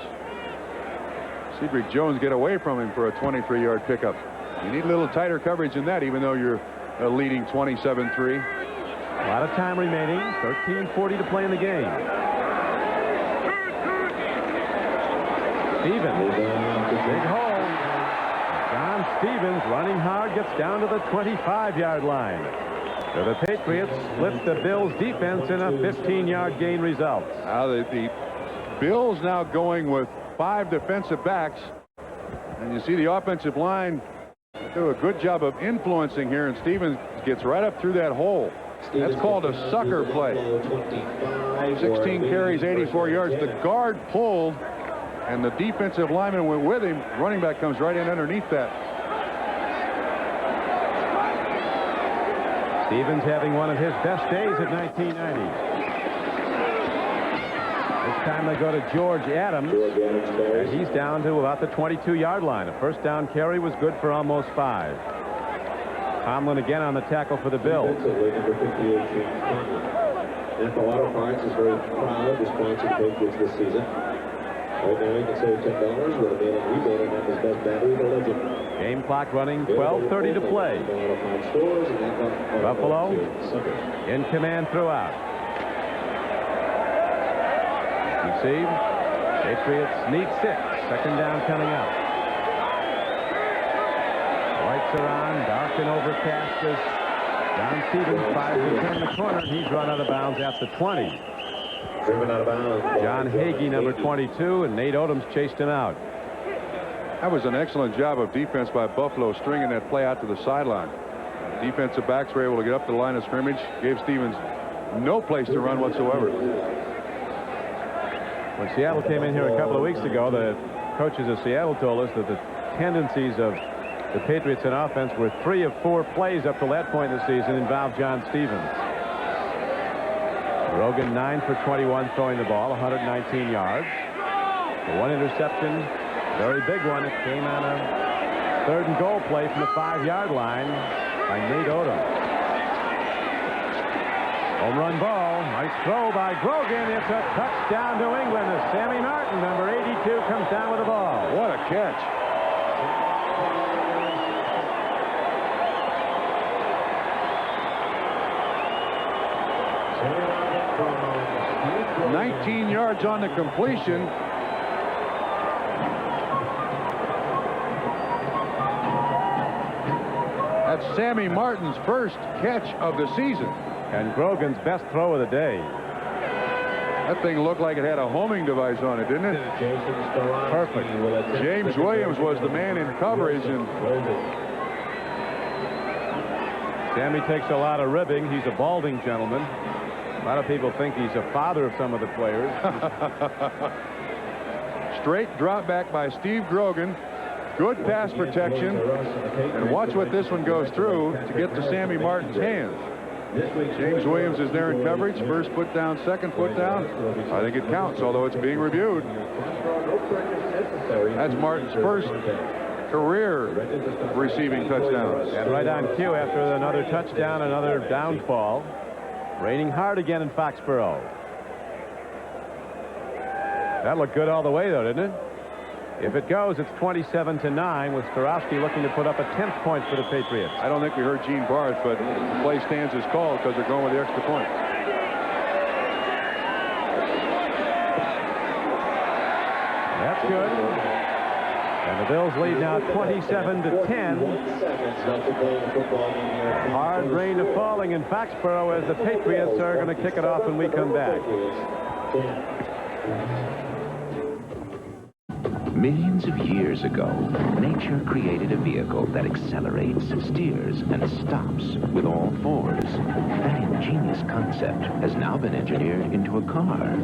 Cedric Jones get away from him for a 23-yard pickup. You need a little tighter coverage than that, even though you're leading 27-3. A lot of time remaining. 13:40 to play in the game. Stevens, big hole. John Stevens running hard, gets down to the 25-yard line. So the Patriots split the Bills defense in a 15-yard gain result. Now the Bills now going with 5 defensive backs. And you see the offensive line do a good job of influencing here, and Stevens gets right up through that hole. That's called a sucker play. 16 carries, 84 yards. The guard pulled, and the defensive lineman went with him. Running back comes right in underneath that. Stevens having one of his best days at 1990. This time they go to George Adams, and he's down to about the 22-yard line. A first down carry was good for almost 5. Tomlin again on the tackle for the Bills. NFL Auto Parts is very proud to sponsor the Patriots this season. Right now you can save $10 with a mail-in rebate on Apple's best battery, the Legend. Game clock running, 12:30 to play. Buffalo in command throughout. You see, Patriots need 6. Second down coming up. Lights are on, dark and overcast as John Stevens tries to turn the corner. He's run out of bounds at the 20. Driven out of bounds. John Hagee, number 22, and Nate Odoms chased him out. That was an excellent job of defense by Buffalo, stringing that play out to the sideline. Defensive backs were able to get up to the line of scrimmage, gave Stevens no place to run whatsoever. When Seattle came in here a couple of weeks ago, the coaches of Seattle told us that the tendencies of the Patriots in offense were 3 of 4 plays up to that point in the season involved John Stevens. Rogan 9 for 21 throwing the ball, 119 yards. The 1 interception, very big one. It came on a 3rd and goal play from the 5-yard line by Nate Odoms. Home run ball. Nice throw by Grogan. It's a touchdown to England as Sammy Martin, number 82, comes down with the ball. What a catch. $19 yards on the completion. That's Sammy Martin's first catch of the season. And Grogan's best throw of the day. That thing looked like it had a homing device on it, didn't it? Perfect. James Williams was the man in coverage, and Sammy takes a lot of ribbing. He's a balding gentleman. A lot of people think he's a father of some of the players. Straight drop back by Steve Grogan. Good pass protection. And watch what this one goes through to get to Sammy Martin's hands. James Williams is there in coverage. First foot down, second foot down. I think it counts, although it's being reviewed. That's Martin's first career receiving touchdowns. And right on cue after another touchdown, another downfall. Raining hard again in Foxborough. That looked good all the way, though, didn't it? If it goes, it's 27-9 with Starowski looking to put up a 10th point for the Patriots. I don't think we heard Gene Barth, but the play stands as called because they're going with the extra point. That's good. And the Bills lead now 27-10. Hard rain falling in Foxborough as the Patriots are going to kick it off when we come back. Millions of years ago, nature created a vehicle that accelerates, steers, and stops with all fours. That ingenious concept has now been engineered into a car.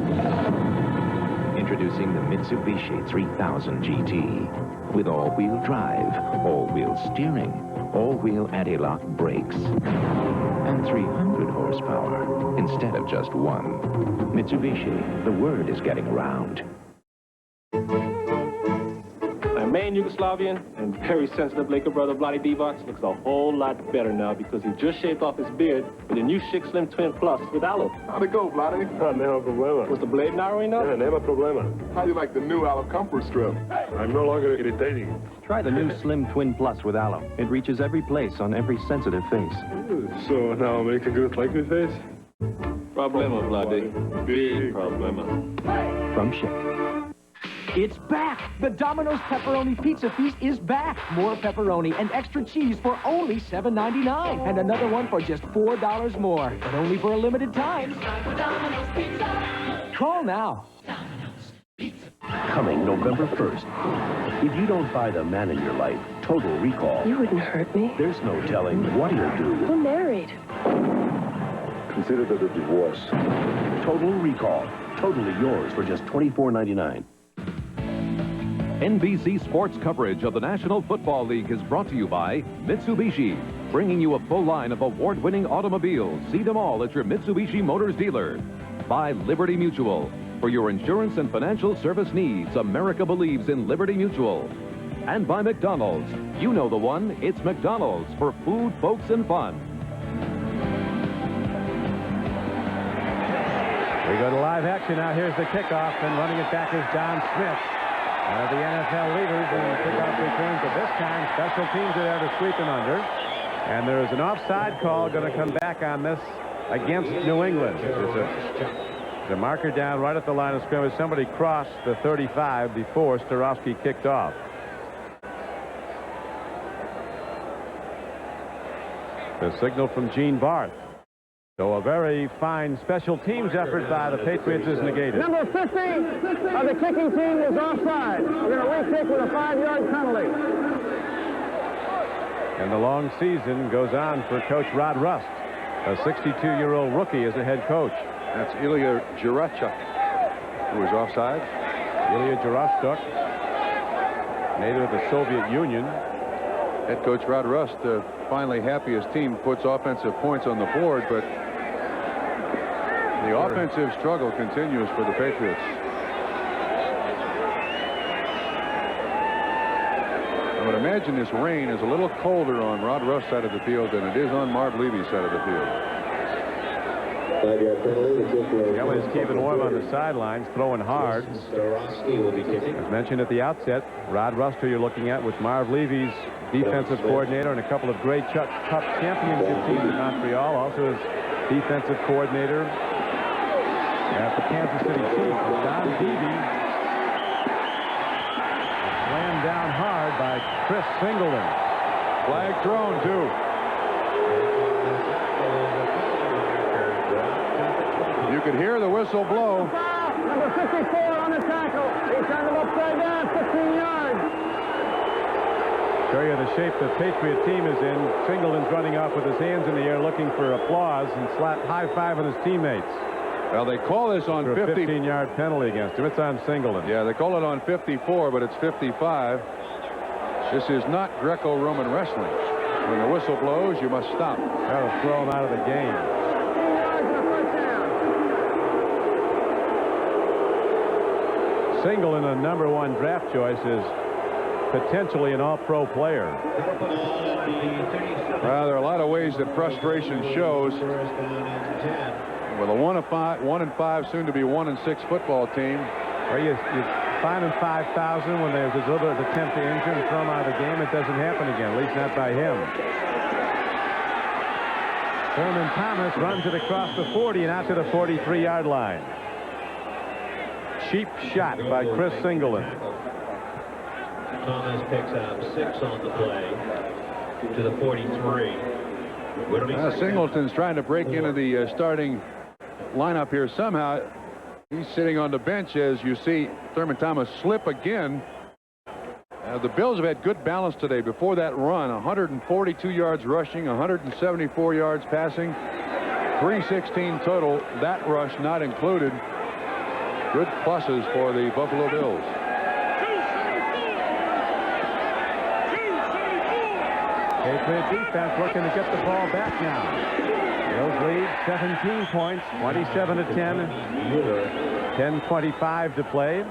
Introducing the Mitsubishi 3000 GT. With all-wheel drive, all-wheel steering, all-wheel anti-lock brakes, and 300 horsepower instead of just 1. Mitsubishi, the word is getting around. My main Yugoslavian and very sensitive Laker brother, Bloody Divac, looks a whole lot better now because he just shaved off his beard with the new Schick Slim Twin Plus with aloe. How'd it go, Bloody? Nema problema. Was the blade narrow enough? Nema problema. How do you like the new aloe comfort strip? I'm no longer irritating. Try the new Slim Twin Plus with aloe. It reaches every place on every sensitive face. So now make a good like me face? Problema, Bloody. Big problema. From Schick. It's back! The Domino's Pepperoni Pizza Feast is back! More pepperoni and extra cheese for only $7.99. And another one for just $4 more. But only for a limited time. Call now. Domino's Pizza. coming November 1st. If you don't buy the man in your life, Total Recall. You wouldn't hurt me. There's no telling what he'll do. We're married. Consider that a divorce. Total Recall. Totally yours for just $24.99. NBC sports coverage of the National Football League is brought to you by Mitsubishi, bringing you a full line of award-winning automobiles. See them all at your Mitsubishi Motors dealer. By Liberty Mutual. For your insurance and financial service needs, America believes in Liberty Mutual. And by McDonald's. You know the one. It's McDonald's for food, folks, and fun. We go to live action now. Here's the kickoff, and running it back is Don Smith. One of the NFL leaders in kickoff returns, but this time special teams are there to sweep him under. And there is an offside call going to come back on this against New England. There's a marker down right at the line of scrimmage. Somebody crossed the 35 before Starowski kicked off. The signal from Gene Barth. So a very fine special teams effort by the Patriots is negated. Number 50 of the kicking team was offside. We're going to re-kick with a 5-yard penalty. And the long season goes on for Coach Rod Rust, a 62-year-old rookie as a head coach. That's Ilya Jurachuk, who was offside. Ilya Jurachuk, native of the Soviet Union. Head coach Rod Rust finally happy his team puts offensive points on the board, but the offensive struggle continues for the Patriots. I would imagine this rain is a little colder on Rod Rust's side of the field than it is on Marv Levy's side of the field. 5-yard penalty. Kelly's keeping warm on the sidelines, throwing hard. Starowski will be kicking. As mentioned at the outset, Rod Rust, who you're looking at, with Marv Levy's defensive coordinator and a couple of Grey Cup championship teams in Montreal, also his defensive coordinator at the Kansas City Chiefs. Don Beebe slammed down hard by Chris Singleton. Flag thrown, too. You could hear the whistle blow. Number 54 on the tackle. He turned him upside down, 15 yards. Show you the shape the Patriot team is in. Singleton's running off with his hands in the air looking for applause and high-fiving his teammates. Well, they call this on 50. A 15-yard penalty against him. It's on Singleton. Yeah, they call it on 54, but it's 55. This is not Greco-Roman wrestling. When the whistle blows, you must stop. That'll throw him out of the game. Singleton, a #1 draft choice, is potentially an all-pro player. Well, there are a lot of ways that frustration shows. With a 1-5, soon to be 1-6 football team. Well, you fine him $5,000 when there's a little bit of attempt to injure and throw him out of the game. It doesn't happen again, at least not by him. Thurman Thomas runs it across the 40 and out to the 43-yard line. Cheap shot by Chris Singleton. Thomas picks up 6 on the play to the 43. Singleton's trying to break into the starting lineup here somehow. He's sitting on the bench as you see Thurman Thomas slip again. The Bills have had good balance today. Before that run, 142 yards rushing, 174 yards passing, 316 total. That rush not included. Good pluses for the Buffalo Bills. Patriot defense looking to get the ball back now. Bills lead 17 points, 27-10. 10:25 to play.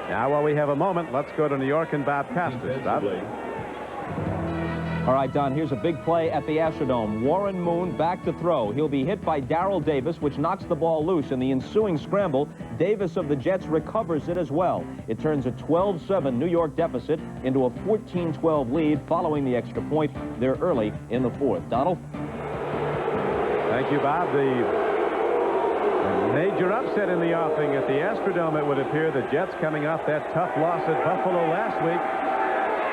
Now, while we have a moment, let's go to New York and Bob Costas. Bob? All right, Don, here's a big play at the Astrodome. Warren Moon back to throw. He'll be hit by Darrell Davis, which knocks the ball loose. In the ensuing scramble, Davis of the Jets recovers it as well. It turns a 12-7 New York deficit into a 14-12 lead following the extra point. They're early in the fourth. Donald? Thank you, Bob. The major upset in the offing at the Astrodome, it would appear. The Jets coming off that tough loss at Buffalo last week.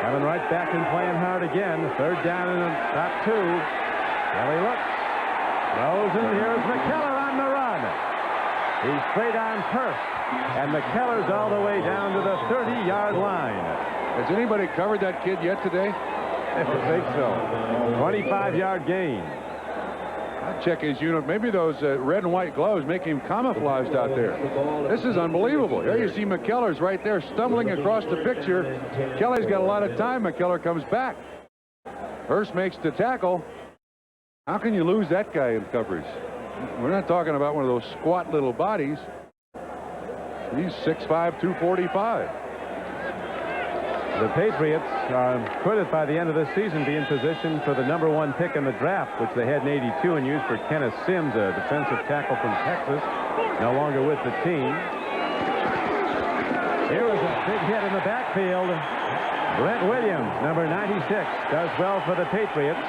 Coming right back and playing hard again. Third down and about 2. Kelly looks. Throws, and here's McKellar on the run. He's straight on Perth. And McKellar's all the way down to the 30-yard line. Has anybody covered that kid yet today? I think so. 25-yard gain. I'll check his unit. Maybe those red and white gloves make him camouflaged out there. This is unbelievable. Here you see McKellar's right there stumbling across the picture. Kelly's got a lot of time. McKellar comes back. Hurst makes the tackle. How can you lose that guy in coverage? We're not talking about one of those squat little bodies. He's 6'5", 245. The Patriots could, by the end of this season, be in position for the #1 pick in the draft, which they had in '82 and used for Kenneth Sims, a defensive tackle from Texas, no longer with the team. Here was a big hit in the backfield. Brent Williams, number 96, does well for the Patriots.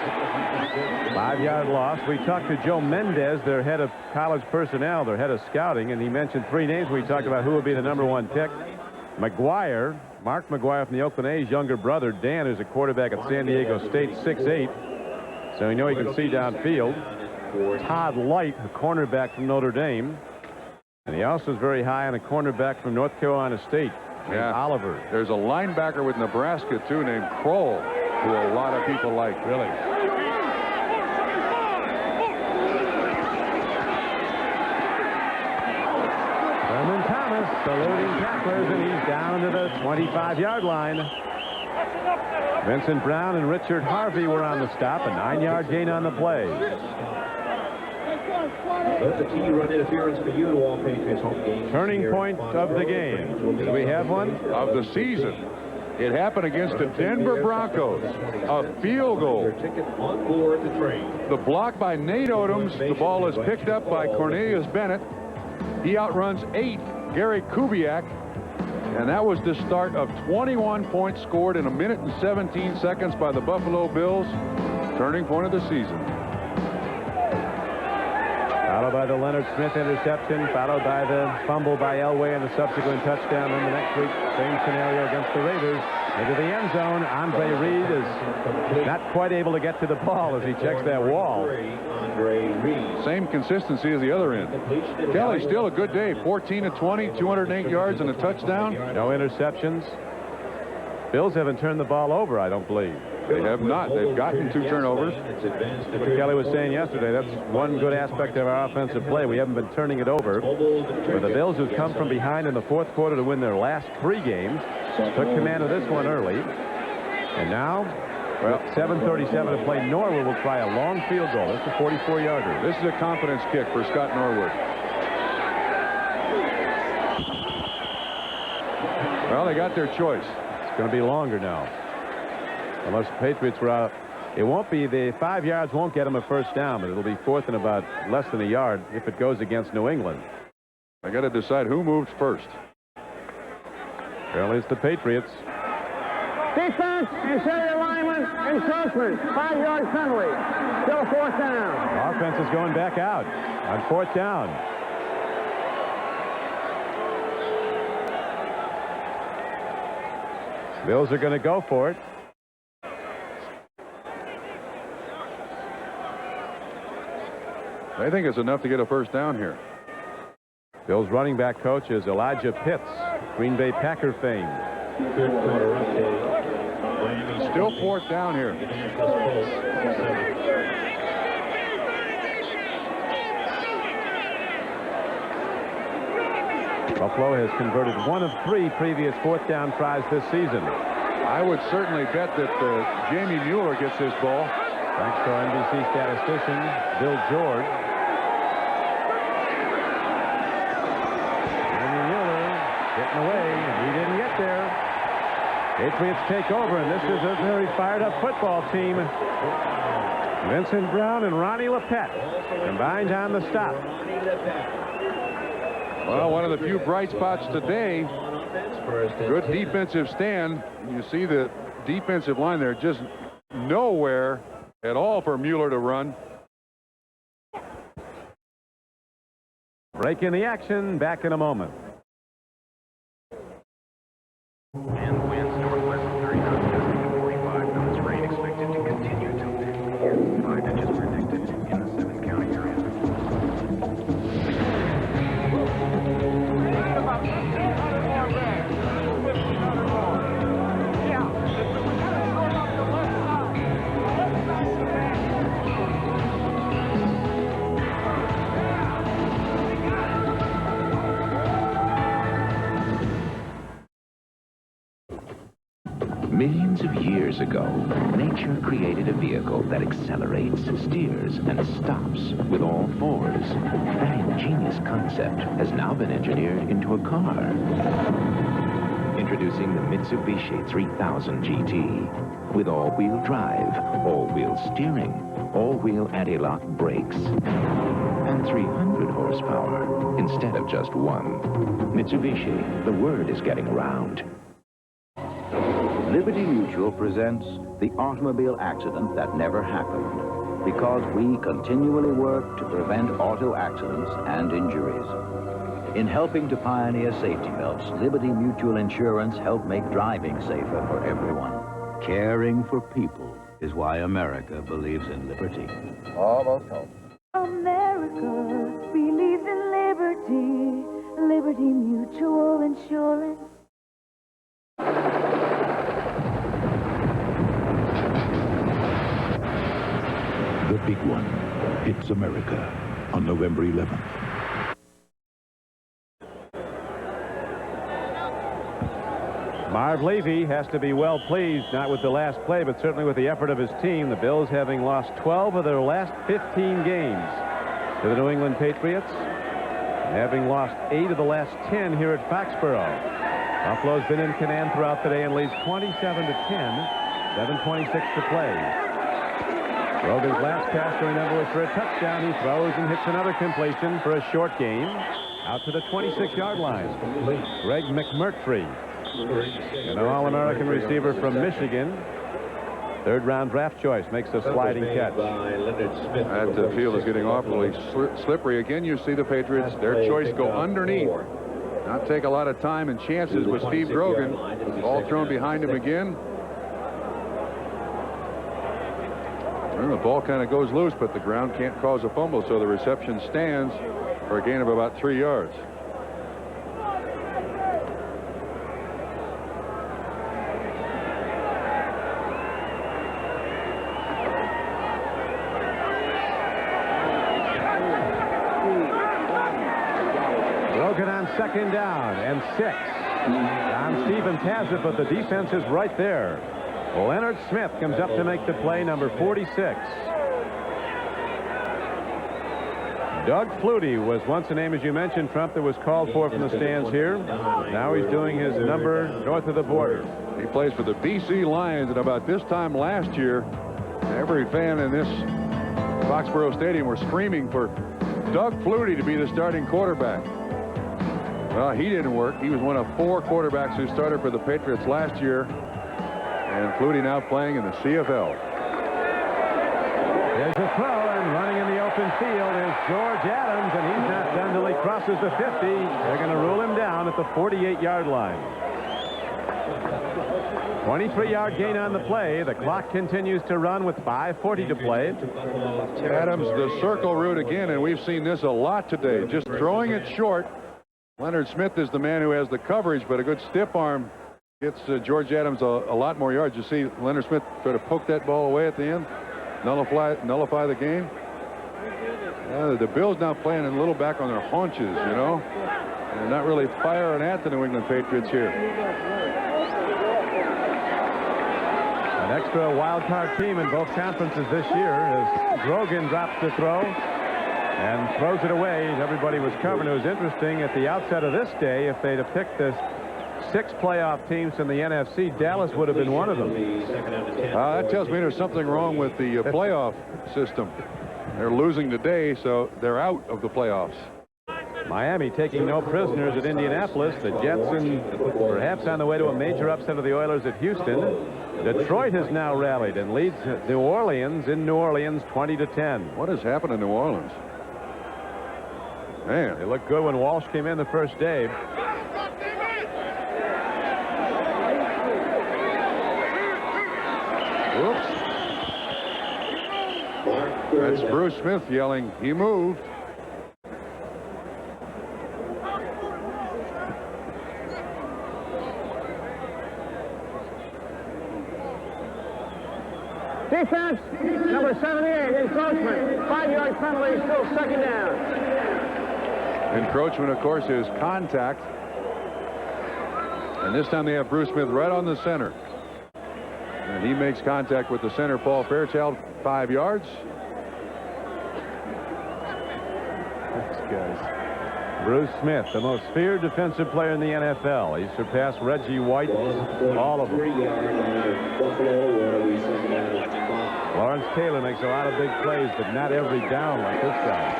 5-yard loss. We talked to Joe Mendez, their head of college personnel, their head of scouting, and he mentioned 3 names. We talked about who would be the #1 pick. McGuire, Mark McGuire from the Oakland A's younger brother, Dan, who's a quarterback at San Diego State, 6'8", so we know he can see downfield. Todd Light, a cornerback from Notre Dame, and he also is very high on a cornerback from North Carolina State, Oliver. There's a linebacker with Nebraska, too, named Kroll, who a lot of people like, really. Saluting tacklers, and he's down to the 25-yard line. Vincent Brown and Richard Harvey were on the stop. A 9-yard gain on the play. That's a key run interference for you to all Patriots home games. Turning point of the game. Do we have one? Of the season. It happened against the Denver Broncos. A field goal. The block by Nate Odoms. The ball is picked up by Cornelius Bennett. He outruns 8. Gary Kubiak, and that was the start of 21 points scored in 1 minute and 17 seconds by the Buffalo Bills. Turning point of the season. Followed by the Leonard Smith interception, followed by the fumble by Elway and the subsequent touchdown. And the next week, same scenario against the Raiders. Into the end zone. Andre Reed is not quite able to get to the ball as he checks that wall. Same consistency as the other end. Kelly, still a good day. 14 of 20, 208 yards and a touchdown. No interceptions. Bills haven't turned the ball over, I don't believe. They have not. They've gotten 2 turnovers. What Kelly was saying yesterday, that's one good aspect of our offensive play. We haven't been turning it over. But the Bills, who've come from behind in the 4th quarter to win their last 3 games, took command of this one early. And now, well, 7:37 to play. Norwood will try a long field goal. It's a 44-yarder. This is a confidence kick for Scott Norwood. Well, they got their choice. It's going to be longer now. Unless the Patriots were out. It won't be, the 5 yards won't get them a first down, but it'll be 4th and about less than a yard if it goes against New England. I got to decide who moves first. Apparently it's the Patriots. Defense, interior lineman, encroachment, 5-yard penalty. Still 4th down. Offense is going back out on 4th down. Bills are going to go for it. They think it's enough to get a first down here. Bills running back coach is Elijah Pitts, Green Bay Packer fame. Still 4th down here. Buffalo has converted 1 of 3 previous 4th down tries this season. I would certainly bet that Jamie Mueller gets this ball. Thanks to our NBC statistician, Bill George. Jamie Mueller getting away, and he didn't get there. Patriots take over, and this is a very fired-up football team. Vincent Brown and Ronnie Lepet combined on the stop. Well, one of the few bright spots today. Good defensive stand. You see the defensive line there, just nowhere at all for Mueller to run. Break in the action. Back in a moment. And winds northwest 30 knots, gusting 45 knots. Rain expected to continue till 10. 5 inches predicted in the 7-county area. Millions of years ago, nature created a vehicle that accelerates, steers, and stops with all fours. That ingenious concept has now been engineered into a car. Introducing the Mitsubishi 3000 GT. With all-wheel drive, all-wheel steering, all-wheel anti-lock brakes, and 300 horsepower instead of just one. Mitsubishi, the word is getting around. Liberty Mutual presents the automobile accident that never happened, because we continually work to prevent auto accidents and injuries. In helping to pioneer safety belts, Liberty Mutual Insurance helped make driving safer for everyone. Caring for people is why America believes in liberty. Almost home. America believes in liberty. Liberty Mutual Insurance. The big one hits America on November 11th. Marv Levy has to be well pleased, not with the last play, but certainly with the effort of his team. The Bills having lost 12 of their last 15 games to the New England Patriots, and having lost 8 of the last 10 here at Foxborough. Buffalo's been in command throughout the day and leads 27-10, 7:26 to play. Rogan's last pass to remember was for a touchdown. He throws and hits another completion for a short gain out to the 26-yard line. Greg McMurtry, an All-American receiver from Michigan, third-round draft choice, makes a sliding catch. That field is getting awfully slippery. Again, you see the Patriots, their choice go underneath. Not take a lot of time and chances with Steve Grogan. Ball thrown behind him again. And the ball kind of goes loose, but the ground can't cause a fumble, so the reception stands for a gain of about 3 yards. Grogan on second down and 6. Don Stevens has it, but the defense is right there. Leonard Smith comes up to make the play, number 46. Doug Flutie was once a name, as you mentioned, Trump, that was called for from the stands here. Now he's doing his number north of the border. He plays for the BC Lions, and about this time last year, every fan in this Foxborough Stadium were screaming for Doug Flutie to be the starting quarterback. Well, he didn't work. He was one of 4 quarterbacks who started for the Patriots last year. And Flutie now playing in the CFL. There's a throw, and running in the open field is George Adams, and he's not done till he crosses the 50. They're going to rule him down at the 48-yard line. 23-yard gain on the play. The clock continues to run with 5:40 to play. Adams, the circle route again, and we've seen this a lot today. Just throwing it short. Leonard Smith is the man who has the coverage, but a good stiff arm gets George Adams a lot more yards. You see Leonard Smith try to poke that ball away at the end, nullify the game. The Bills now playing a little back on their haunches, you know, and not really firing at the New England Patriots here. An extra wild card team in both conferences this year as Grogan drops the throw and throws it away. Everybody was covering. It was interesting at the outset of this day, if they'd have picked this 6 playoff teams in the NFC, Dallas would have been one of them. That tells me there's something wrong with the playoff system. They're losing today, so they're out of the playoffs. Miami taking no prisoners at Indianapolis. The Jets perhaps on the way to a major upset of the Oilers at Houston. Detroit has now rallied and leads New Orleans in New Orleans 20-10. What has happened in New Orleans? Man, they looked good when Walsh came in the first day. Whoops. That's Bruce Smith yelling, he moved. Defense, number 78, encroachment. 5-yard penalty, still second down. Encroachment, of course, is contact. And this time they have Bruce Smith right on the center. And he makes contact with the center, Paul Fairchild, 5 yards. This guy's Bruce Smith, the most feared defensive player in the NFL. He surpassed Reggie White, all of them. Lawrence Taylor makes a lot of big plays, but not every down like this guy.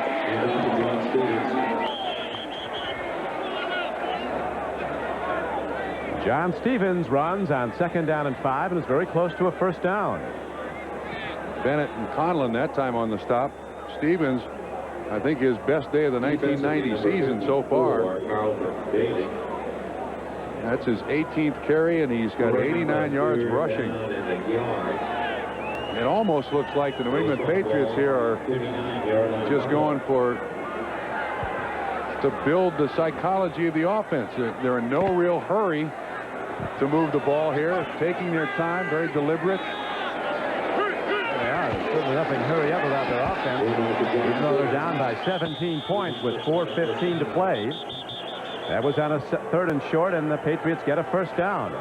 John Stevens runs on 2nd down and 5 and is very close to a first down. Bennett and Conlon that time on the stop. Stevens, I think his best day of the 1990 season so far. That's his 18th carry, and he's got 89 yards rushing. It almost looks like the New England Patriots here are just going to build the psychology of the offense. They're in no real hurry to move the ball here, taking their time, very deliberate. Yeah, there's certainly nothing hurry up about their offense. Even though they're down by 17 points with 4:15 to play. That was on a 3rd and short, and the Patriots get a first down.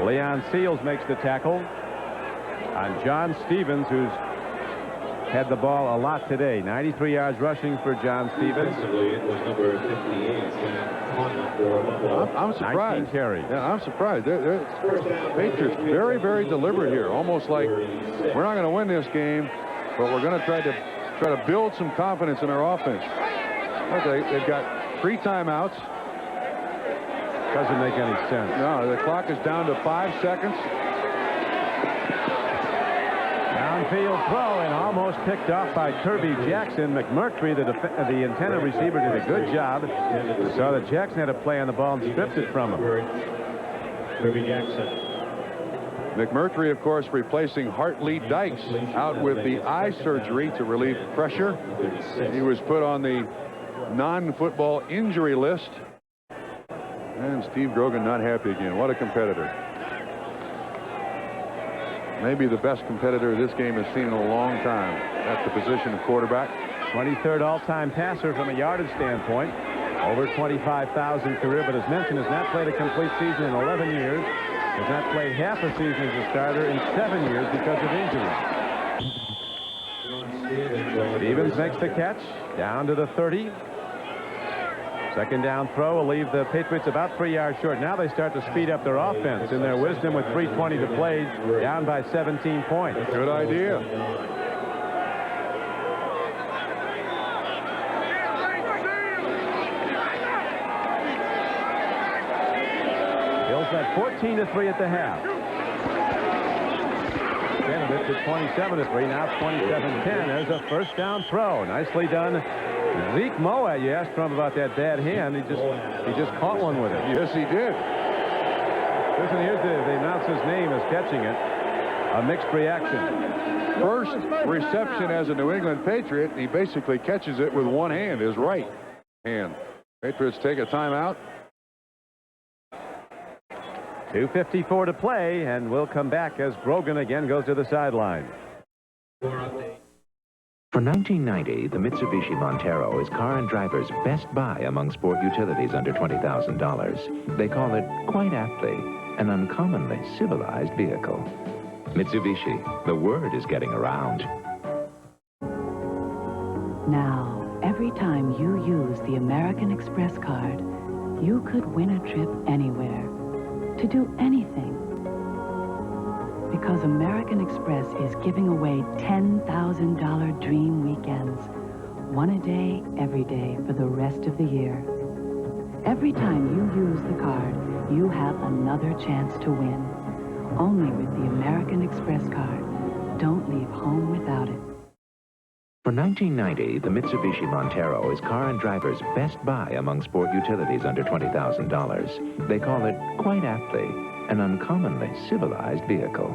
Leon Seals makes the tackle on John Stevens, who's had the ball a lot today. 93 yards rushing for John Stevens. I'm surprised. 19 carries. Yeah, I'm surprised. They're Patriots very, very deliberate here. Almost like we're not going to win this game, but we're going to try to build some confidence in our offense. Okay, they've got 3 timeouts. Doesn't make any sense. No, the clock is down to 5 seconds. Downfield throw and almost picked off by Kirby Jackson. McMurtry, the intended receiver, did a good job. Saw that Jackson had a play on the ball and stripped it from him. Kirby Jackson. McMurtry, of course, replacing Hartley Dykes out with the eye surgery to relieve pressure. He was put on the non-football injury list. And Steve Grogan not happy again. What a competitor. Maybe the best competitor this game has seen in a long time at the position of quarterback. 23rd all-time passer from a yardage standpoint. Over 25,000 career, but as mentioned, has not played a complete season in 11 years. Has not played half a season as a starter in 7 years because of injury. Stevens makes the catch down to the 30. 2nd down throw will leave the Patriots about 3 yards short. Now they start to speed up their offense in their wisdom with 3:20 to play, down by 17 points. Good idea. Bills at 14-3 at the half. Candidate to 27-3, now 27-10. There's a first down throw. Nicely done. Zeke Moa, you asked him about that bad hand. He just caught one with it. Yes, he did. Listen, here's the announcer's name as catching it. A mixed reaction. First reception as a New England Patriot, he basically catches it with one hand, his right hand. Patriots take a timeout. 2:54 to play, and we'll come back as Grogan again goes to the sideline. For 1990, the Mitsubishi Montero is car and driver's best buy among sport utilities under $20,000. They call it, quite aptly, an uncommonly civilized vehicle. Mitsubishi, the word is getting around. Now, every time you use the American Express card, you could win a trip anywhere, to do anything. Because American Express is giving away $10,000 dream weekends. One a day, every day, for the rest of the year. Every time you use the card, you have another chance to win. Only with the American Express card. Don't leave home without it. For 1990, the Mitsubishi Montero is car and driver's best buy among sport utilities under $20,000. They call it, quite aptly, an uncommonly civilized vehicle.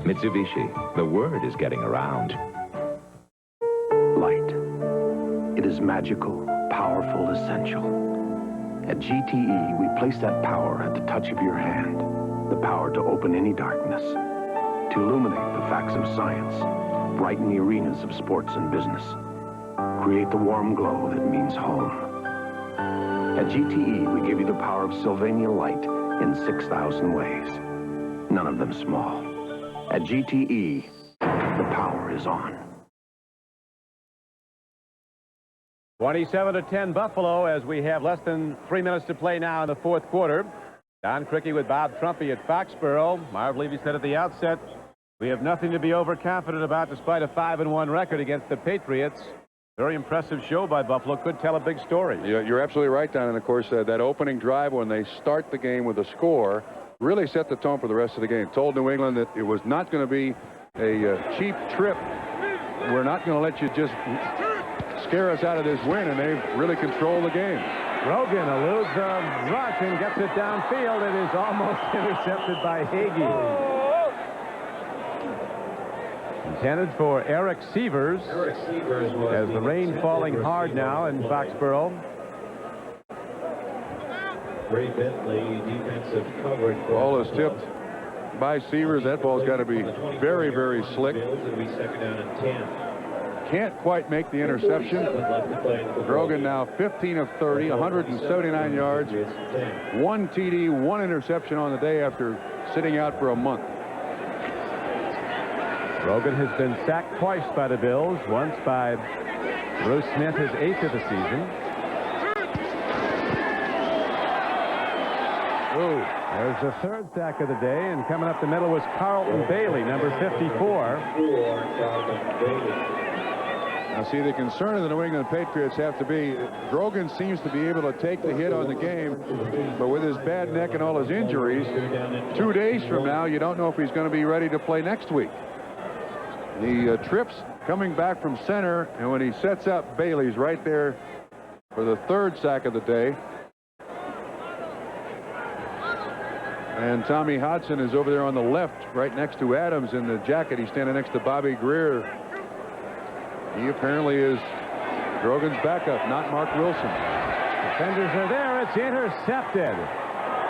Mitsubishi, the word is getting around. Light. It is magical, powerful, essential. At GTE, we place that power at the touch of your hand. The power to open any darkness, to illuminate the facts of science, brighten the arenas of sports and business, create the warm glow that means home. At GTE, we give you the power of Sylvania light in 6,000 ways, none of them small. At GTE, the power is on. 27-10 Buffalo as we have less than 3 minutes to play now in the fourth quarter. Don Criqui with Bob Trumpy at Foxborough. Marv Levy said at the outset, we have nothing to be overconfident about despite a 5-1 record against the Patriots. Very impressive show by Buffalo. Could tell a big story. Yeah, you're absolutely right, Don. And, of course, that opening drive when they start the game with a score really set the tone for the rest of the game. Told New England that it was not going to be a cheap trip. We're not going to let you just scare us out of this win, and they've really controlled the game. Rogan eludes a rush and gets it downfield. It is almost intercepted by Hagee. Intended for Eric Sievers. As the rain falling hard now in Foxborough. Ray Bentley, defensive coverage. Ball is tipped by Sievers. That ball's got to be very, very slick. It'll be second down and 10. Can't quite make the interception. Grogan now 15 of 30, 179 yards, 1 TD, 1 interception on the day after sitting out for a month. Grogan has been sacked twice by the Bills, once by Bruce Smith, his 8th of the season. Ooh, there's the 3rd sack of the day, and coming up the middle was Carlton Bailey, number 54. Now, see, the concern of the New England Patriots have to be, Grogan seems to be able to take the hit on the game, but with his bad neck and all his injuries, 2 days from now, you don't know if he's going to be ready to play next week. The trips coming back from center, and when he sets up, Bailey's right there for the 3rd sack of the day. And Tommy Hodson is over there on the left, right next to Adams in the jacket. He's standing next to Bobby Greer. He apparently is Grogan's backup, not Mark Wilson. Defenders are there. It's intercepted.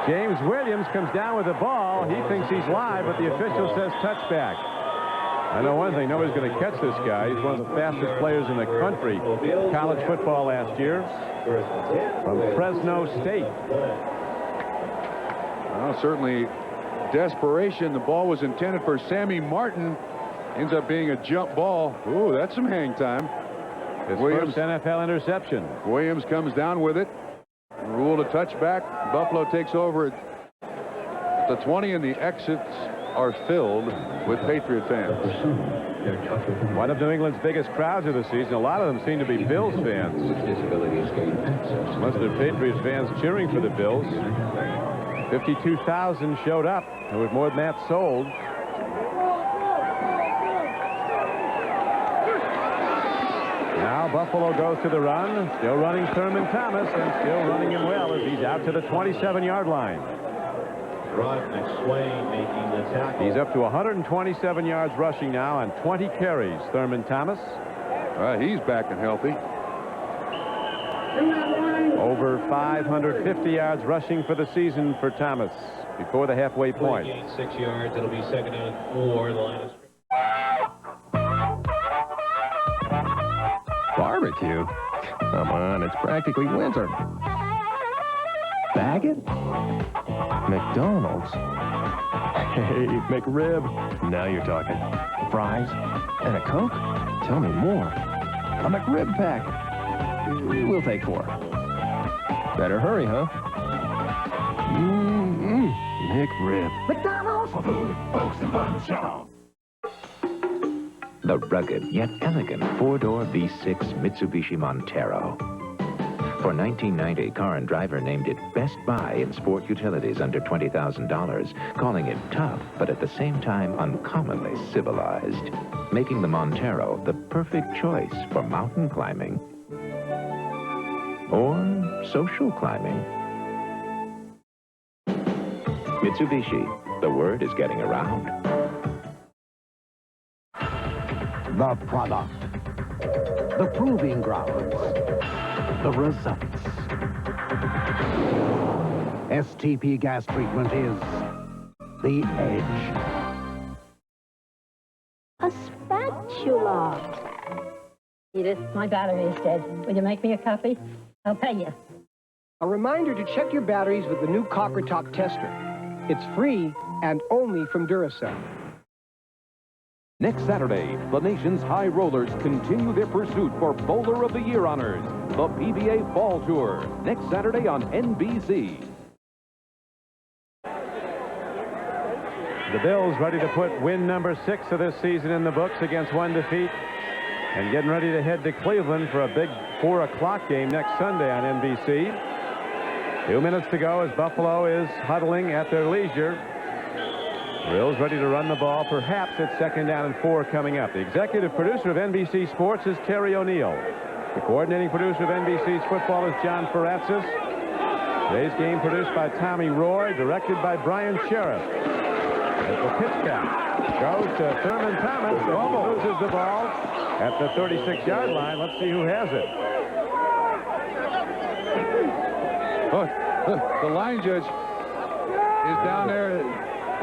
James Williams comes down with the ball. He thinks he's live, but the official says touchback. I know one thing, nobody's going to catch this guy. He's one of the fastest players in the country. College football last year from Fresno State. Well, certainly desperation. The ball was intended for Sammy Martin. Ends up being a jump ball. Ooh, that's some hang time. His first NFL interception. Williams comes down with it. Ruled a touchback. Buffalo takes over at the 20, and the exits are filled with Patriot fans. One of New England's biggest crowds of the season. A lot of them seem to be Bills fans. Most of the Patriots fans cheering for the Bills. 52,000 showed up, and with more than that sold. Now Buffalo goes to the run. Still running Thurman Thomas, and still running him well as he's out to the 27-yard line. Rod McSwain making the tackle. He's up to 127 yards rushing now on 20 carries, Thurman Thomas. He's back and healthy. Over 550 yards rushing for the season for Thomas before the halfway point. 6 yards. It'll be second down and 4. The line is... Barbecue? Come on, it's practically winter. Baggett? McDonald's? Hey, McRib. Now you're talking. Fries? And a Coke? Tell me more. A McRib pack. We'll take 4. Better hurry, huh? McRib. McDonald's. Folks in fun show. The rugged yet elegant 4-door V6 Mitsubishi Montero. For 1990, Car and Driver named it Best Buy in sport utilities under $20,000, calling it tough, but at the same time uncommonly civilized, making the Montero the perfect choice for mountain climbing or social climbing. Mitsubishi, the word is getting around. The product. The proving grounds. The results. STP gas treatment is the edge. A spatula. Edith, my battery is dead. Will you make me a coffee? I'll pay you. A reminder to check your batteries with the new Copper Top Tester. It's free and only from Duracell. Next Saturday, the nation's high rollers continue their pursuit for Bowler of the Year honors. The PBA Fall Tour, next Saturday on NBC. The Bills ready to put win number 6 of this season in the books against one defeat, and getting ready to head to Cleveland for a big 4 o'clock game next Sunday on NBC. 2 minutes to go as Buffalo is huddling at their leisure. Bills ready to run the ball. Perhaps it's 2nd down and 4 coming up. The executive producer of NBC Sports is Terry O'Neill. The coordinating producer of NBC's football is John Faratzis. Today's game produced by Tommy Roy, directed by Brian Sheriff. As the pitch count goes to Thurman Thomas, who loses the ball at the 36-yard line. Let's see who has it. Oh, the line judge is down there.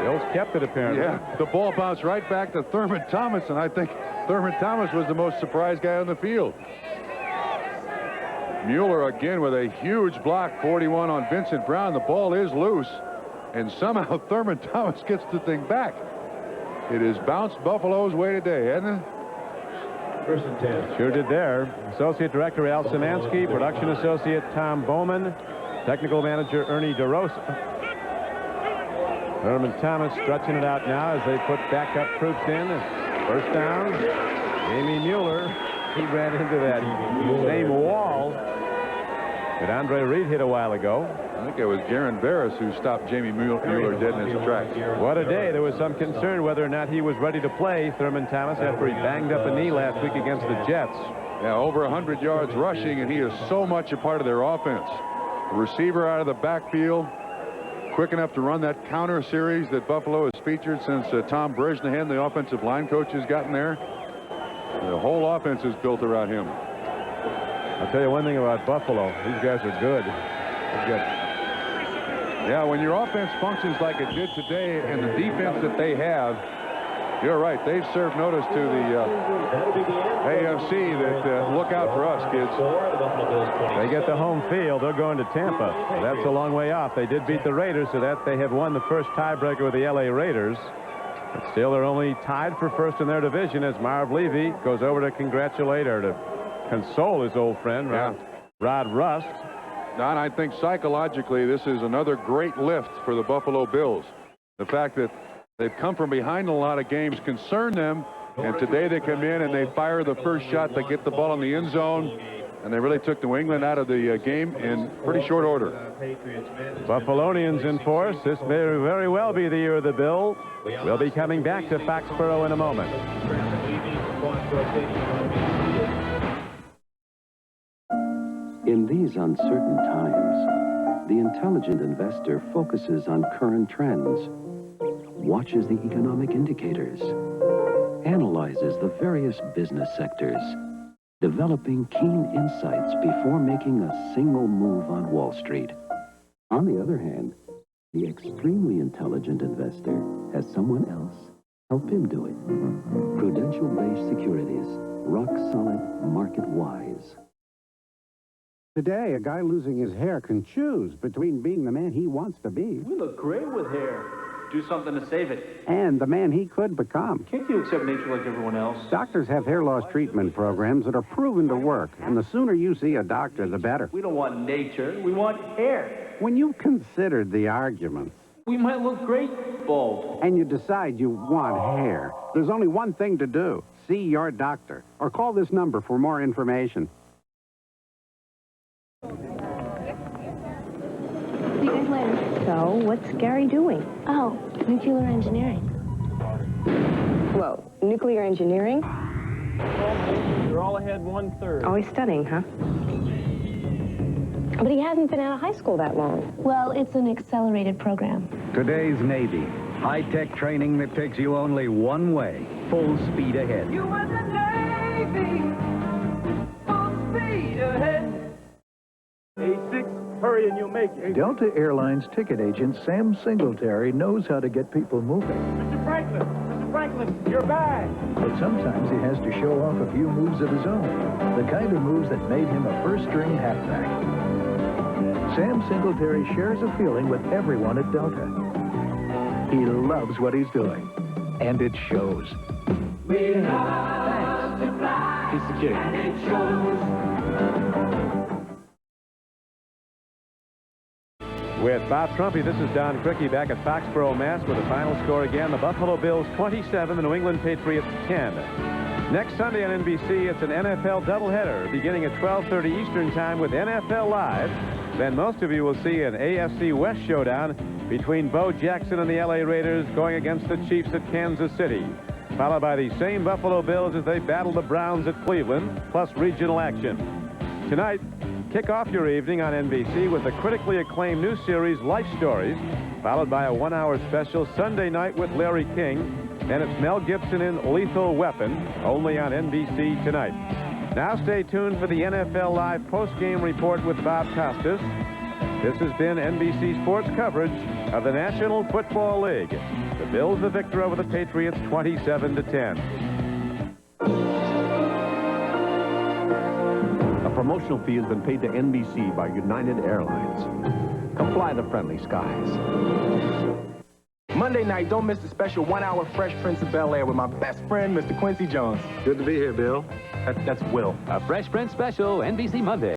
Bills kept it, apparently. Yeah, the ball bounced right back to Thurman Thomas, and I think Thurman Thomas was the most surprised guy on the field. Mueller again with a huge block, 41 on Vincent Brown. The ball is loose, and somehow Thurman Thomas gets the thing back. It has bounced Buffalo's way today, hasn't it? 1st and 10. Sure did there. Associate Director Al Szymanski, Production Associate Tom Bowman, Technical Manager Ernie DeRosa. Thurman Thomas stretching it out now as they put backup troops in. 1st down. Jamie Mueller. He ran into that same wall that Andre Reed hit a while ago. I think it was Jaron Barris who stopped Jamie Mueller dead in his tracks. What a day. There was some concern whether or not he was ready to play, Thurman Thomas, after he banged up a knee last week against the Jets. Yeah, over 100 yards rushing, and he is so much a part of their offense. The receiver out of the backfield, quick enough to run that counter series that Buffalo has featured since Tom Bresnahan, the offensive line coach, has gotten there. The whole offense is built around him. I'll tell you one thing about Buffalo. These guys are good. They're good. Yeah, when your offense functions like it did today and the defense that they have, you're right. They've served notice to the AFC that look out for us, kids. They get the home field. They're going to Tampa. That's a long way off. They did beat the Raiders, so that they have won the first tiebreaker with the LA Raiders. But still, they're only tied for 1st in their division as Marv Levy goes over to congratulate or to console his old friend, Rod Rust. Don, I think psychologically this is another great lift for the Buffalo Bills. The fact that they've come from behind a lot of games concern them, and today they come in and they fire the first shot. They get the ball in the end zone, and they really took New England out of the game in pretty short order. Buffalonians in force. This may very well be the year of the Bill. We'll be coming back to Foxborough in a moment. In these uncertain times, the intelligent investor focuses on current trends, watches the economic indicators, analyzes the various business sectors, developing keen insights before making a single move on Wall Street. On the other hand, the extremely intelligent investor has someone else help him do it. Prudential-based securities, rock solid, market wise. Today, a guy losing his hair can choose between being the man he wants to be We look great with hair. Do something to save it. and the man he could become. Can't you accept nature like everyone else? Doctors have hair loss treatment programs that are proven to work, and the sooner you see a doctor, the better. We don't want nature. We want hair. When you've considered the arguments, We might look great bald. and you decide you want hair, there's only one thing to do. See your doctor, or call this number for more information. See you guys later. So, what's Gary doing? Oh, nuclear engineering. Whoa, nuclear engineering? You're all ahead 1/3. Oh, he's studying, huh? But he hasn't been out of high school that long. Well, it's an accelerated program. Today's Navy. High-tech training that takes you only one way. Full speed ahead. and the Navy, full speed ahead. A6, hurry and you'll make it. Delta Airlines ticket agent Sam Singletary knows how to get people moving. Mr. Franklin, your bag. But sometimes he has to show off a few moves of his own. The kind of moves that made him a first-string halfback. Sam Singletary shares a feeling with everyone at Delta. He loves what he's doing, and it shows. We love to fly. Piece of cake. And it shows. With Bob Trumpy, this is Don Cricky back at Foxborough, Mass. with the final score again. The Buffalo Bills 27, the New England Patriots 10. Next Sunday on NBC, it's an NFL doubleheader beginning at 12:30 Eastern Time with NFL Live. Then most of you will see an AFC West showdown between Bo Jackson and the LA Raiders going against the Chiefs at Kansas City, followed by the same Buffalo Bills as they battle the Browns at Cleveland, plus regional action. Tonight, kick off your evening on NBC with the critically acclaimed new series Life Stories, followed by a one-hour special Sunday night with Larry King. Then it's Mel Gibson in Lethal Weapon, only on NBC tonight. Now stay tuned for the NFL Live post-game report with Bob Costas. This has been NBC Sports coverage of the National Football League. The Bills the victor over the Patriots 27-10. A promotional fee has been paid to NBC by United Airlines. Come fly the friendly skies. Monday night, don't miss the special one-hour Fresh Prince of Bel-Air with my best friend, Mr. Quincy Jones. Good to be here, Bill. That's Will. A Fresh Prince special, NBC Monday.